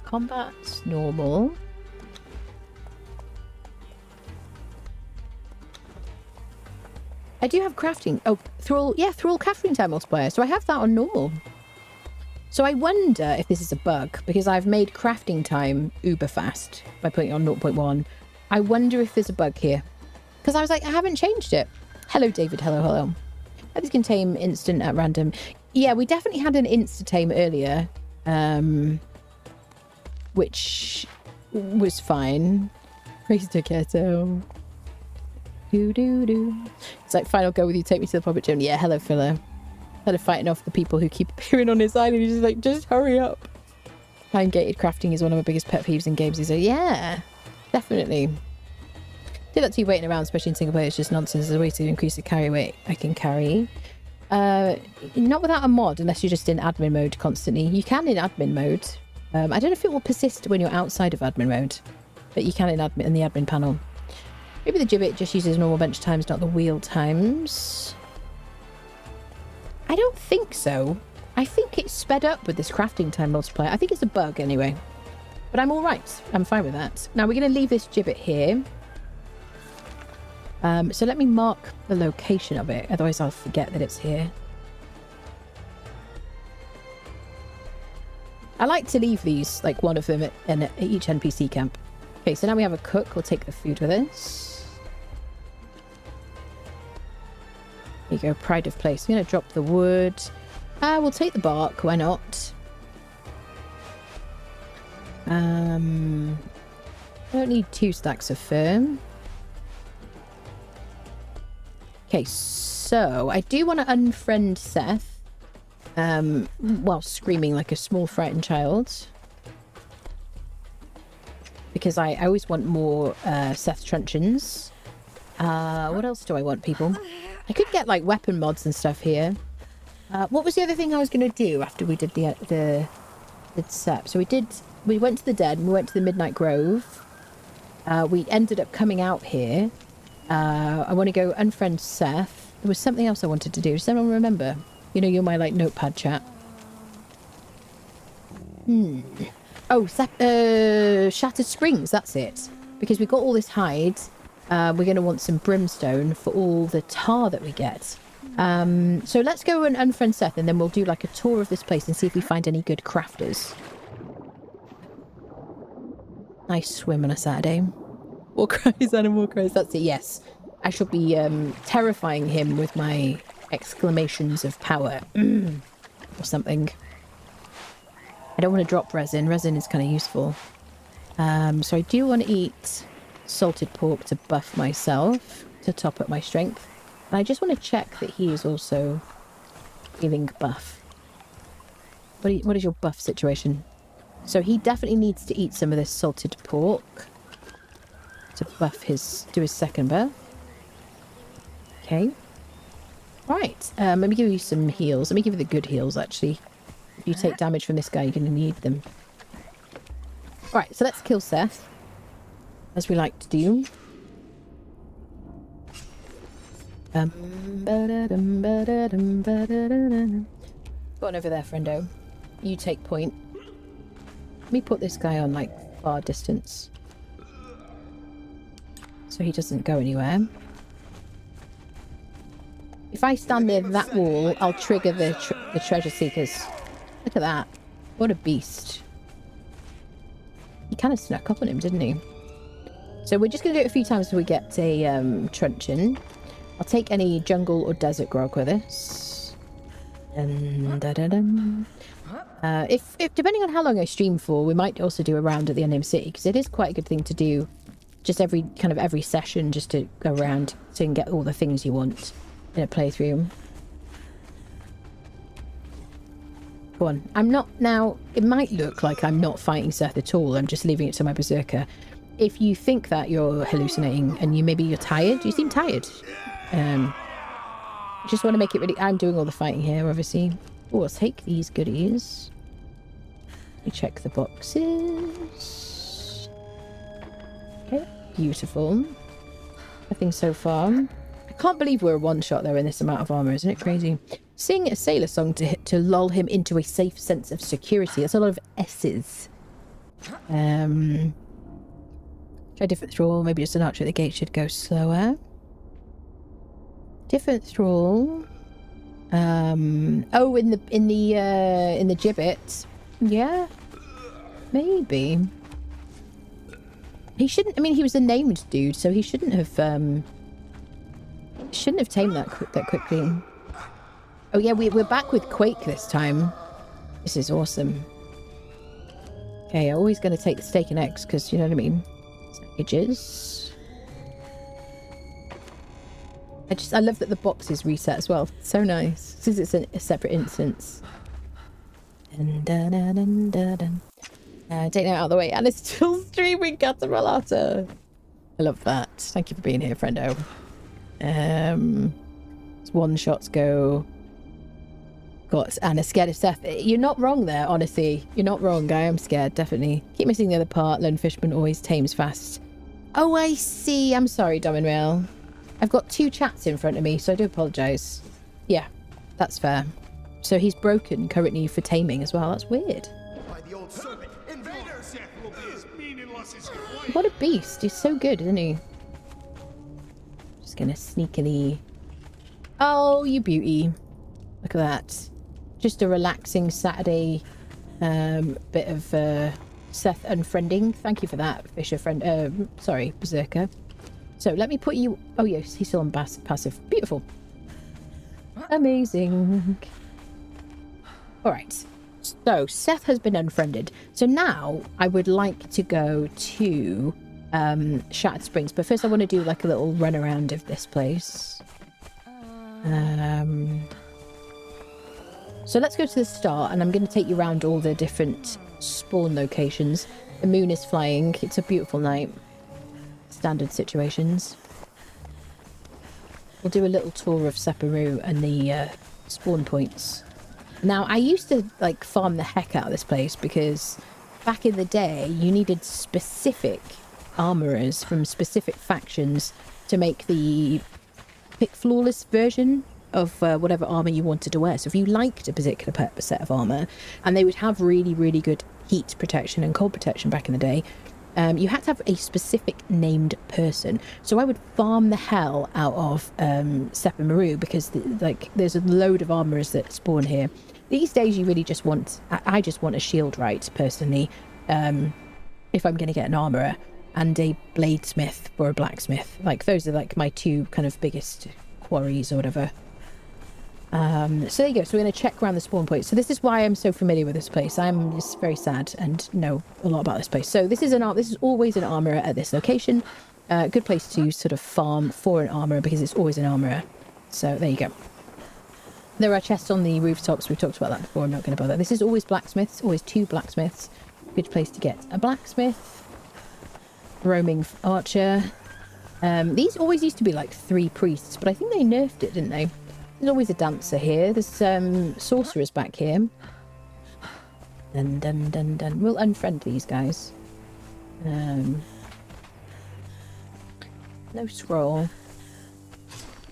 Combat's normal. I do have crafting. Oh, thrall crafting time multiplier. So I have that on normal. So I wonder if this is a bug because I've made crafting time uber fast by putting it on 0.1. I wonder if there's a bug here because I was like, I haven't changed it. Hello, David. Hello. This can tame instant at random. Yeah, we definitely had an insta-tame earlier, which was fine. Praise to Keto. It's like, fine, I'll go with you. Take me to the public gym. Yeah, hello, filler. Instead of fighting off the people who keep appearing on his island, he's just like, just hurry up. Time-gated crafting is one of my biggest pet peeves in games. He's like, yeah, definitely. Do that to you waiting around, especially in single player. It's just nonsense. There's a way to increase the carry weight I can carry. Not without a mod, unless you're just in admin mode constantly. You can in admin mode. I don't know if it will persist when you're outside of admin mode, but you can in the admin panel. Maybe the gibbet just uses normal bench times, not the wheel times. I don't think so. I think it's sped up with this crafting time multiplier. I think it's a bug anyway. But I'm all right. I'm fine with that. Now we're going to leave this gibbet here. So let me mark the location of it. Otherwise I'll forget that it's here. I like to leave these, like one of them at each NPC camp. Okay, so now we have a cook. We'll take the food with us. There you go, pride of place. I'm going to drop the wood. We'll take the bark. Why not? I don't need 2 stacks of fern. Okay, so I do want to unfriend Seth. While screaming like a small frightened child. Because I always want more Seth truncheons. What else do I want, people? I could get like weapon mods and stuff here. What was the other thing I was going to do after we did the step? So we went to the dead and we went to the Midnight Grove. We ended up coming out here. I want to go unfriend Seth. There was something else I wanted to do. Does anyone remember? You know, you're my like notepad chat. Oh, Shattered Springs, that's it. Because we got all this hide. We're going to want some brimstone for all the tar that we get. So let's go and unfriend Seth and then we'll do like a tour of this place and see if we find any good crafters. Nice swim on a Saturday. War cries, animal cries, that's it, yes. I shall be terrifying him with my exclamations of power. Or something. I don't want to drop resin. Resin is kind of useful. So I do want to eat salted pork to buff myself, to top up my strength. And I just want to check that he is also feeling buff. What is your buff situation? So he definitely needs to eat some of this salted pork to buff do his second buff. Okay. Right. Let me give you some heals. Let me give you the good heals, actually. If you take damage from this guy, you're going to need them. Alright, so let's kill Seth. As we like to do. Go on over there, friendo. You take point. Let me put this guy on, like, far distance. So he doesn't go anywhere. If I stand near that wall, I'll trigger the treasure seekers. Look at that. What a beast. He kind of snuck up on him, didn't he? So we're just going to do it a few times until we get a truncheon. I'll take any jungle or desert grog with us. If depending on how long I stream for, we might also do a round at the Unnamed City, because it is quite a good thing to do. Just every session, just to go around so you can get all the things you want in a playthrough. Go on. I'm not now. It might look like I'm not fighting Seth at all. I'm just leaving it to my berserker. If you think that, you're hallucinating, and maybe you're tired. You seem tired. Just want to make it really. I'm doing all the fighting here, obviously. Oh, I'll take these goodies. Let me check the boxes. Okay, beautiful. Nothing so far. I can't believe we're a one-shot though in this amount of armor, isn't it crazy? Sing a sailor song to lull him into a safe sense of security. That's a lot of S's. Try different thrall. Maybe just an archer at the gate should go slower. Different thrall. Oh, in the gibbet. Yeah. Maybe. He shouldn't. I mean, he was a named dude, so he shouldn't have tamed that quickly. Oh yeah, we're back with Quake this time. This is awesome. Okay, I'm always going to take the steak and eggs because you know what I mean. Packages. I love that the boxes reset as well. So nice. Since it's a separate instance. Take that out of the way. And it's still streaming Catarolata. I love that. Thank you for being here, friendo. One shots go. Got Anna scared of Seth. You're not wrong there, honestly. You're not wrong, guy. I'm scared, definitely. Keep missing the other part. Lone Fishman always tames fast. Oh, I see. I'm sorry, Dominrail. I've got 2 chats in front of me, so I do apologise. Yeah, that's fair. So he's broken currently for taming as well. That's weird. What a beast. He's so good, isn't he? Just gonna sneakily... Oh, you beauty. Look at that. Just a relaxing Saturday bit of Seth unfriending. Thank you for that, Fisher friend. Sorry, Berserker. So let me put you... Oh yes, he's still on passive. Beautiful. Amazing. All right. So Seth has been unfriended. So now I would like to go to Shattered Springs, but first I want to do like a little run around of this place. So let's go to the start, and I'm going to take you around all the different spawn locations. The moon is flying. It's a beautiful night. Standard situations. We'll do a little tour of Separu and the spawn points. Now, I used to like farm the heck out of this place because back in the day, you needed specific armorers from specific factions to make the pick flawless version of whatever armor you wanted to wear. So if you liked a particular set of armor, and they would have really, really good heat protection and cold protection back in the day, you had to have a specific named person. So I would farm the hell out of Separu because there's a load of armorers that spawn here. These days you really just want, I just want a shield right personally, if I'm going to get an armorer, and a bladesmith or a blacksmith. Like those are like my two kind of biggest quarries or whatever. So there you go. So we're going to check around the spawn point. So this is why I'm so familiar with this place. I'm just very sad and know a lot about this place. So this is always an armorer at this location. Good place to sort of farm for an armorer because it's always an armorer. So there you go. There are chests on the rooftops. We've talked about that before. I'm not going to bother. This is always blacksmiths. Always two blacksmiths. Good place to get a blacksmith. Roaming archer. These always used to be like 3 priests, but I think they nerfed it, didn't they? There's always a dancer here. There's sorcerers back here. Dun dun dun dun. We'll unfriend these guys. No scroll.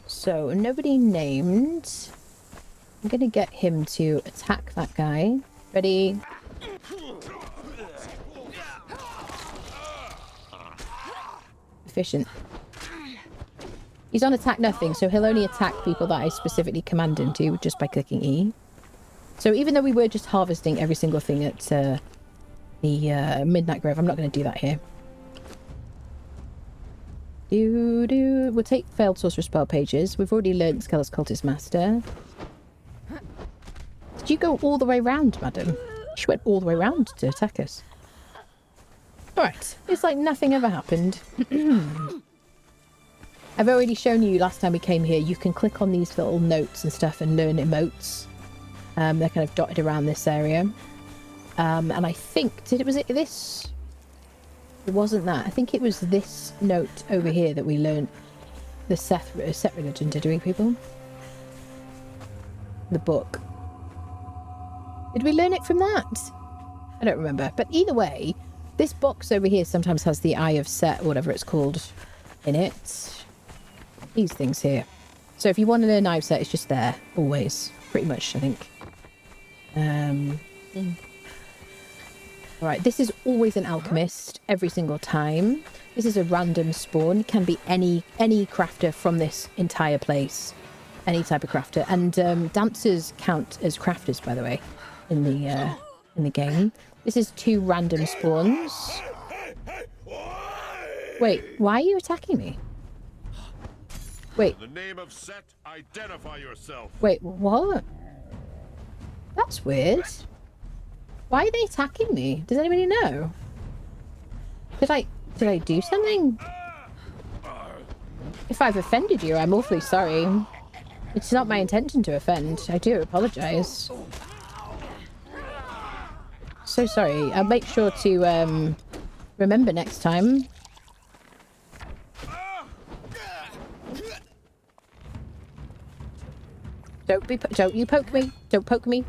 So nobody named. I'm gonna get him to attack that guy. Ready? Efficient. He's on attack nothing, so he'll only attack people that I specifically command him to just by clicking E. So even though we were just harvesting every single thing at the Midnight Grove, I'm not going to do that here. We'll take failed sorcerer spell pages. We've already learned Skelos Cultist Master. Did you go all the way round, madam? She went all the way round to attack us. Alright, it's like nothing ever happened. I've already shown you last time we came here, you can click on these little notes and stuff and learn emotes. They're kind of dotted around this area. And I think, was it this? It wasn't that. I think it was this note over here that we learned the Set religion to doing people. The book. Did we learn it from that? I don't remember. But either way, this box over here sometimes has the Eye of Set, or whatever it's called, in it. These things here. So if you want to learn Eye of Set, it's just there. Always. Pretty much, I think. Alright, this is always an alchemist. Every single time. This is a random spawn. It can be any crafter from this entire place. Any type of crafter. And dancers count as crafters, by the way, in the game. This is 2 random spawns. Wait, why are you attacking me? Wait. In the name of Set, identify yourself. Wait, what? That's weird. Why are they attacking me? Does anybody know? Did I do something? If I've offended you, I'm awfully sorry. It's not my intention to offend. I do apologise. So sorry. I'll make sure to remember next time. Don't you poke me. Don't poke me.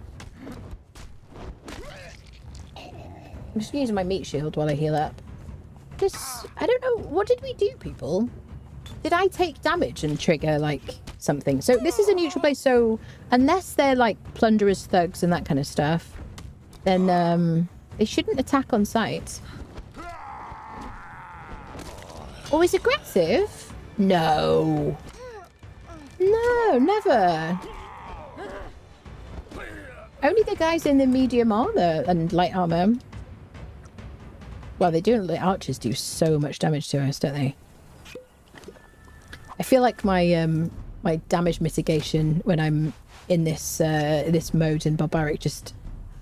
I'm just using my meat shield while I heal up. I don't know. What did we do, people? Did I take damage and trigger, like, something? So this is a neutral place, so unless they're, like, plunderers, thugs, and that kind of stuff, then, they shouldn't attack on sight. Oh, he's aggressive? No. No, never. Only the guys in the medium armor and light armor. Well, they do. The archers do so much damage to us, don't they? I feel like my my damage mitigation when I'm in this this mode in Barbaric. Just,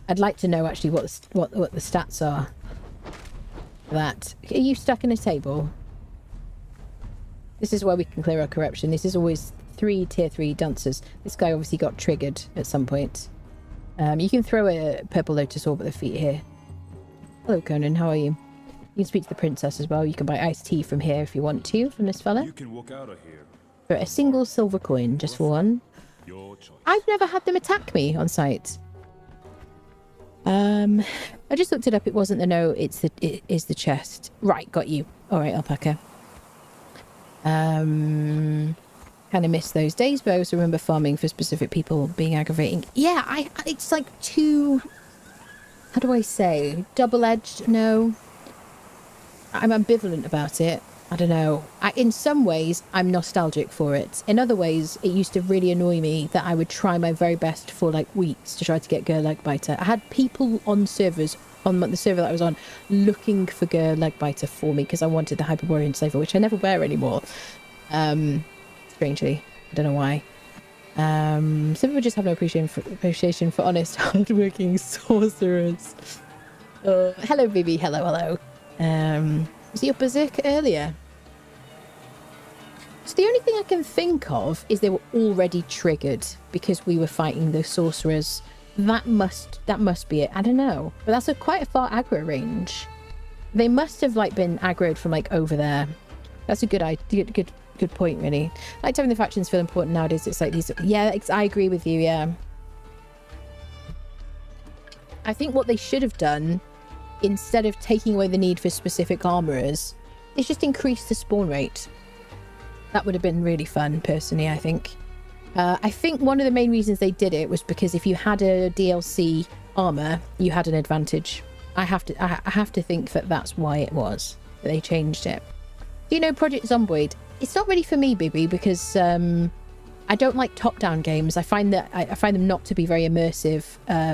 I'd like to know actually what the stats are. That. Are you stuck in a table? This is where we can clear our corruption. This is always 3 tier 3 dancers. This guy obviously got triggered at some point. You can throw a purple lotus orb at the feet here. Hello, Conan. How are you? You can speak to the princess as well. You can buy iced tea from here if you want to, from this fella. You can walk out of here. For a single silver coin, just for one. Your choice. I've never had them attack me on sight. I just looked it up. It wasn't the note. It is the chest. Right, got you. All right, alpaca. Kind of miss those days, but I also remember farming for specific people being aggravating. Yeah, it's like too, how do I say, double-edged? No, I'm ambivalent about it. I don't know. In some ways, I'm nostalgic for it. In other ways, it used to really annoy me that I would try my very best for like weeks to try to get Gur Legbiter. I had people on servers, on the server that I was on, looking for Gur Legbiter for me because I wanted the Hyperborean Slaver, which I never wear anymore. Strangely. I don't know why. Some people just have no appreciation for honest, hard-working sorcerers. Hello, Vivi. Hello. Was he up berserk earlier? So the only thing I can think of is they were already triggered because we were fighting the sorcerers. That must be it. I don't know, but that's quite a far aggro range. They must have like been aggroed from like over there. That's a good idea. Good point, really. I like having the factions feel important nowadays. It's like these. Yeah, I agree with you. Yeah. I think what they should have done, instead of taking away the need for specific armorers, is just increase the spawn rate. That would have been really fun, personally, I think. I think one of the main reasons they did it was because if you had a DLC armor, you had an advantage. I have to think that that's why it was that they changed it. Do you know Project Zomboid? It's not really for me, Bibi, because I don't like top-down games. I find them not to be very immersive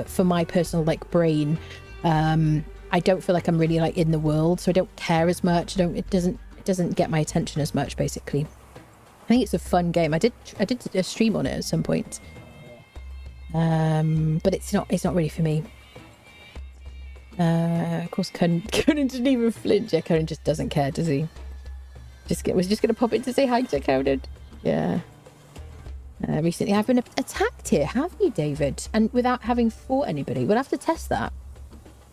for my personal like brain. I don't feel like I'm really like in the world, so I don't care as much. It doesn't get my attention as much, basically. I think it's a fun game. I did a stream on it at some point, but it's not really for me. Of course, Conan didn't even flinch. Yeah, Conan just doesn't care, does he? Was just gonna pop in to say hi to Conan. Yeah. Recently, I've been attacked here, have you, David? And without having fought anybody. We'll have to test that.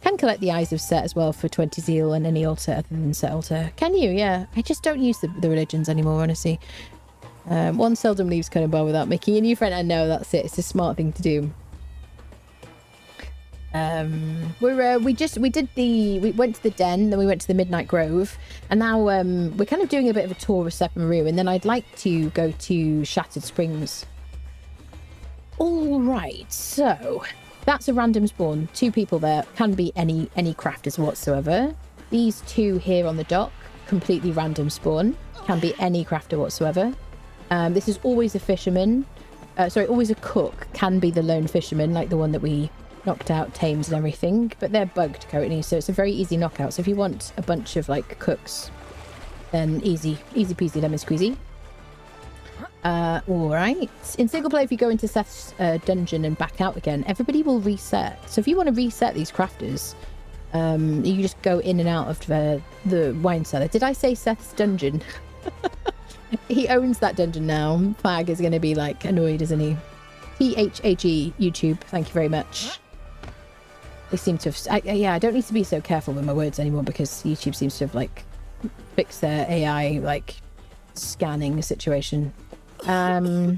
Can collect the Eyes of Set as well for 20 zeal and any altar other than Set altar. Can you? Yeah. I just don't use the religions anymore, honestly. One seldom leaves Conan Bar without making a new friend. I know, that's it. It's a smart thing to do. We went to the Den, then we went to the Midnight Grove, and now we're kind of doing a bit of a tour of Sephiroth, and then I'd like to go to Shattered Springs. All right, so that's a random spawn. 2 people there. Can be any crafters whatsoever. These 2 here on the dock, completely random spawn. Can be any crafter whatsoever. This is always a fisherman. Always a cook. Can be the lone fisherman, like the one that we knocked out, tamed and everything, but they're bugged currently, so it's a very easy knockout. So if you want a bunch of like cooks, then easy peasy lemon squeezy. All right, in single player, if you go into Seth's dungeon and back out again, everybody will reset. So if you want to reset these crafters, you just go in and out of the wine cellar. Did I say Seth's dungeon? He owns that dungeon now. Fag is going to be like annoyed, isn't he? THAG YouTube, thank you very much. They seem to have... I don't need to be so careful with my words anymore because YouTube seems to have, like, fixed their AI, like, scanning situation. Do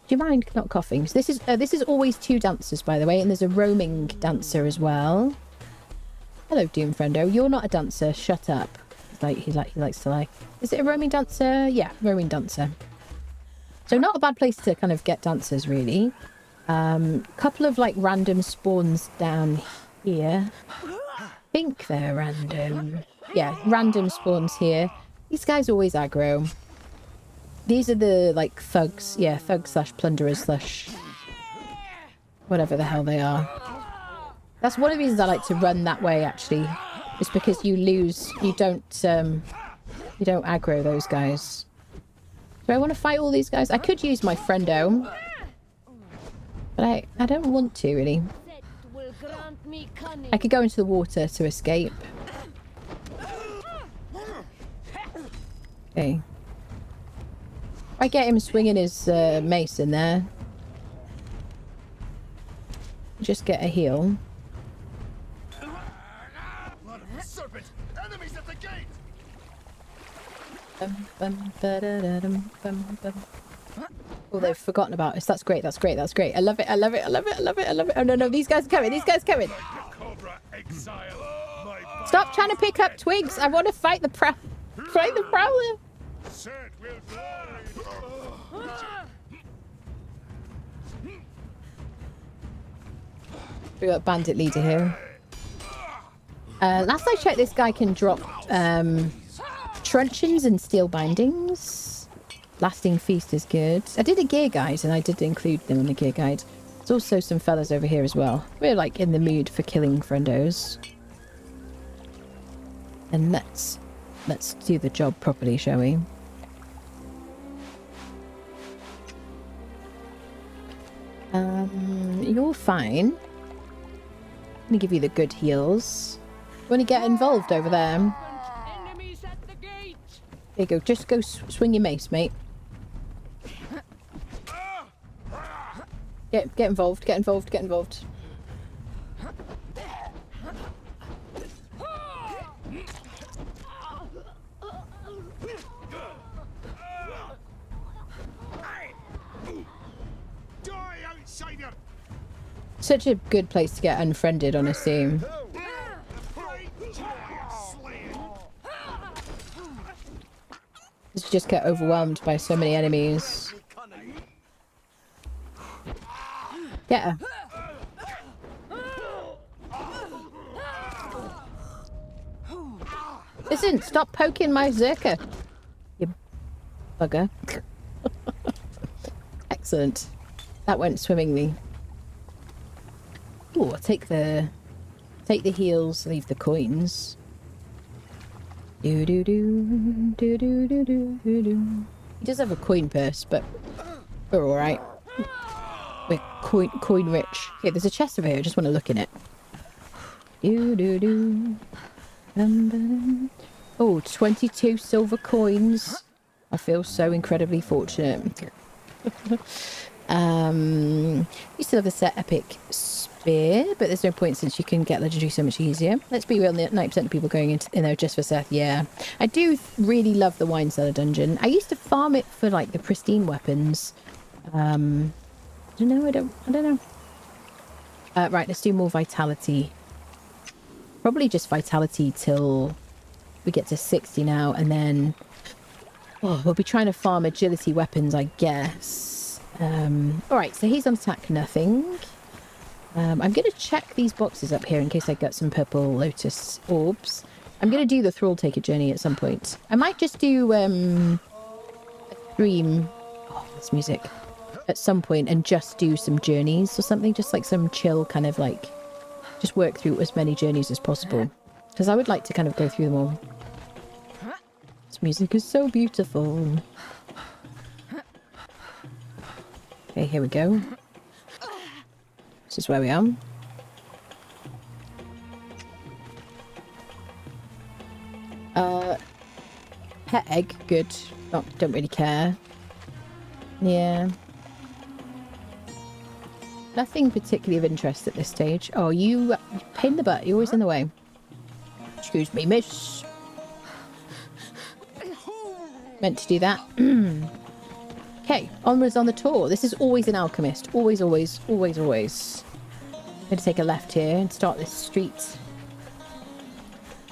you mind not coughing? So this is always 2 dancers, by the way, and there's a roaming dancer as well. Hello, Doom Friendo. You're not a dancer. Shut up. He likes to lie. Is it a roaming dancer? Yeah, roaming dancer. So not a bad place to kind of get dancers, really. Couple of like random spawns down here. I think they're random. Yeah, random spawns here. These guys always aggro. These are the like thugs. Yeah, thugs / plunderers / whatever the hell they are. That's one of the reasons I like to run that way, actually. It's because you don't aggro those guys. Do I want to fight all these guys? I could use my friendo. But I don't want to, really. I could go into the water to escape. Okay. I get him swinging his mace in there. Just get a heal. Serpent! Enemies at the gate! Oh, they've forgotten about us. That's great. That's great. That's great. I love it. I love it. I love it. I love it. I love it. Oh, no, no. These guys are coming. These guys are coming. Cobra Exile. My Stop trying to pick up twigs. I want to fight the prowler. set will fly. We got bandit leader here. Last I checked, this guy can drop truncheons and steel bindings. Lasting feast is good. I did a gear guide and I did include them in the gear guide. There's also some fellas over here as well. We're like in the mood for killing friendos. And let's do the job properly, shall we? You're fine. I'm gonna give you the good heals. You want to get involved over there? There you go. Just go swing your mace, mate. Get involved. Get involved. Get involved. Die, outsider! Such a good place to get unfriended, honestly. You just get overwhelmed by so many enemies. Get her. Listen, stop poking my Zerka. You bugger. Excellent. That went swimmingly. Oh, take the heals, leave the coins. Do do do do do do do do. He does have a coin purse, but we're all right. We're coin rich. Okay, there's a chest over here. I just want to look in it. Do do do. Oh, 22 silver coins. I feel so incredibly fortunate. You still have the set epic spear, but there's no point since you can get legendary so much easier. Let's be real, 90% of people going in there just for Seth. Yeah, I do really love the wine cellar dungeon. I used to farm it for like the pristine weapons. I don't know. Right, let's do more vitality. Probably just vitality till we get to 60 now, and then we'll be trying to farm agility weapons, I guess. All right, so he's on attack nothing. I'm going to check these boxes up here in case I get some purple lotus orbs. I'm going to do the Thrall Taker journey at some point. I might just do a stream. Oh, this music. At some point, and just do some journeys or something. Just like some chill kind of like, just work through as many journeys as possible. Because I would like to kind of go through them all. This music is so beautiful. Okay, here we go. This is where we are. Pet egg, good. Don't really care. Yeah. Nothing particularly of interest at this stage. Oh, you pain in the butt. You're always in the way. Excuse me, miss. Meant to do that. Okay, onwards on the tour. This is always an alchemist. Always, always, always, always. I'm going to take a left here and start this street.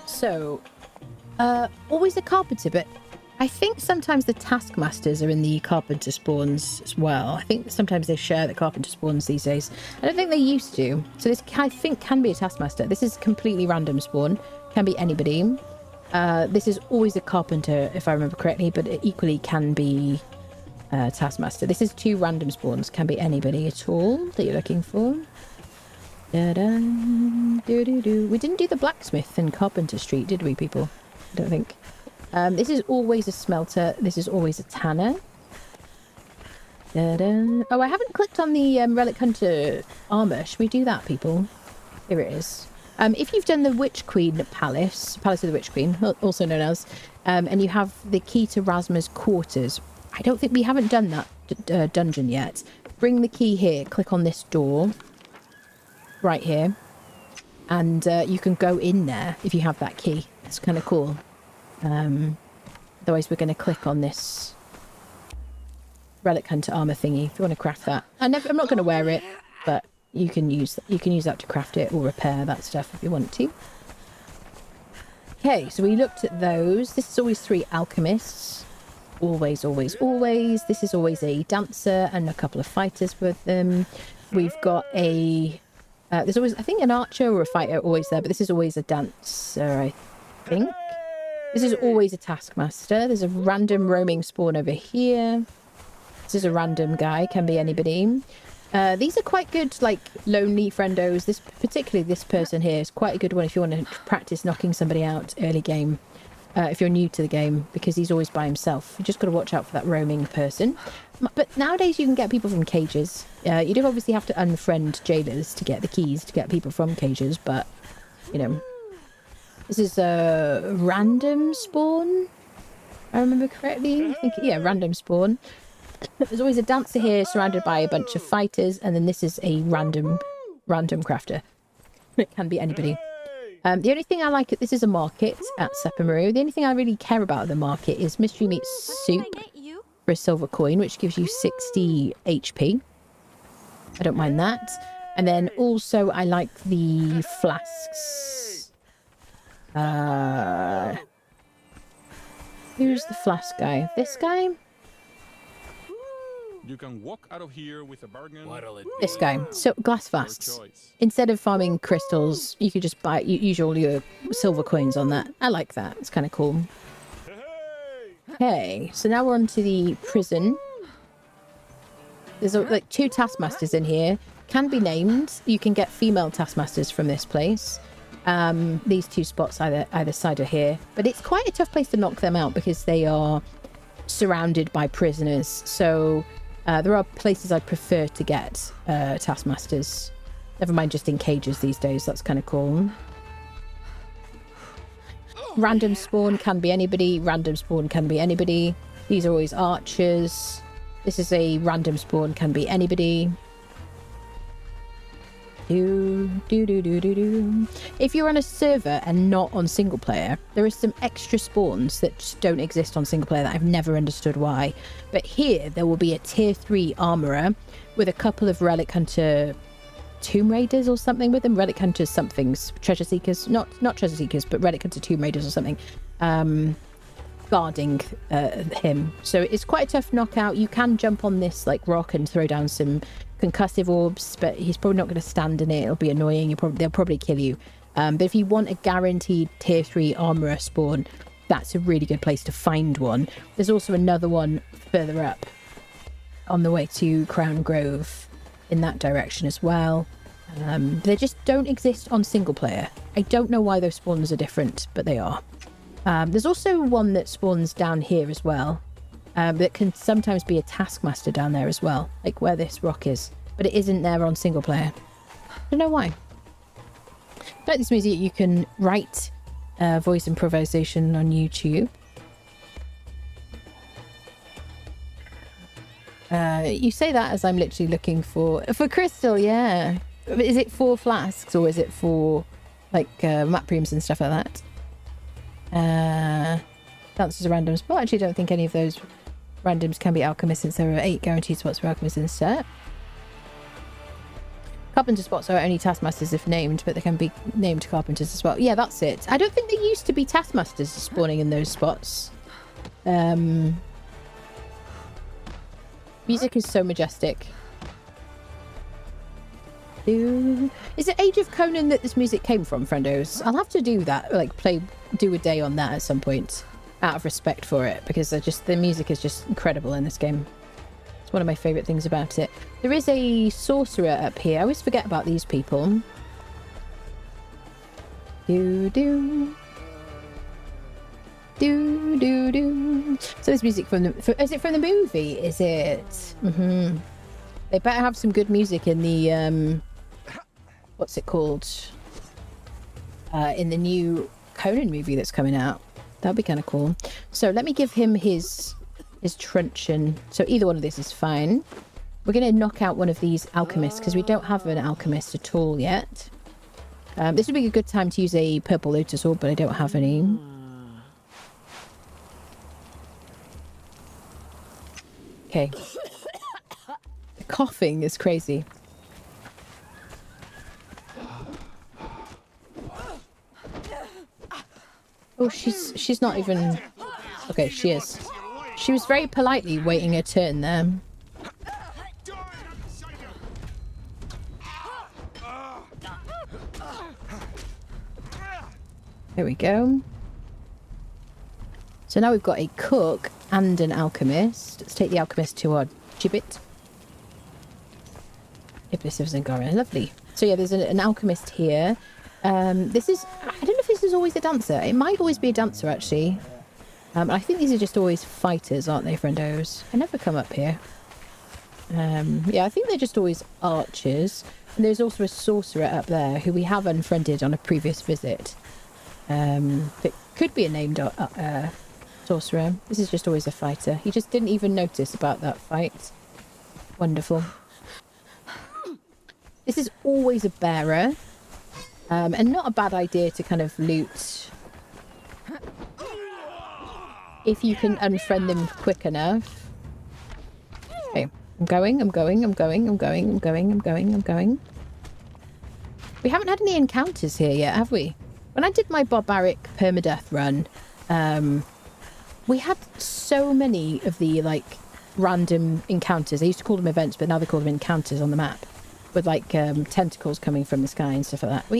So, always a carpenter, but I think sometimes the taskmasters are in the carpenter spawns as well. I think sometimes they share the carpenter spawns these days. I don't think they used to. So this, I think, can be a taskmaster. This is completely random spawn. Can be anybody. This is always a carpenter, if I remember correctly, but it equally can be taskmaster. This is 2 random spawns. Can be anybody at all that you're looking for. Da-da, do-do-do. We didn't do the blacksmith in Carpenter Street, did we, people? I don't think. This is always a smelter. This is always a tanner. Da-da. Oh, I haven't clicked on the Relic Hunter armor. Should we do that, people? Here it is. If you've done the Witch Queen Palace of the Witch Queen, also known as, and you have the key to Rasma's quarters, I don't think we haven't done that dungeon yet. Bring the key here, click on this door, right here, and you can go in there if you have that key. It's kind of cool. Otherwise, we're going to click on this Relic Hunter armor thingy if you want to craft that. I'm not going to wear it, but you can use that to craft it or repair that stuff if you want to. Okay, so we looked at those. This is always 3 alchemists. Always, always, always. This is always a dancer and a couple of fighters with them. We've got a... there's always, I think, an archer or a fighter always there, but this is always a dancer, I think. This is always a taskmaster. There's a random roaming spawn over here. This is a random guy, can be anybody. These are quite good, like, lonely friendos. Particularly this person here is quite a good one if you want to practice knocking somebody out early game. If you're new to the game, because he's always by himself. You just got to watch out for that roaming person. But nowadays you can get people from cages. You do obviously have to unfriend jailers to get the keys to get people from cages, but, you know. This is a random spawn, I remember correctly. I think, yeah, random spawn. There's always a dancer here surrounded by a bunch of fighters, and then this is a random crafter. It can be anybody. The only thing I like, this is a market at Sepamaru. The only thing I really care about at the market is mystery meat soup for a silver coin, which gives you 60 HP. I don't mind that. And then also I like the flasks. Who's the flask guy? This guy? You can walk out of here with a bargain. This guy. So glass flasks. Instead of farming crystals, you could just buy, use all your silver coins on that. I like that. It's kind of cool. Okay, so now we're on to the prison. There's like 2 taskmasters in here. Can be named. You can get female taskmasters from this place. These 2 spots either side are here. But it's quite a tough place to knock them out because they are surrounded by prisoners. So there are places I'd prefer to get taskmasters. Never mind just in cages these days. That's kind of cool. Random spawn can be anybody. Random spawn can be anybody. These are always archers. This is a random spawn, can be anybody. If you're on a server and not on single player, there are some extra spawns that just don't exist on single player that I've never understood why. But here there will be a tier 3 armorer with a couple of Relic Hunter Tomb Raiders or something with them. Relic Hunters somethings, Treasure Seekers, not Treasure Seekers, but Relic Hunter Tomb Raiders or something, guarding him. So it's quite a tough knockout. You can jump on this like rock and throw down some concussive orbs, but he's probably not going to stand in it. It'll be annoying. They'll probably kill you. But if you want a guaranteed tier 3 armorer spawn, that's a really good place to find one. There's also another one further up on the way to Crown Grove in that direction as well. They just don't exist on single player. I don't know why those spawns are different, but they are. There's also one that spawns down here as well. That can sometimes be a taskmaster down there as well, like where this rock is, but it isn't there on single player. I don't know why. Like this music, you can write voice improvisation on YouTube. You say that as I'm literally looking for crystal, yeah. Is it for flasks or is it for like map rooms and stuff like that? Dances a random spot. I actually don't think any of those randoms can be alchemists since there are 8 guaranteed spots for alchemists in the set. Carpenter spots are only taskmasters if named, but they can be named carpenters as well. Yeah, that's it. I don't think there used to be taskmasters spawning in those spots. Music is so majestic. Is it Age of Conan that this music came from, friendos? I'll have to do that, like do a day on that at some point, out of respect for it, because the music is just incredible in this game. It's one of my favourite things about it. There is a sorcerer up here. I always forget about these people. Do. So this music from the... is it from the movie? Is it? Mm-hmm. They better have some good music in the... what's it called? In the new Conan movie that's coming out. That'd be kind of cool. So let me give him his truncheon. So either one of this is fine. We're going to knock out one of these alchemists because we don't have an alchemist at all yet. This would be a good time to use a purple lotus orb, but I don't have any. Okay. The coughing is crazy. Oh, she's not even... Okay, she is. She was very politely waiting her turn there. There we go. So now we've got a cook and an alchemist. Let's take the alchemist to our gibbet. Iblis of Zangara. Lovely. So yeah, there's an alchemist here. This is... I don't know if this is always a dancer. It might always be a dancer, actually. I think these are just always fighters, aren't they, friendos? I never come up here. Yeah, I think they're just always archers. And there's also a sorcerer up there who we have unfriended on a previous visit. It could be a named sorcerer. This is just always a fighter. He just didn't even notice about that fight. Wonderful. This is always a bearer. And not a bad idea to kind of loot if you can unfriend them quick enough. Okay, I'm going. We haven't had any encounters here yet, have we? When I did my Barbaric permadeath run, we had so many of the, like, random encounters. I used to call them events, but now they call them encounters on the map. With, like, tentacles coming from the sky and stuff like that. We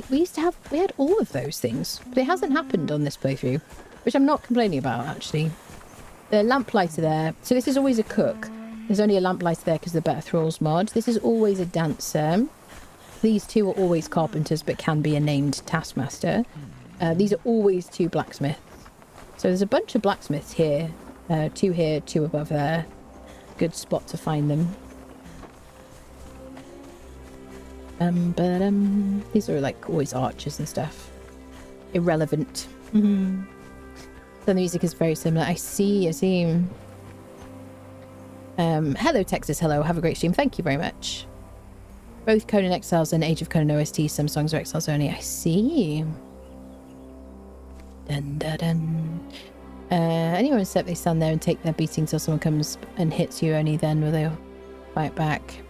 had all of those things. But it hasn't happened on this playthrough. Which I'm not complaining about, actually. The lamplighter there. So this is always a cook. There's only a lamplighter there because of the Better Thralls mod. This is always a dancer. These two are always carpenters, but can be a named taskmaster. These are always two blacksmiths. So there's a bunch of blacksmiths here. Two here, two above there. Good spot to find them. These are like always archers and stuff. Irrelevant. So the music is very similar. I see. Hello, Texas. Hello. Have a great stream. Thank you very much. Both Conan Exiles and Age of Conan OST. Some songs are Exiles only. I see. Dun, dun, dun. Anyone except they stand there and take their beating till someone comes and hits you, only then will they fight back.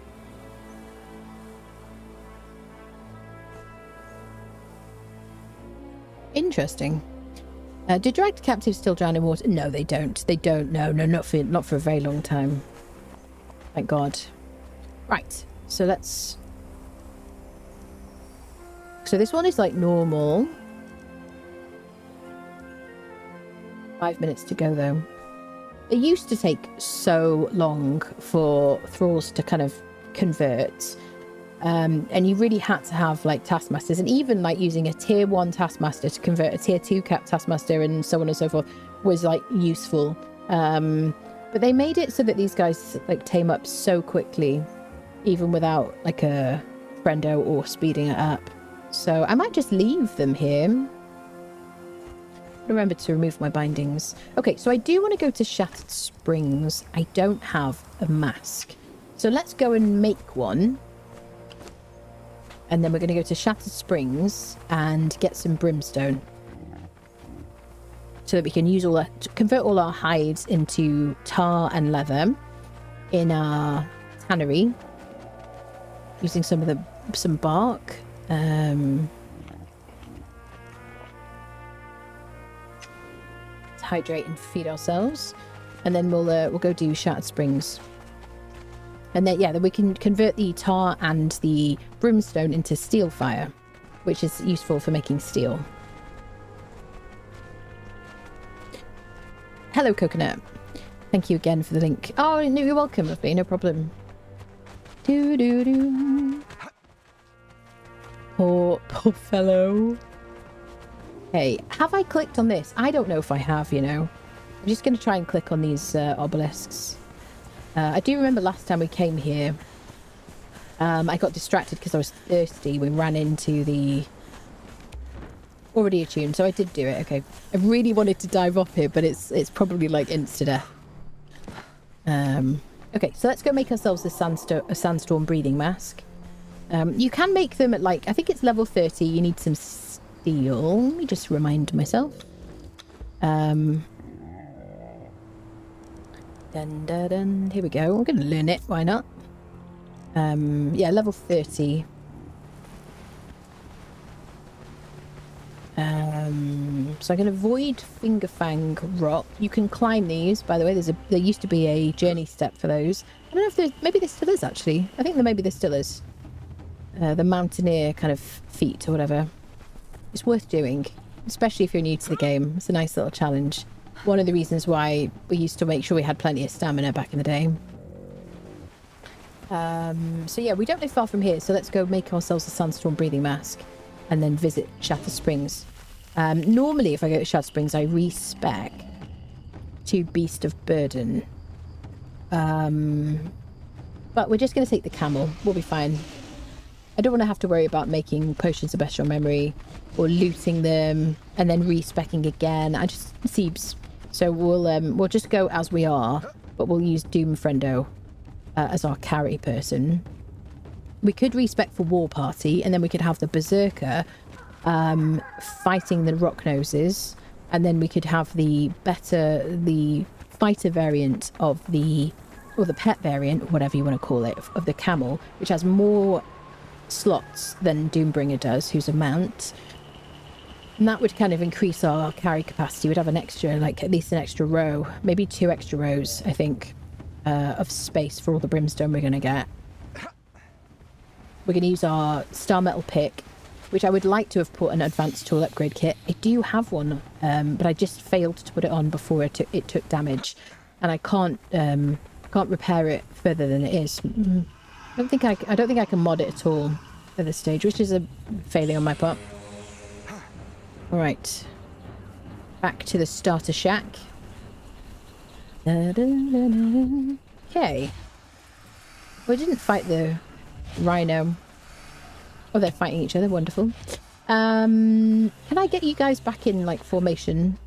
Interesting. Do dragged captives still drown in water? No, they don't. They don't. No, not for a very long time. Thank God. Right. So let's... So this one is like normal. 5 minutes to go though. It used to take so long for thralls to kind of convert. And you really had to have like taskmasters, and even like using a tier 1 taskmaster to convert a tier 2 cap taskmaster and so on and so forth was like useful. But they made it so that these guys like tame up so quickly, even without like a friendo or speeding it up. So I might just leave them here. Remember to remove my bindings. Okay, so I do want to go to Shattered Springs. I don't have a mask, so let's go and make one. And then we're going to go to Shattered Springs and get some brimstone. So that we can use convert all our hides into tar and leather in our tannery. Using some bark. To hydrate and feed ourselves. And then we'll go do Shattered Springs. And then, yeah, then we can convert the tar and the brimstone into steel fire, which is useful for making steel. Hello, Coconut. Thank you again for the link. Oh, no, you're welcome, lovely. No problem. Poor fellow. Hey, have I clicked on this? I don't know if I have, you know. I'm just going to try and click on these obelisks. I do remember last time we came here, I got distracted because I was thirsty. We ran into the... Already attuned, so I did do it. Okay. I really wanted to dive off here, but it's probably like insta-death. Okay, so let's go make ourselves a sandstorm breathing mask. You can make them at like, I think it's level 30. You need some steel. Let me just remind myself. Dun, dun, dun. Here we go. I'm going to learn it. Why not? Yeah, level 30. So I can avoid Fingerfang Rock. You can climb these, by the way. There used to be a journey step for those. I don't know if there's... Maybe there still is, actually. I think maybe there still is. The Mountaineer kind of feat or whatever. It's worth doing, especially if you're new to the game. It's a nice little challenge. One of the reasons why we used to make sure we had plenty of stamina back in the day. So yeah, we don't live far from here, so let's go make ourselves a sandstorm breathing mask and then visit Shatter Springs. Normally, if I go to Shatter Springs, I respec to Beast of Burden. But we're just going to take the camel. We'll be fine. I don't want to have to worry about making potions of bestial memory or looting them and then respecking again. I just... Seebs. So we'll just go as we are, but we'll use Doom Friendo as our carry person. We could respec for War Party, and then we could have the Berserker fighting the Rock Noses, and then we could have the fighter variant of the... or the pet variant, whatever you want to call it, of the camel, which has more slots than Doombringer does, who's a mount. And that would kind of increase our carry capacity. We'd have an extra, like at least an extra row, maybe 2 extra rows, I think, of space for all the brimstone we're going to get. We're going to use our Star Metal Pick, which I would like to have put an advanced tool upgrade kit. I do have one, but I just failed to put it on before it took damage, and I can't repair it further than it is. I don't think I can mod it at all at this stage, which is a failure on my part. All right, back to the starter shack. Okay. We didn't fight the rhino. Oh, they're fighting each other. Wonderful. Can I get you guys back in like formation?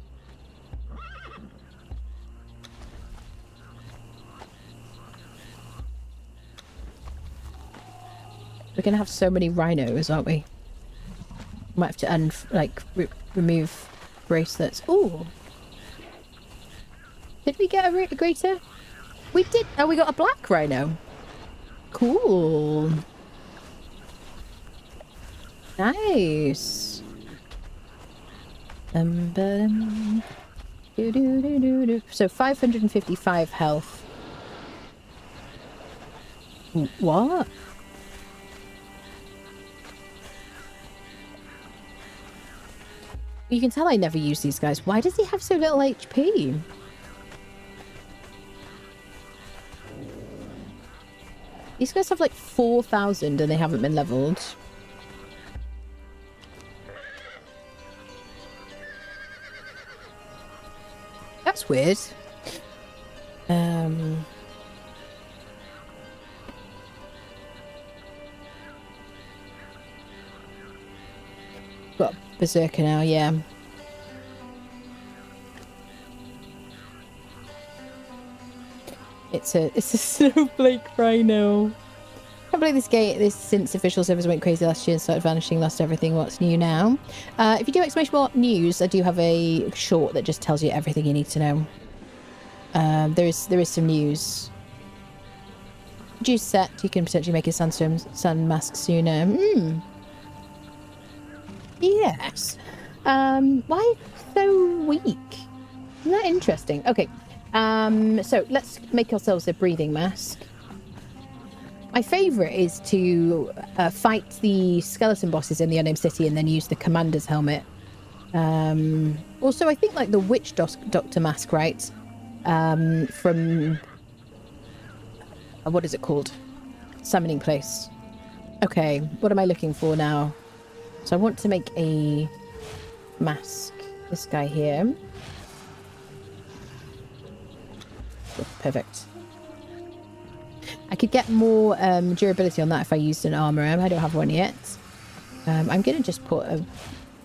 We're gonna have so many rhinos, aren't we? Might have to remove bracelets. Oh, did we get a greater? We did. Oh, we got a black rhino. Cool. Nice. So 555 health. What? You can tell I never use these guys. Why does he have so little HP? These guys have like 4,000 and they haven't been leveled. That's weird. Got Berserker now, yeah. It's a snowflake rhino. I can't believe since official servers went crazy last year and started vanishing, lost everything. What's new now? If you do ! News, I do have a short that just tells you everything you need to know. There is some news. Juice set, you can potentially make a sun mask sooner. Yes. Why so weak? Isn't that interesting? Okay. So let's make ourselves a breathing mask. My favourite is to fight the skeleton bosses in the Unnamed City and then use the commander's helmet. Also, I think like the witch doctor mask, right? From what is it called? Summoning place. Okay, what am I looking for now? So I want to make a mask. This guy here. Perfect. I could get more durability on that if I used an armor. I don't have one yet. I'm going to just put a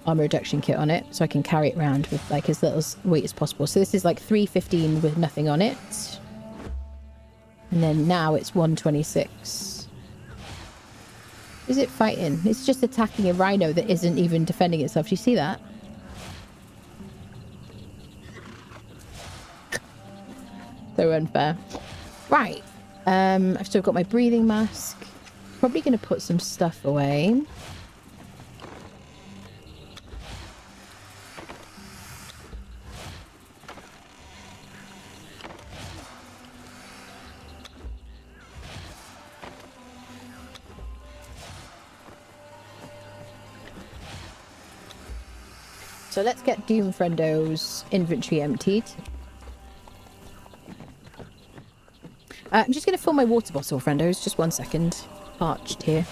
armor reduction kit on it so I can carry it around with like as little weight as possible. So this is like 315 with nothing on it. And then now it's 126. Is it fighting? It's just attacking a rhino that isn't even defending itself. Do you see that? So unfair. Right. I've still got my breathing mask. Probably going to put some stuff away. So let's get Doom Friendo's inventory emptied. I'm just going to fill my water bottle, friendos. Just 1 second. Parched here.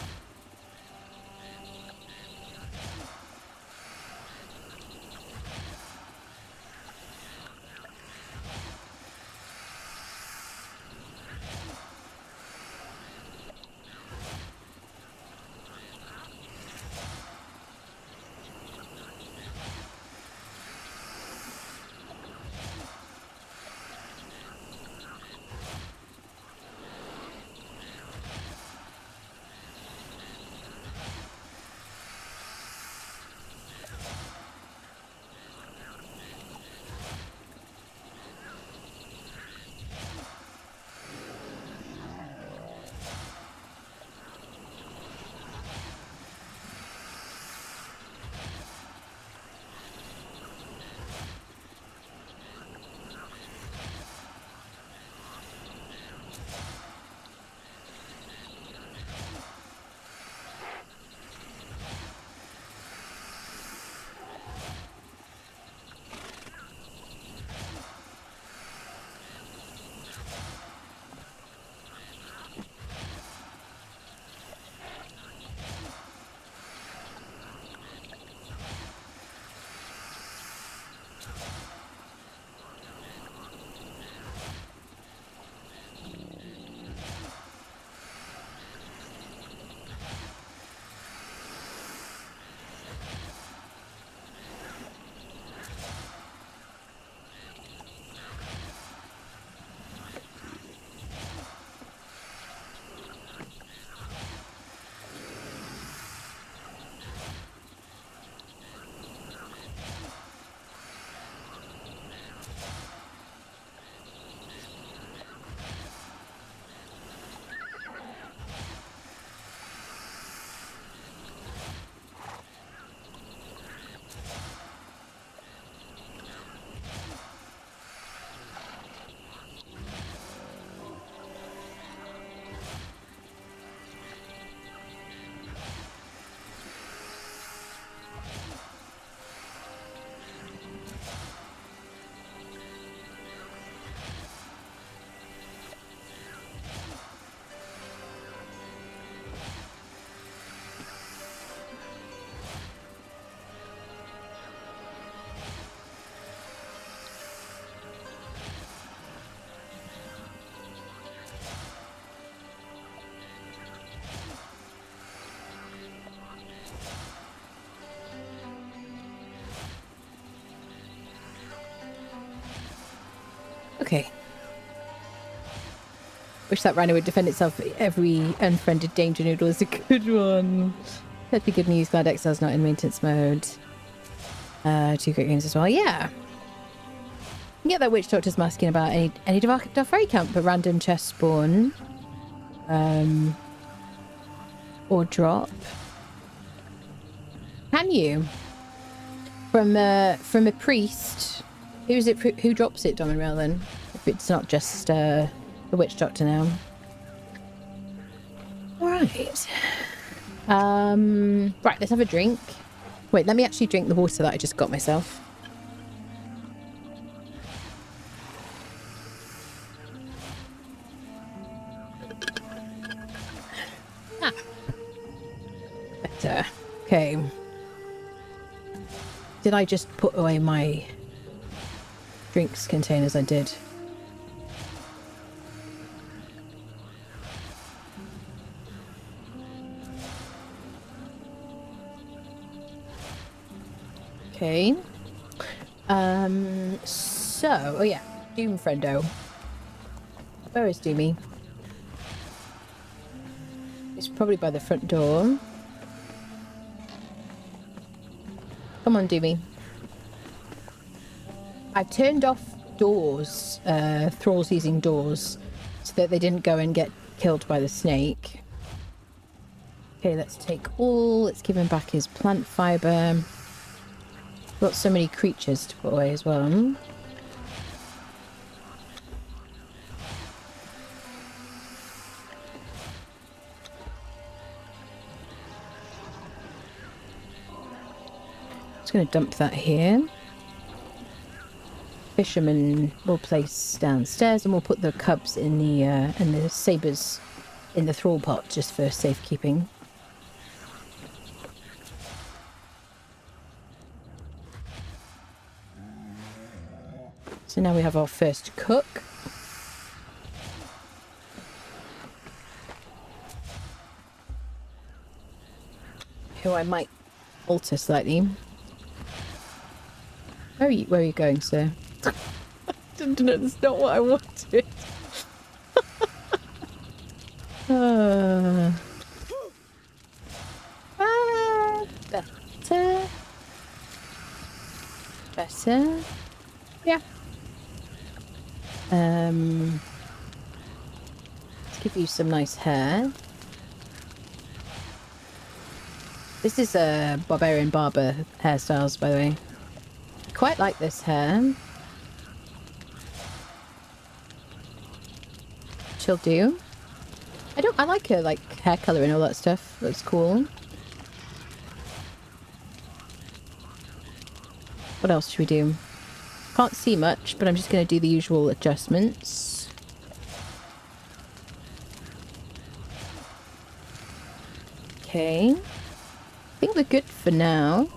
Okay. Wish that rhino would defend itself. Every unfriended danger noodle is a good one. That'd be good news. Glad Exile's not in maintenance mode. 2 quick games as well. Yeah. Get that witch doctor's masking about any Darfari camp, but random chest spawn. Or drop. Can you? From a priest. Who's it? Who drops it, Dom and Rail, then? If it's not just the witch doctor now. Alright. Right, let's have a drink. Wait, let me actually drink the water that I just got myself. Ah. Better. Okay. Did I just put away my drinks containers? I did. Okay. So, oh yeah, Doom friendo. Where is Doomy? It's probably by the front door. Come on, Doomy. I've turned off doors, thralls using doors, so that they didn't go and get killed by the snake. Okay, let's take all. Let's give him back his plant fibre. Got so many creatures to put away as well. Just going to dump that here. Fisherman we'll place downstairs, and we'll put the cubs in the sabres in the thrall pot just for safekeeping. So now we have our first cook. Who I might alter slightly. Where are you going, sir? That's not what I wanted. Better. Better. Yeah. Let's give you some nice hair. This is a Barbarian barber hairstyles, by the way. Quite like this hair. She'll do. I like her like hair colour and all that stuff. Looks cool. What else should we do? Can't see much, but I'm just going to do the usual adjustments. Okay. I think we're good for now.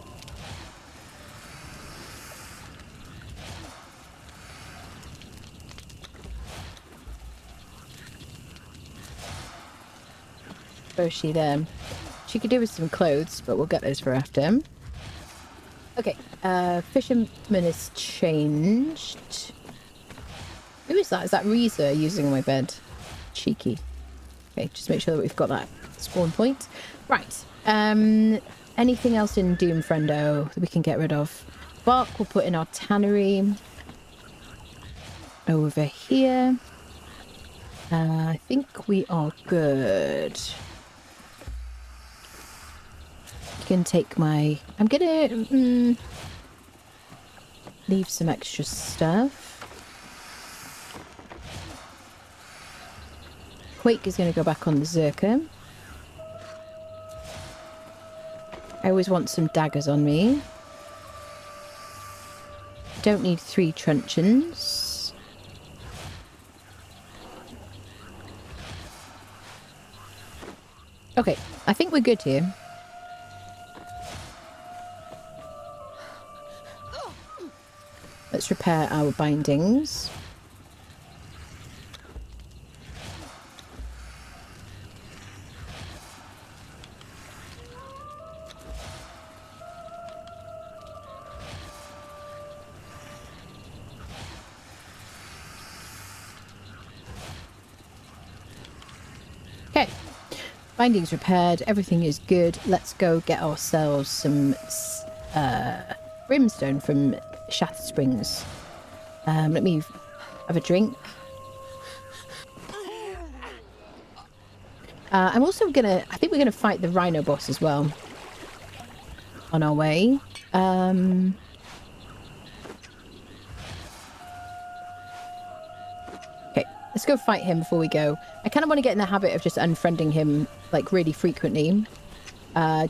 Where is she there? She could do with some clothes, but we'll get those for after. Okay, fisherman is changed. Who is that? Is that Reza using on my bed? Cheeky. Okay, just make sure that we've got that spawn point. Right. Anything else in Doom Friendo that we can get rid of? Bark we'll put in our tannery. Over here. I think we are good. You can take my... I'm gonna leave some extra stuff. Quake is going to go back on the Zerker. I always want some daggers on me. Don't need 3 truncheons. Okay, I think we're good here. Let's repair our bindings. Okay, bindings repaired, everything is good. Let's go get ourselves some brimstone from Shattered Springs. Let me have a drink. I'm also I think we're gonna fight the Rhino boss as well on our way. Okay, let's go fight him before we go. I kind of want to get in the habit of just unfriending him like really frequently.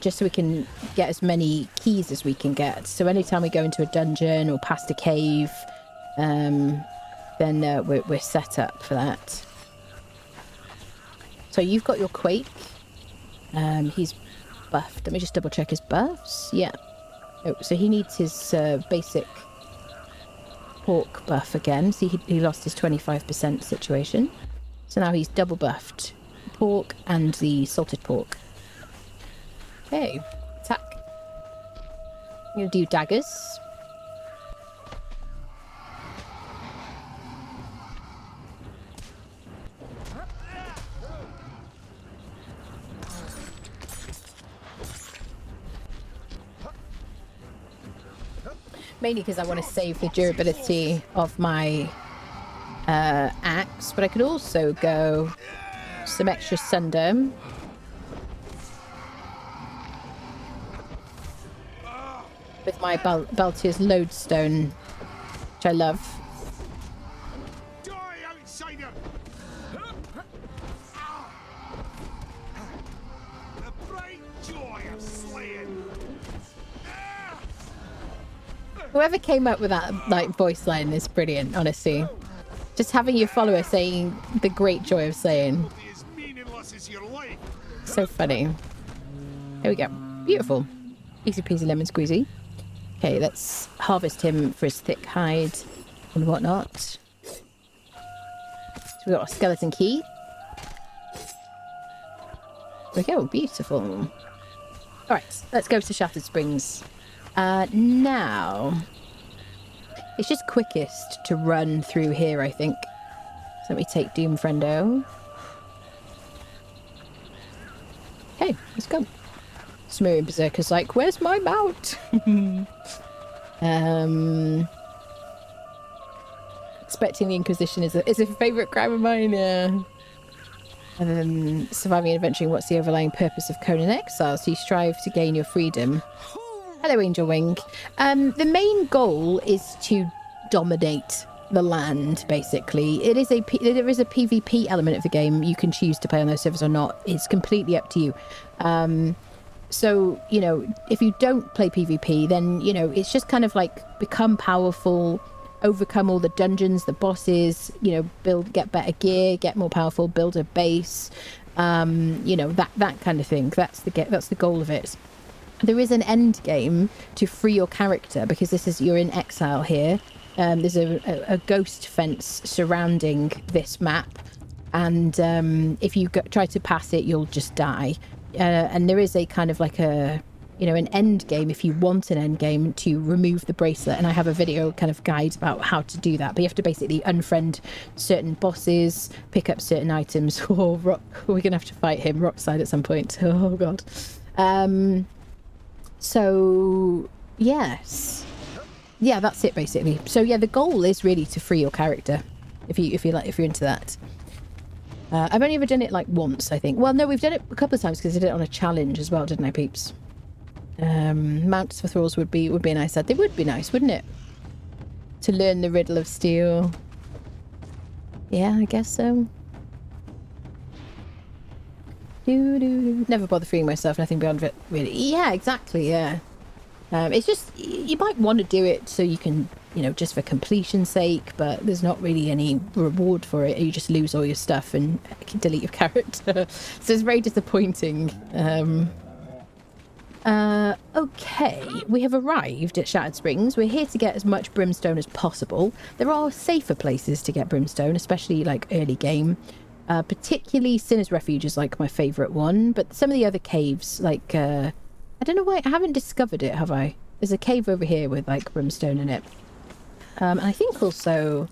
Just so we can get as many keys as we can get. So anytime we go into a dungeon or past a cave, then we're set up for that. So you've got your Quake. He's buffed. Let me just double check his buffs. Yeah. Oh, so he needs his basic pork buff again. See, he lost his 25% situation. So now he's double buffed. Pork and the salted pork. Okay, attack. I'm gonna do daggers. Mainly because I want to save the durability of my axe, but I could also go some extra sunder. With my Baltier's Lodestone, which I love. Die, outsider! The bright joy of slaying. Whoever came up with that like voice line is brilliant, honestly. Just having your follower saying the great joy of slaying. As meaningless as your life. So funny. There we go. Beautiful. Easy peasy lemon squeezy. Okay, let's harvest him for his thick hide and whatnot. So we've got a skeleton key. There we go. Beautiful. Alright, let's go to Shattered Springs. Now, it's just quickest to run through here, I think. So let me take Doom Friendo. Okay, let's go. Smearing Berserker's like, where's my mount? Expecting the Inquisition is a favourite crime of mine. Surviving and adventuring, what's the overlying purpose of Conan Exiles? You strive to gain your freedom. Hello, Angel Wing. The main goal is to dominate the land, basically. There is a PvP element of the game. You can choose to play on those servers or not. It's completely up to you. So, you know, if you don't play PvP, then, you know, it's just kind of like become powerful, overcome all the dungeons, the bosses, you know, get better gear, get more powerful, build a base, you know, that kind of thing. That's the goal of it. There is an end game to free your character because you're in exile here. There's a ghost fence surrounding this map, and if you try to pass it, you'll just die. And there is a kind of like an end game if you want an end game to remove the bracelet, and I have a video kind of guide about how to do that. But you have to basically unfriend certain bosses, pick up certain items. We're gonna have to fight him Rockside at some point. Oh god. So yes, yeah, that's it basically. So yeah, the goal is really to free your character if you're into that. I've only ever done it like once, I think. Well, no, we've done it a couple of times because I did it on a challenge as well, didn't I, peeps? Mounts for thralls would be a nice ad. They would be nice, wouldn't it? To learn the riddle of steel. Yeah, I guess so. Never bother freeing myself, nothing beyond it, really. Yeah, exactly, yeah. It's just, you might want to do it so you can, you know, just for completion's sake, but there's not really any reward for it. You just lose all your stuff and can delete your character. So it's very disappointing. Okay, we have arrived at Shattered Springs. We're here to get as much brimstone as possible. There are safer places to get brimstone, especially like early game. Particularly Sinner's Refuge is like my favourite one, but some of the other caves, like I don't know why I haven't discovered it, have I? There's a cave over here with like brimstone in it. And I think also,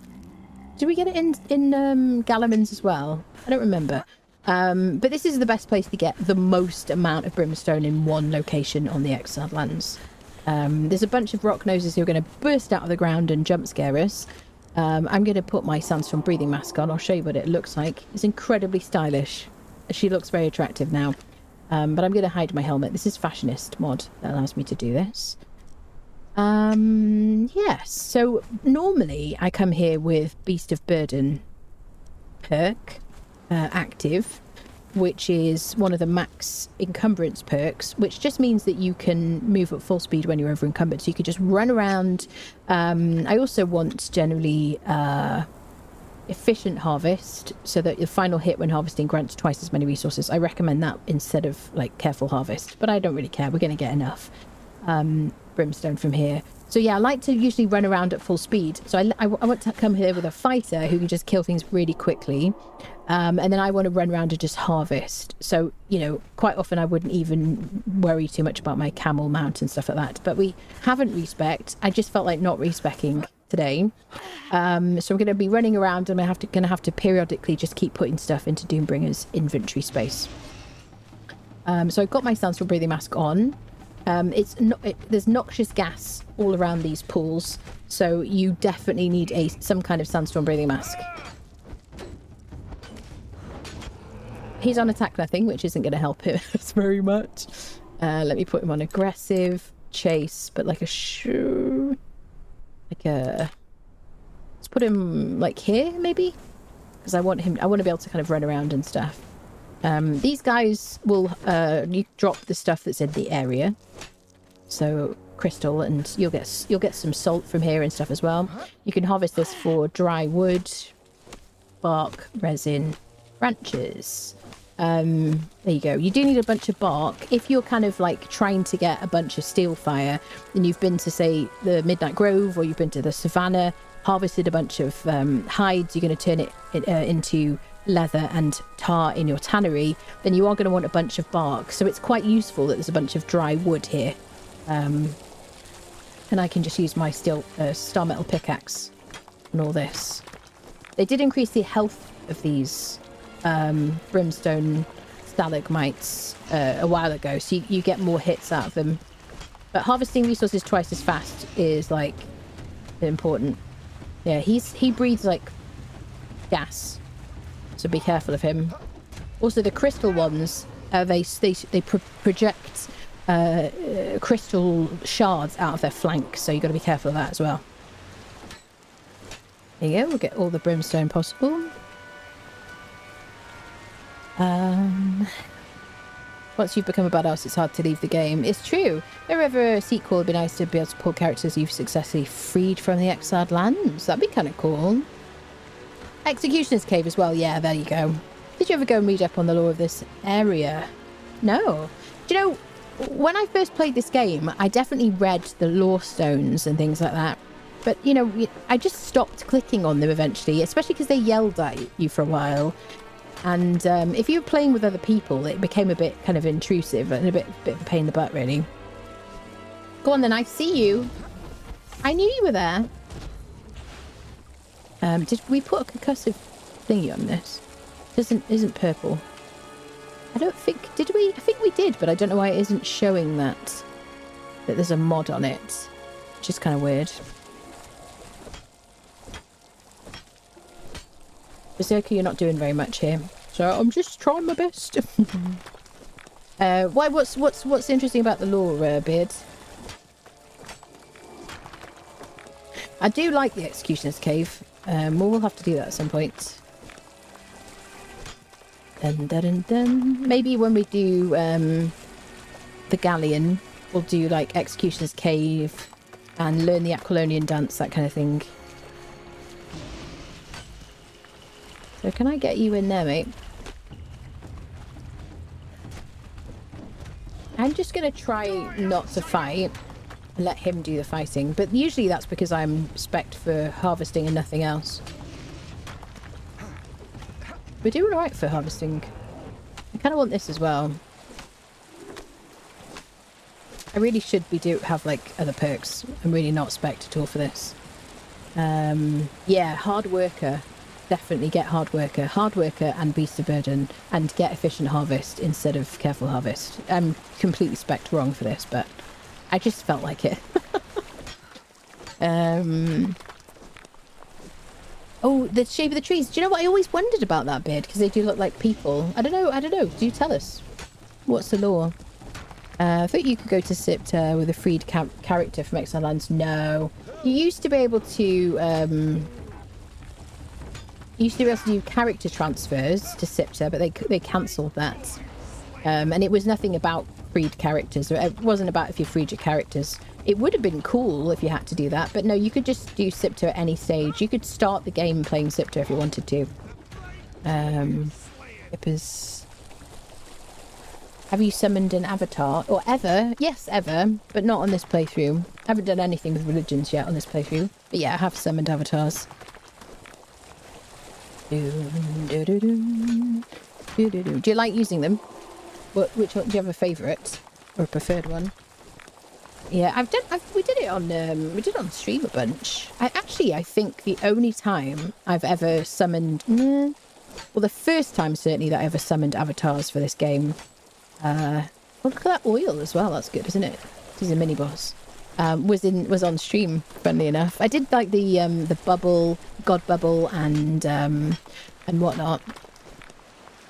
did we get it in Galliman's as well? I don't remember. But this is the best place to get the most amount of brimstone in one location on the Exiled Lands. There's a bunch of rock noses who are going to burst out of the ground and jump scare us. I'm going to put my Sandstorm breathing mask on. I'll show you what it looks like. It's incredibly stylish. She looks very attractive now. But I'm going to hide my helmet. This is Fashionist mod that allows me to do this. Yes. So normally I come here with Beast of Burden perk active, which is one of the max encumbrance perks, which just means that you can move at full speed when you're over encumbered. So you could just run around. I also want generally efficient harvest, so that the final hit when harvesting grants twice as many resources. I recommend that instead of like careful harvest, but I don't really care. We're going to get enough brimstone from here. So yeah, I like to usually run around at full speed. So I want to come here with a fighter who can just kill things really quickly. And then I want to run around and just harvest. So, you know, quite often I wouldn't even worry too much about my camel mount and stuff like that. But we haven't respect. I just felt like not respecing today. So I'm going to be running around and I'm going to have to periodically just keep putting stuff into Doombringer's inventory space. So I've got my sandstorm breathing mask on. There's noxious gas all around these pools, so you definitely need some kind of sandstorm breathing mask. He's on attack nothing, which isn't going to help him very much. Let me put him on aggressive chase, but like let's put him like here maybe, because I want to be able to kind of run around and stuff. These guys will you drop the stuff that's in the area, so crystal, and you'll get some salt from here and stuff as well. You can harvest this for dry wood, bark, resin, branches. There you go. You do need a bunch of bark if you're kind of like trying to get a bunch of steel fire, and you've been to say the Midnight Grove or you've been to the savannah, harvested a bunch of hides. You're going to turn it into leather and tar in your tannery, then you are going to want a bunch of bark. So it's quite useful that there's a bunch of dry wood here, and I can just use my star metal pickaxe and all this. They did increase the health of these brimstone stalagmites a while ago, so you get more hits out of them, but harvesting resources twice as fast is like important. Yeah, he breathes like gas, so be careful of him. Also, the crystal ones, they project crystal shards out of their flank, so you've got to be careful of that as well. There you go, we'll get all the brimstone possible. Once you've become a badass, it's hard to leave the game. It's true. If there ever a sequel, it'd be nice to be able to pull characters you've successfully freed from the exiled lands. That'd be kind of cool. Executioner's Cave as well. Yeah, there you go. Did you ever go and read up on the lore of this area? No. Do you know, when I first played this game, I definitely read the lore stones and things like that. But, you know, I just stopped clicking on them eventually, especially because they yelled at you for a while. And if you were playing with other people, it became a bit kind of intrusive and a bit of a pain in the butt, really. Go on then, I see you. I knew you were there. Did we put a concussive thingy on this? Isn't purple. I don't think... Did we? I think we did, but I don't know why it isn't showing that there's a mod on it. Which is kind of weird. Berserker, you're not doing very much here, so I'm just trying my best. Why? What's interesting about the lore, Beard? I do like the Executioner's Cave. We'll have to do that at some point. Dun, dun, dun, dun. Maybe when we do the Galleon, we'll do like Executioner's Cave and learn the Aquilonian dance, that kind of thing. So can I get you in there, mate? I'm just going to try not to fight and let him do the fighting. But usually that's because I'm spec'd for harvesting and nothing else. We're doing alright for harvesting. I kind of want this as well. I really should have like other perks. I'm really not spec'd at all for this. Yeah, hard worker. Definitely get hard worker and beast of burden, and get efficient harvest instead of careful harvest. I'm completely spec'd wrong for this, but I just felt like it. Oh, the shape of the trees. Do you know what I always wondered about that, Beard? Because they do look like people. I don't know. Do you tell us? What's the lore? I thought you could go to Sipta with a freed character from Exile Lands. No. You used to be able to do character transfers to Sipta, but they cancelled that. And it was nothing about freed characters. It wasn't about if you freed your characters. It would have been cool if you had to do that, but no, you could just do Sipta at any stage. You could start the game playing Sipta if you wanted to. Have you summoned an avatar? Or ever? Yes, ever, but not on this playthrough. I haven't done anything with religions yet on this playthrough. But yeah, I have summoned avatars. Do you like using them? Which one, do you have a favourite or a preferred one? Yeah, we did it on stream a bunch. I think the only time I've ever summoned, well, the first time certainly that I ever summoned avatars for this game. Oh, look at that oil as well. That's good, isn't it? He's a mini boss. Was on stream, funnily enough. I did like the bubble, god bubble, and whatnot.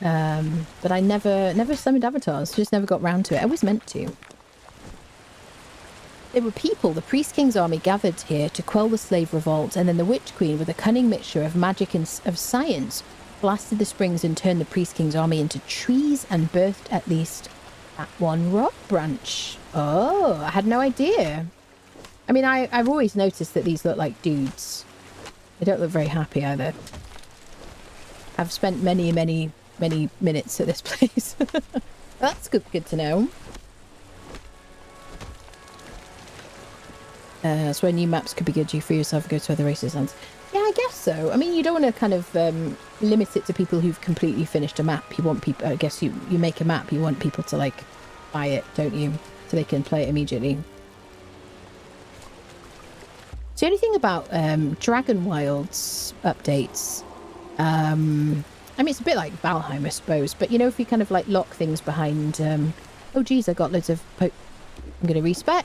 But I never summoned avatars. Just never got round to it. I was meant to. There were people. The Priest King's army gathered here to quell the slave revolt, and then the Witch Queen, with a cunning mixture of magic and of science, blasted the springs and turned the Priest King's army into trees and birthed at least that one rock branch. Oh, I had no idea. I mean, I've always noticed that these look like dudes. They don't look very happy either. I've spent many minutes at this place. That's good to know. That's where new maps could be good. You free yourself and go to other races' lands. Yeah, I guess so. I mean, you don't want to kind of limit it to people who've completely finished a map. You want people, I guess you make a map, you want people to like buy it, don't you? So they can play it immediately. So the only thing about Dragon Wilds updates, I mean, it's a bit like Valheim, I suppose, but you know, if you kind of like lock things behind, oh geez, I got loads of, I'm going to respec.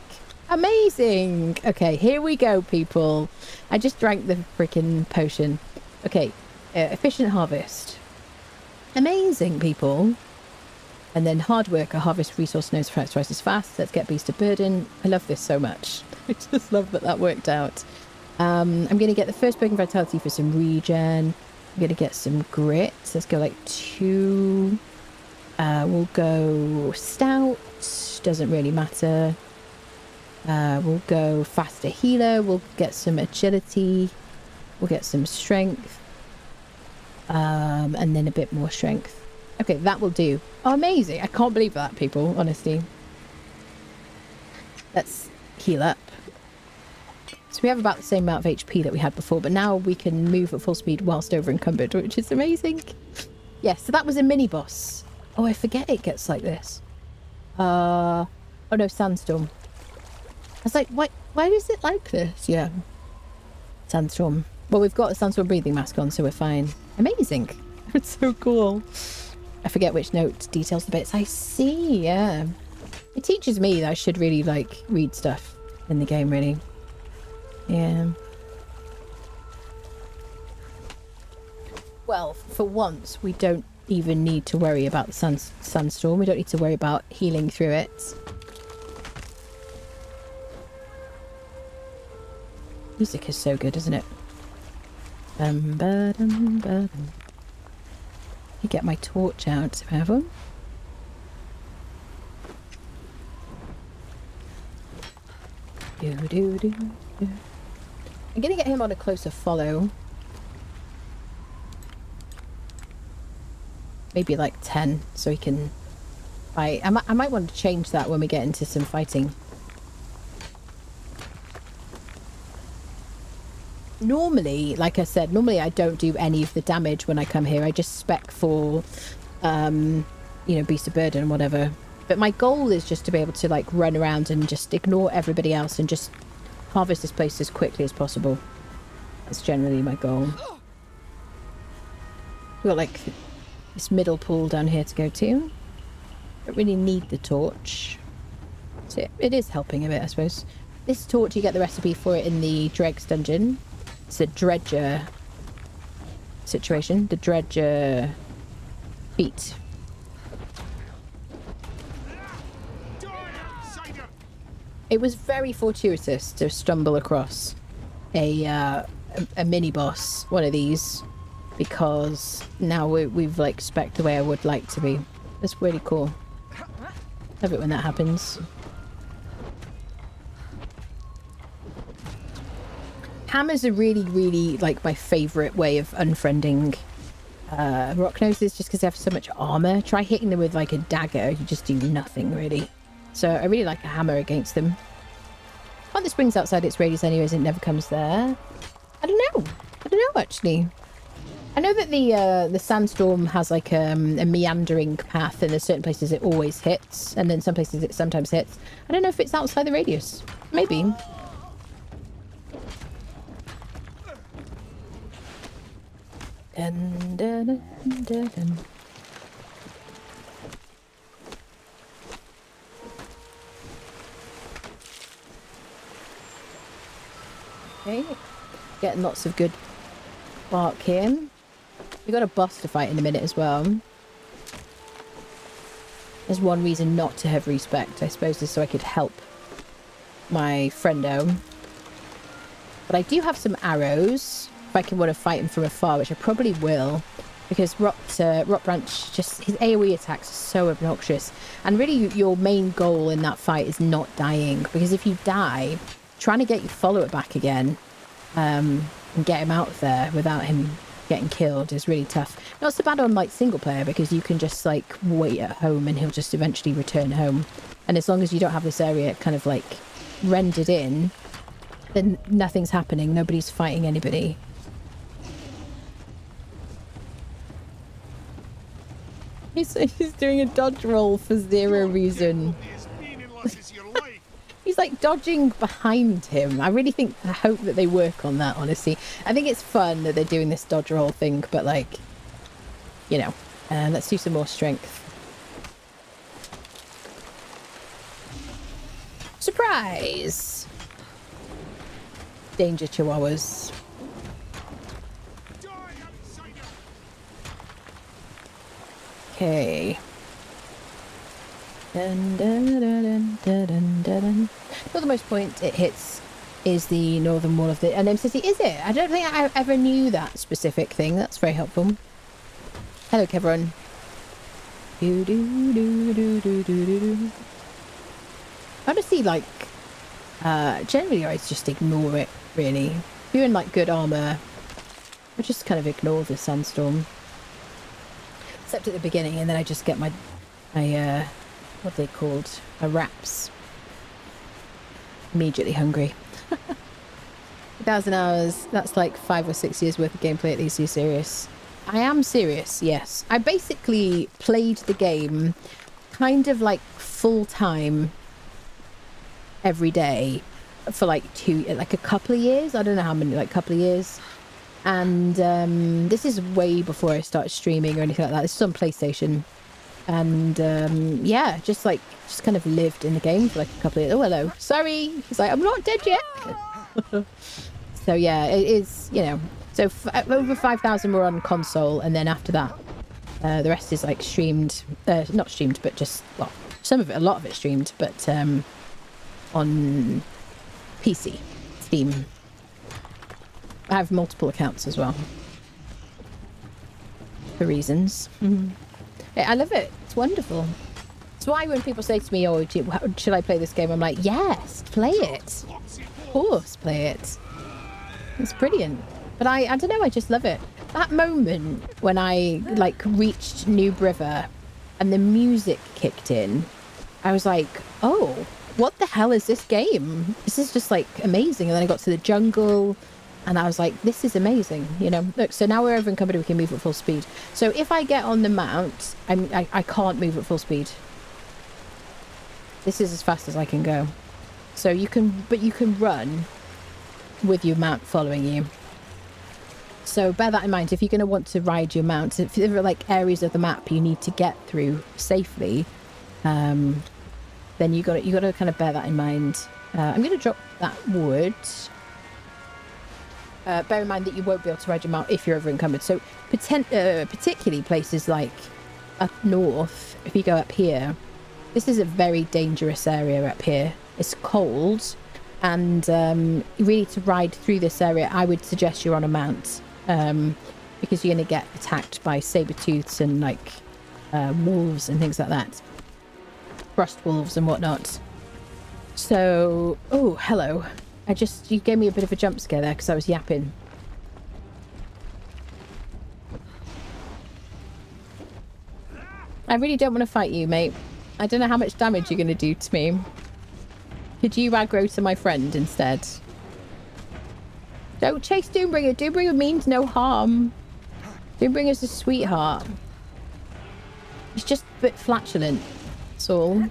Amazing. Okay, here we go, people. I just drank the freaking potion. Okay, efficient harvest. Amazing, people. And then hard work, a harvest resource nodes for twice as fast. Let's get beast of burden. I love this so much. I just love that worked out. I'm going to get the first Poking Vitality for some regen. I'm going to get some grit. Let's go like 2. We'll go stout. Doesn't really matter. We'll go faster healer. We'll get some agility. We'll get some strength. And then a bit more strength. Okay, that will do. Oh, amazing. I can't believe that, people, honestly. Let's heal up. So we have about the same amount of HP that we had before, but now we can move at full speed whilst over encumbered, which is amazing. Yeah, so that was a mini boss. Oh, I forget it gets like this. Oh no, sandstorm. I was like, why is it like this? Yeah. Sandstorm. Well, we've got a sandstorm breathing mask on, so we're fine. Amazing. It's so cool. I forget which note details the bits. I see, yeah. It teaches me that I should really, like, read stuff in the game, really. Yeah. Well, for once, we don't even need to worry about the sandstorm. We don't need to worry about healing through it. Music is so good, isn't it? You get my torch out if I have one. I'm gonna get him on a closer follow. Maybe like 10, so he can fight. I might want to change that when we get into some fighting. Normally, like I said, normally I don't do any of the damage when I come here. I just spec for, you know, beast of burden and whatever. But my goal is just to be able to like run around and just ignore everybody else and just harvest this place as quickly as possible. That's generally my goal. We've got like this middle pool down here to go to. Don't really need the torch. So it is helping a bit, I suppose. This torch, you get the recipe for it in the Dregs dungeon. It's a dredger situation. The dredger feat. It was very fortuitous to stumble across a mini boss, one of these, because now we've like spec'd the way I would like to be. It's really cool. Love it when that happens. Hammers are really like my favourite way of unfriending rock noses, just because they have so much armour. Try hitting them with like a dagger, you just do nothing really. So I really like a hammer against them. Aren't the springs outside its radius anyways? It never comes there. I don't know. I don't know, actually. I know that the sandstorm has like a meandering path, and there's certain places it always hits, and then some places it sometimes hits. I don't know if it's outside the radius. Maybe. Dun, dun, dun, dun, dun. Okay, getting lots of good bark here. We've got a boss to fight in a minute as well. There's one reason not to have respect, I suppose, is so I could help my friendo. But I do have some arrows if I can want to fight him from afar, which I probably will, because Rock Branch, just his AoE attacks are so obnoxious. And really your main goal in that fight is not dying, because if you die, trying to get your follower back again and get him out there without him getting killed is really tough. Not so bad on like single player, because you can just like wait at home and he'll just eventually return home. And as long as you don't have this area kind of like rendered in, then nothing's happening. Nobody's fighting anybody. He's doing a dodge roll for zero reason. He's like dodging behind him. I hope that they work on that, honestly. I think it's fun that they're doing this dodge roll thing, but like, you know, let's do some more strength. Surprise! Danger chihuahuas. Okay. Dun, dun, dun, dun, dun, dun, dun. Northernmost point it hits is the northern wall of the Unnamed City. Is it? I don't think I ever knew that specific thing. That's very helpful. Hello, Kevron. Do, do, do, do, do, do, do. Honestly, like, generally I just ignore it, really. If you're in, like, good armour, I just kind of ignore the sandstorm. Except at the beginning, and then I just get my what are they called? My wraps. Immediately hungry. 1,000 hours, that's like 5 or 6 years worth of gameplay at least. Are you serious? I am serious, yes. I basically played the game kind of like full time every day for like a couple of years. I don't know how many, like a couple of years. And this is way before I started streaming or anything like that. This is on PlayStation. And yeah, just kind of lived in the game for like a couple of years. Oh, hello. Sorry. He's like, I'm not dead yet. So yeah, it is, you know. So over 5,000 were on console, and then after that, the rest is like streamed. Not streamed, but just, well, some of it, a lot of it streamed, but on PC, Steam. I have multiple accounts as well. For reasons. I love it. It's wonderful. It's why when people say to me, oh, should I play this game? I'm like, yes, play it. Of course, play it. It's brilliant. But I don't know, I just love it. That moment when I, like, reached Noob River and the music kicked in, I was like, oh, what the hell is this game? This is just, like, amazing. And then I got to the jungle, and I was like, this is amazing, you know. Look, so now we're over encumbered, we can move at full speed. So if I get on the mount, I can't move at full speed. This is as fast as I can go. So you can run with your mount following you. So bear that in mind. If you're going to want to ride your mount, if there are like areas of the map you need to get through safely, then you got to kind of bear that in mind. I'm going to drop that wood. Bear in mind that you won't be able to ride your mount if you're over encumbered. So particularly places like up north, if you go up here, this is a very dangerous area up here. It's cold, and really to ride through this area, I would suggest you're on a mount, because you're going to get attacked by saber-tooths and like wolves and things like that. Frost wolves and whatnot. So, oh, hello. You gave me a bit of a jump scare there because I was yapping. I really don't want to fight you, mate. I don't know how much damage you're going to do to me. Could you aggro to my friend instead? Don't chase Doombringer. Doombringer means no harm. Doombringer's a sweetheart. He's just a bit flatulent. That's all.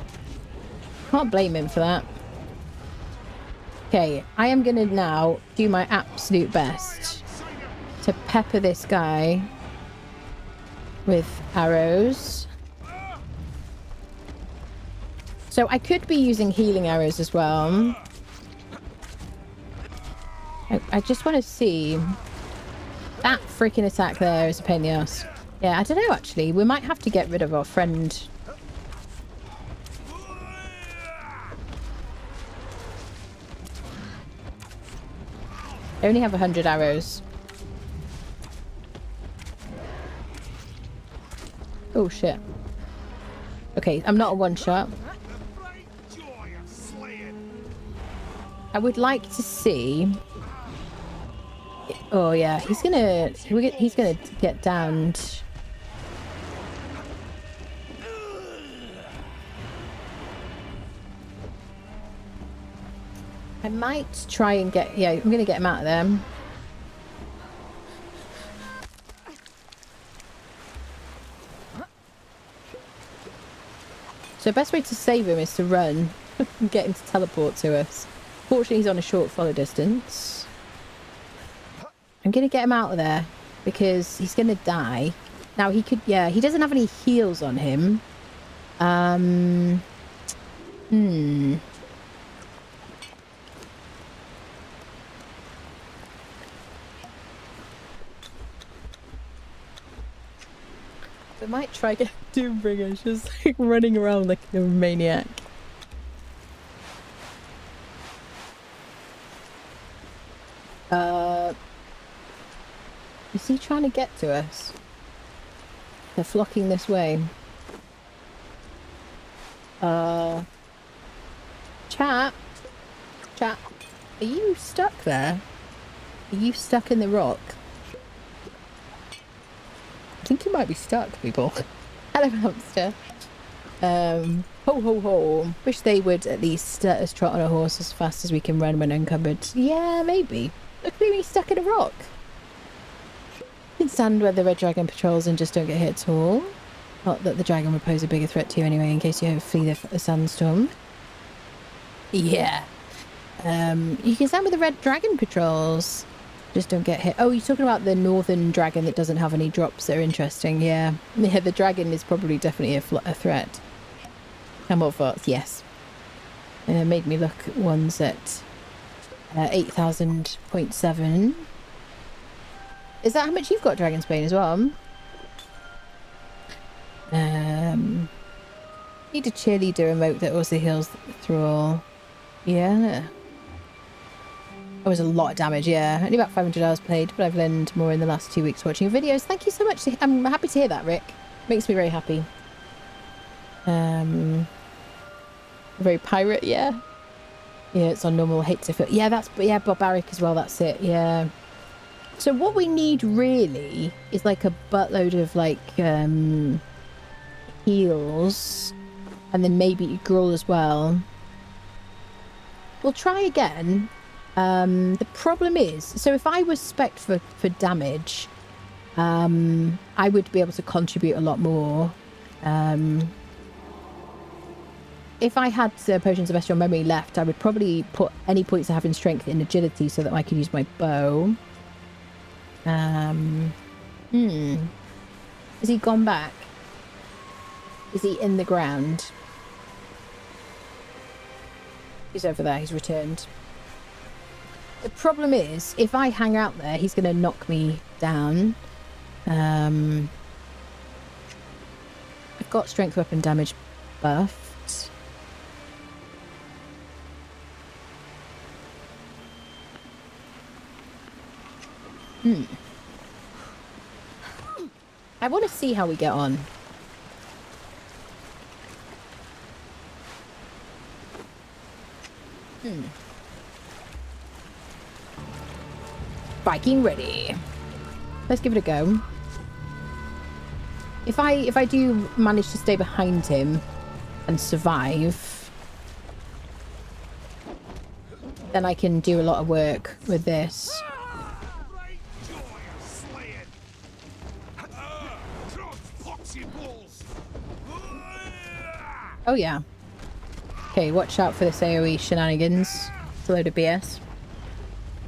Can't blame him for that. Okay, I am going to now do my absolute best to pepper this guy with arrows. So I could be using healing arrows as well. I just want to see. That freaking attack there is a pain in the ass. Yeah, I don't know actually. We might have to get rid of our friend. I only have 100 arrows. Oh shit. Okay, I'm not a one-shot. I would like to see... Oh yeah, he's gonna get downed. I might try and get... Yeah, I'm gonna get him out of there. So the best way to save him is to run and get him to teleport to us. Fortunately, he's on a short follow distance. I'm going to get him out of there because he's going to die. Now, he could... Yeah, he doesn't have any heals on him. I might try get Doombringer just like running around like a maniac. Is he trying to get to us? They're flocking this way. Chat? Chat? Are you stuck there? Are you stuck in the rock? I think you might be stuck, people. Hello, hamster. Ho ho ho. Wish they would at least let us trot on a horse as fast as we can run when encumbered. Yeah, maybe. Look at me stuck in a rock. You can stand where the red dragon patrols and just don't get hit at all. Not that the dragon would pose a bigger threat to you anyway, in case you ever flee the sandstorm. Yeah. You can stand with the red dragon patrols. Just don't get hit. Oh, you're talking about the northern dragon that doesn't have any drops that are interesting. Yeah. Yeah, the dragon is probably definitely a threat. Camel Fox, yes. Made me look at ones at 8,000.7. Is that how much you've got, Dragonsbane, as well? Need a cheerleader emote that also heals through all. Yeah. That was a lot of damage, yeah. Only about 500 hours played, but I've learned more in the last 2 weeks watching your videos. Thank you so much. I'm happy to hear that, Rick. Makes me very happy. Very pirate, yeah. Yeah, it's on normal. Hate to feel. Yeah, yeah, barbaric as well. That's it. Yeah. So what we need really is like a buttload of like heals, and then maybe Gruul as well. We'll try again. The problem is, so if I was spec'd for damage, I would be able to contribute a lot more. If I had potions of bestial memory left, I would probably put any points I have in strength in agility so that I could use my bow. Has he gone back? Is he in the ground? He's over there. He's returned. The problem is, if I hang out there, he's going to knock me down. I've got strength weapon damage buffed. I want to see how we get on. Viking ready. Let's give it a go. If I do manage to stay behind him and survive, then I can do a lot of work with this. Oh yeah. Okay, watch out for this AoE shenanigans. It's a load of BS.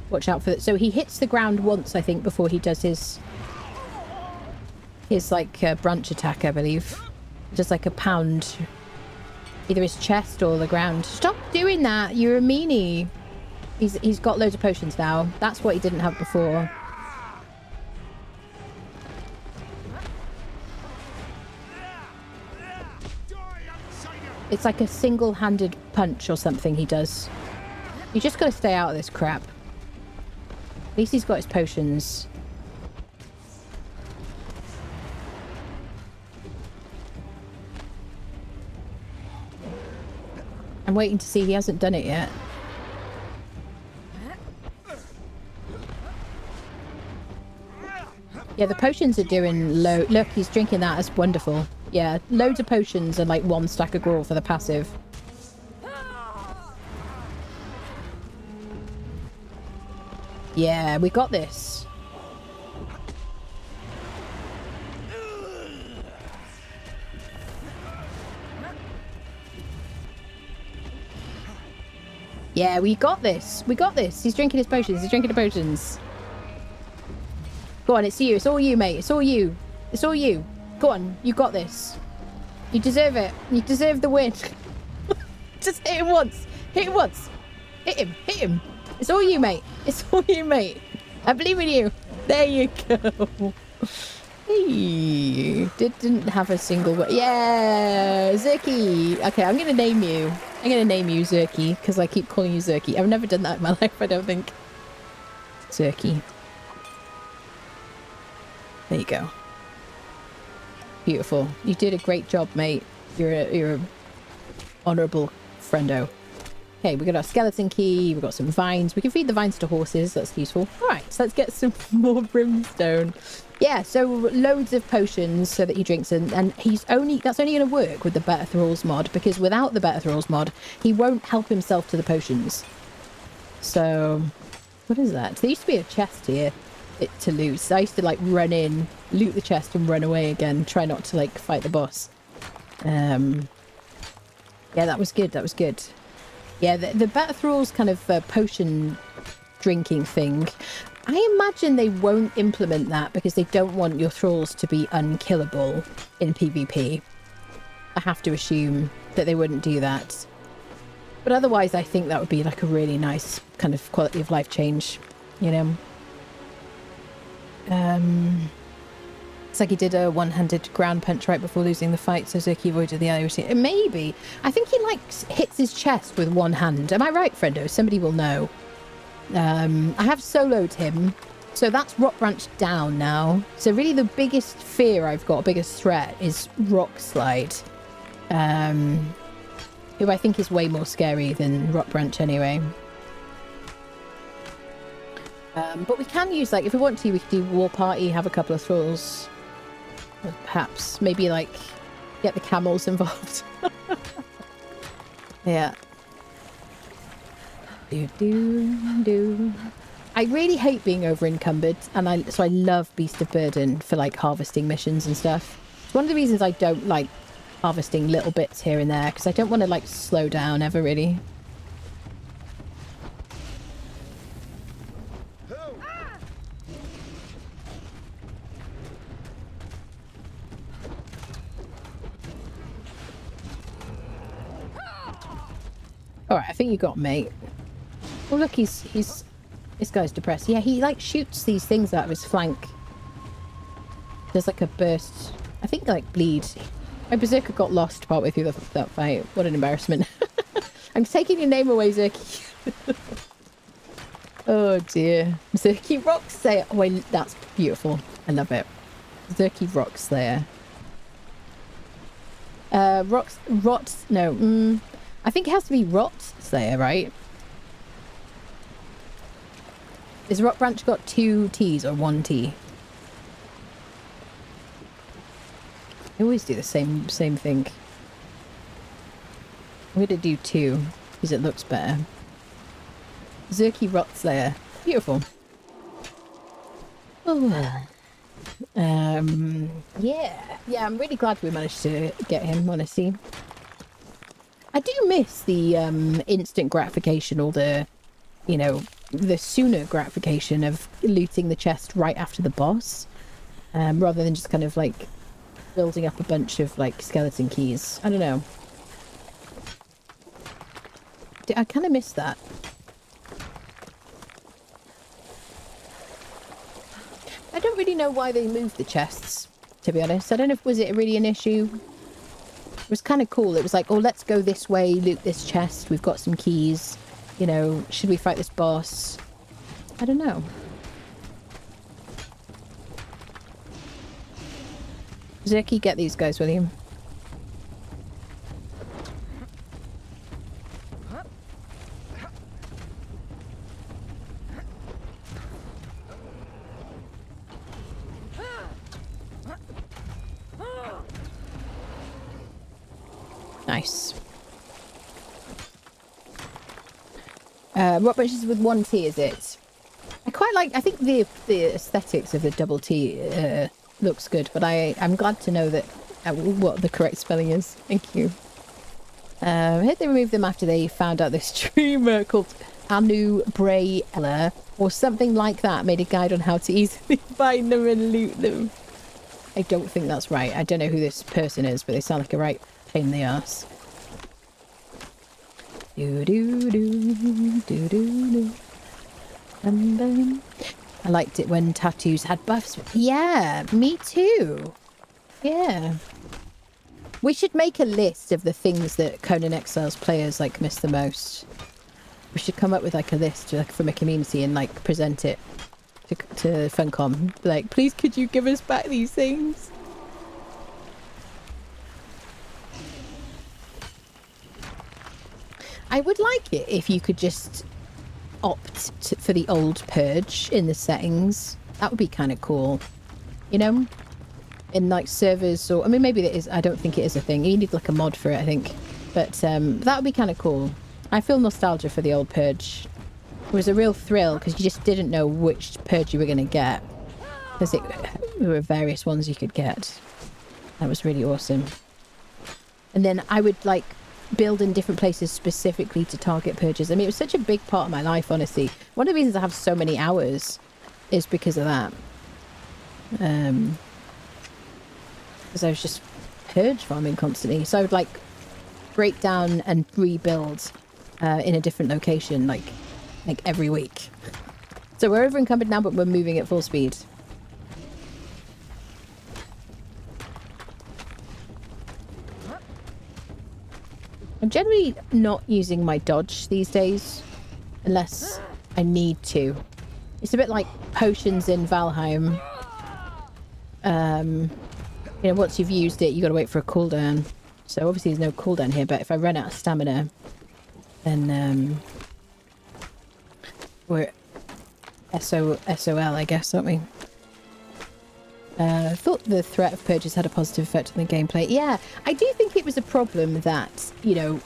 Watch out for it. So he hits the ground once, I think, before he does his like branch attack, I believe. Just like a pound. Either his chest or the ground. Stop doing that! You're a meanie. He's got loads of potions now. That's what he didn't have before. It's like a single-handed punch or something he does. You just gotta stay out of this crap. At least he's got his potions. I'm waiting to see. He hasn't done it yet. Yeah, the potions are doing low. Look, he's drinking that. That's wonderful. Yeah, loads of potions and like 1 stack of Grawl for the passive. Yeah, we got this. Yeah, we got this. We got this. He's drinking his potions. He's drinking the potions. Go on, it's you. It's all you, mate. It's all you. It's all you. Go on, you got this. You deserve it. You deserve the win. Just hit him once. Hit him once. Hit him. Hit him. It's all you, mate. It's all you, mate. I believe in you. There you go. Hey, didn't have a single word. Yeah, Zerky. Okay, I'm gonna name you. I'm gonna name you Zerky because I keep calling you Zerky. I've never done that in my life, I don't think. Zerky. There you go. Beautiful. You did a great job, mate. You're a honourable friendo. Okay, we got our skeleton key. We've got some vines. We can feed the vines to horses. That's useful. All right, so let's get some more brimstone. Yeah, so loads of potions so that he drinks, and that's only going to work with the Better Thralls mod, because without the Better Thralls mod, he won't help himself to the potions. So, what is that? There used to be a chest here to loot. So I used to like run in, loot the chest, and run away again. Try not to like fight the boss. Yeah, that was good. That was good. Yeah, the Better Thralls kind of potion drinking thing. I imagine they won't implement that because they don't want your thralls to be unkillable in PvP. I have to assume that they wouldn't do that. But otherwise, I think that would be like a really nice kind of quality of life change, you know? It's like he did a one-handed ground punch right before losing the fight, so Zerky avoided the IoT. Maybe. I think he like hits his chest with one hand. Am I right, friendo? Somebody will know. I have soloed him, so that's Rock Branch down now. So really the biggest fear I've got, biggest threat, is Rock Slide. Who I think is way more scary than Rock Branch anyway. But we can use, like, if we want to, we could do War Party, have a couple of thralls. Perhaps, maybe, like, get the camels involved. Yeah. Do. I really hate being over encumbered, and so I love Beast of Burden for, like, harvesting missions and stuff. It's one of the reasons I don't like harvesting little bits here and there, because I don't want to, like, slow down ever, really. Alright, I think you got mate. Oh look, he's this guy's depressed. Yeah, he like shoots these things out of his flank. There's like a burst. I think like bleed. My berserker got lost partway through that fight. What an embarrassment. I'm taking your name away, Zerky. Oh dear. Zerky Rockslayer. Oh wait, that's beautiful. I love it. Zerky Rockslayer. I think it has to be Rot Slayer, right? Is Rock Branch got 2 T's or 1 T? I always do the same thing. I'm gonna do 2 because it looks better. Zerky Rotslayer. Beautiful. Oh. Yeah. Yeah, I'm really glad we managed to get him, honestly. I do miss the instant gratification, or the, you know, the sooner gratification of looting the chest right after the boss, rather than just kind of like building up a bunch of like skeleton keys. I don't know. I kind of miss that. I don't really know why they moved the chests, to be honest. I don't know if was it really an issue. It was kind of cool. It was like, oh, let's go this way, loot this chest. We've got some keys. You know, should we fight this boss? I don't know. Zerky, get these guys with you. Nice. What bunches with 1T is it? I quite like, I think the aesthetics of the double T looks good, but I'm glad to know that what the correct spelling is. Thank you. I heard they removed them after they found out this streamer called Anu Bray Ella or something like that made a guide on how to easily find them and loot them. I don't think that's right. I don't know who this person is, but they sound like a right pain in the ass. Do do do do do do. I liked it when tattoos had buffs. Yeah, me too. Yeah. We should make a list of the things that Conan Exiles players like miss the most. We should come up with like a list like, from a community and like present it to Funcom. Like, please could you give us back these things? I would like it if you could just opt for the old purge in the settings. That would be kind of cool. You know? In like servers, or I mean maybe it is. I don't think it is a thing. You need like a mod for it, I think. But that would be kind of cool. I feel nostalgia for the old purge. It was a real thrill because you just didn't know which purge you were going to get, because there were various ones you could get. That was really awesome. And then I would like build in different places specifically to target purges. I mean, it was such a big part of my life, honestly. One of the reasons I have so many hours is because of that. Because I was just purge farming constantly. So I would like break down and rebuild in a different location like every week. So we're over encumbered now, but we're moving at full speed. I'm generally not using my dodge these days unless I need to. It's a bit like potions in Valheim. You know, once you've used it, you got to wait for a cooldown. So obviously there's no cooldown here, but if I run out of stamina, then we're SOL, I guess, aren't we? I thought the threat of purges had a positive effect on the gameplay. Yeah, I do think it was a problem that, you know,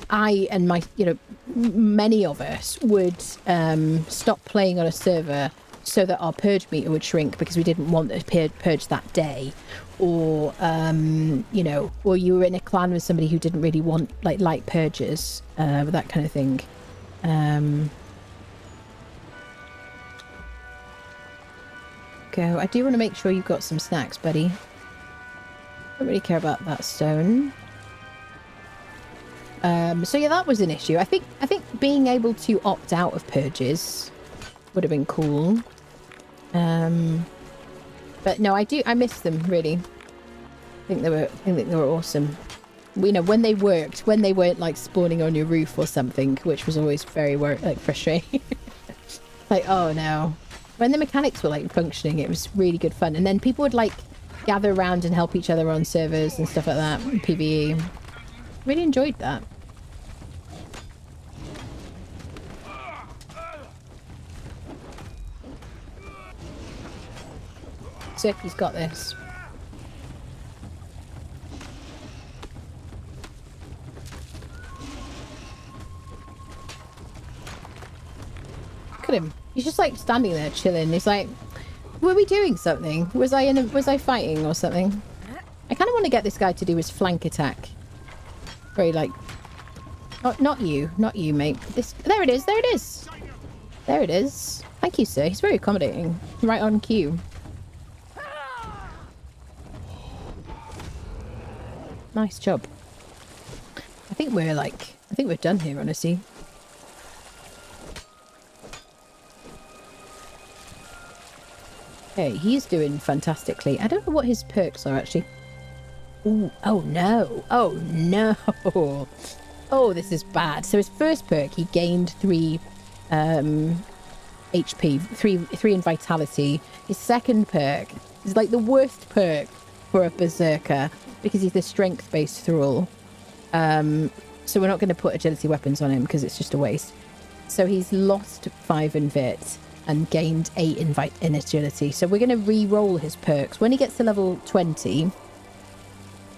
I and my, you know, many of us would stop playing on a server so that our purge meter would shrink because we didn't want the purge that day. Or, you know, or you were in a clan with somebody who didn't really want, like purges, that kind of thing. Go. I do want to make sure you've got some snacks, buddy. Don't really care about that stone. So yeah, that was an issue. I think being able to opt out of purges would have been cool. But no, I miss them really. I think they were awesome. You know, when they worked, when they weren't like spawning on your roof or something, which was always very like frustrating. Like, oh no. When the mechanics were like functioning, it was really good fun. And then people would like gather around and help each other on servers and stuff like that, PvE. Really enjoyed that. Circle's got this. He's just like standing there chilling. He's like, were we doing something? Was I fighting or something? I kind of want to get this guy to do his flank attack. Very like, not you, mate. There it is. There it is. Thank you, sir. He's very accommodating. Right on cue. Nice job. I think we're done here, honestly. Okay, he's doing fantastically. I don't know what his perks are, actually. Ooh, oh no. Oh no. Oh, this is bad. So his first perk, he gained 3 HP, 3 in vitality. His second perk is like the worst perk for a berserker because he's the strength-based thrall. So we're not going to put agility weapons on him because it's just a waste. So he's lost 5 in vit and gained 8 in agility. So we're going to re-roll his perks. When he gets to level 20,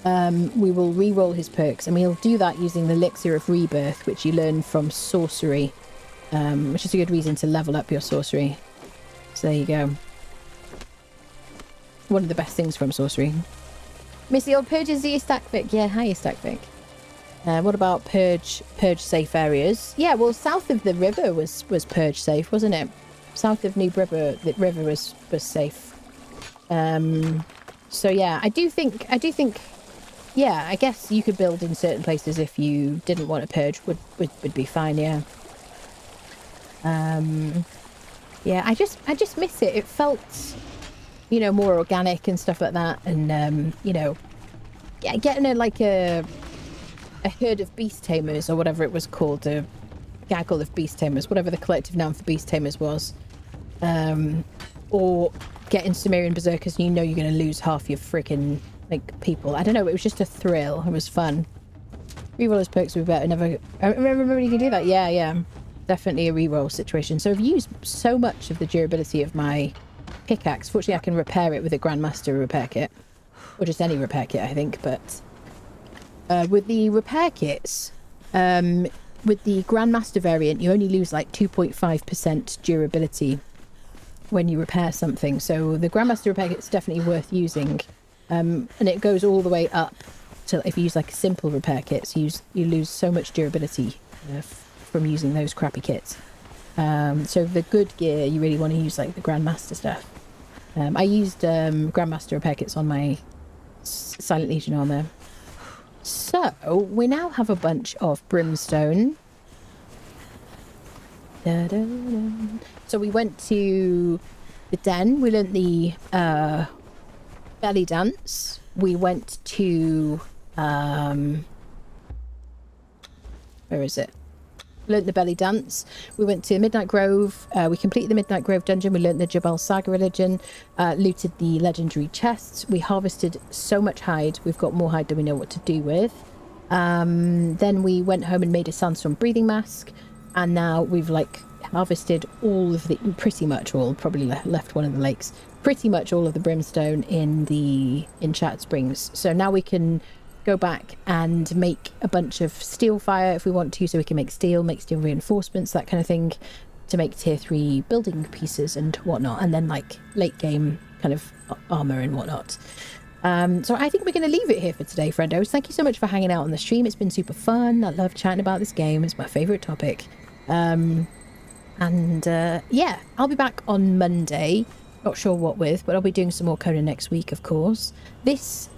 we will re-roll his perks, and we'll do that using the Elixir of Rebirth, which you learn from sorcery, which is a good reason to level up your sorcery. So there you go. One of the best things from sorcery. Missy, old purges the stack Vic. Yeah, hi, stack Vic. What about purge safe areas? Yeah, well, south of the river was purge safe, wasn't it? South of New River, the river was safe. So yeah, I do think, yeah, I guess you could build in certain places if you didn't want a purge, would be fine, yeah. Yeah, I just miss it. It felt, you know, more organic and stuff like that, and you know, getting a herd of beast tamers, or whatever it was called, a gaggle of beast tamers, whatever the collective noun for beast tamers was, or getting Sumerian berserkers and you know you're going to lose half your freaking like people. I don't know, it was just a thrill. It was fun. Reroll his perks would be better. Never. I remember you can do that. Yeah, definitely a reroll situation. So I've used so much of the durability of my pickaxe. Fortunately, I can repair it with a Grandmaster repair kit, or just any repair kit, I think. But with the repair kits, with the Grandmaster variant, you only lose like 2.5% durability when you repair something. So the Grandmaster repair kit is definitely worth using, and it goes all the way up to, if you use like a simple repair kit, so you lose so much durability from using those crappy kits. So the good gear, you really want to use like the Grandmaster stuff. I used Grandmaster repair kits on my Silent Legion armor. So we now have a bunch of brimstone. So we went to the den. We learnt the belly dance. We went to where is it? Learnt the belly dance. We went to Midnight Grove. We completed the Midnight Grove dungeon. We learnt the Jabal Saga religion. Looted the legendary chests. We harvested so much hide. We've got more hide than we know what to do with. Then we went home and made a sandstorm breathing mask. And now we've like harvested all of the, pretty much all, probably left one of the lakes, pretty much all of the brimstone in Shattered Springs. So now we can go back and make a bunch of steel fire if we want to, so we can make steel reinforcements, that kind of thing, to make tier 3 building pieces and whatnot, and then like late game kind of armor and whatnot. So I think we're going to leave it here for today, friendos. Thank you so much for hanging out on the stream. It's been super fun. I love chatting about this game. It's my favorite topic. Yeah, I'll be back on Monday. Not sure what with, but I'll be doing some more Conan next week, of course. This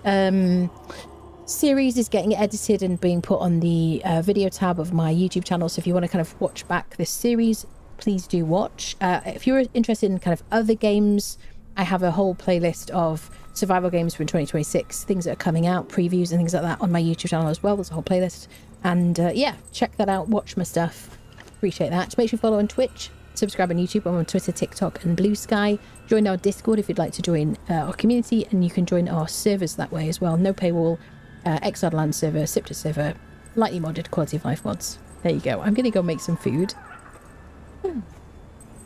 series is getting edited and being put on the video tab of my YouTube channel, so if you want to kind of watch back this series, please do watch. If you're interested in kind of other games, I have a whole playlist of survival games for 2026, things that are coming out, previews and things like that on my YouTube channel as well. There's a whole playlist, and yeah, check that out, watch my stuff. Appreciate that. Make sure you follow on Twitch, subscribe on YouTube. I'm on Twitter, TikTok and Blue Sky. Join our Discord if you'd like to join our community, and you can join our servers that way as well. No paywall, Exiled Land server, Sipta server, lightly modded quality of life mods. There you go. I'm gonna go make some food.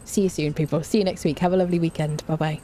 See you soon, people. See you next week. Have a lovely weekend. Bye bye.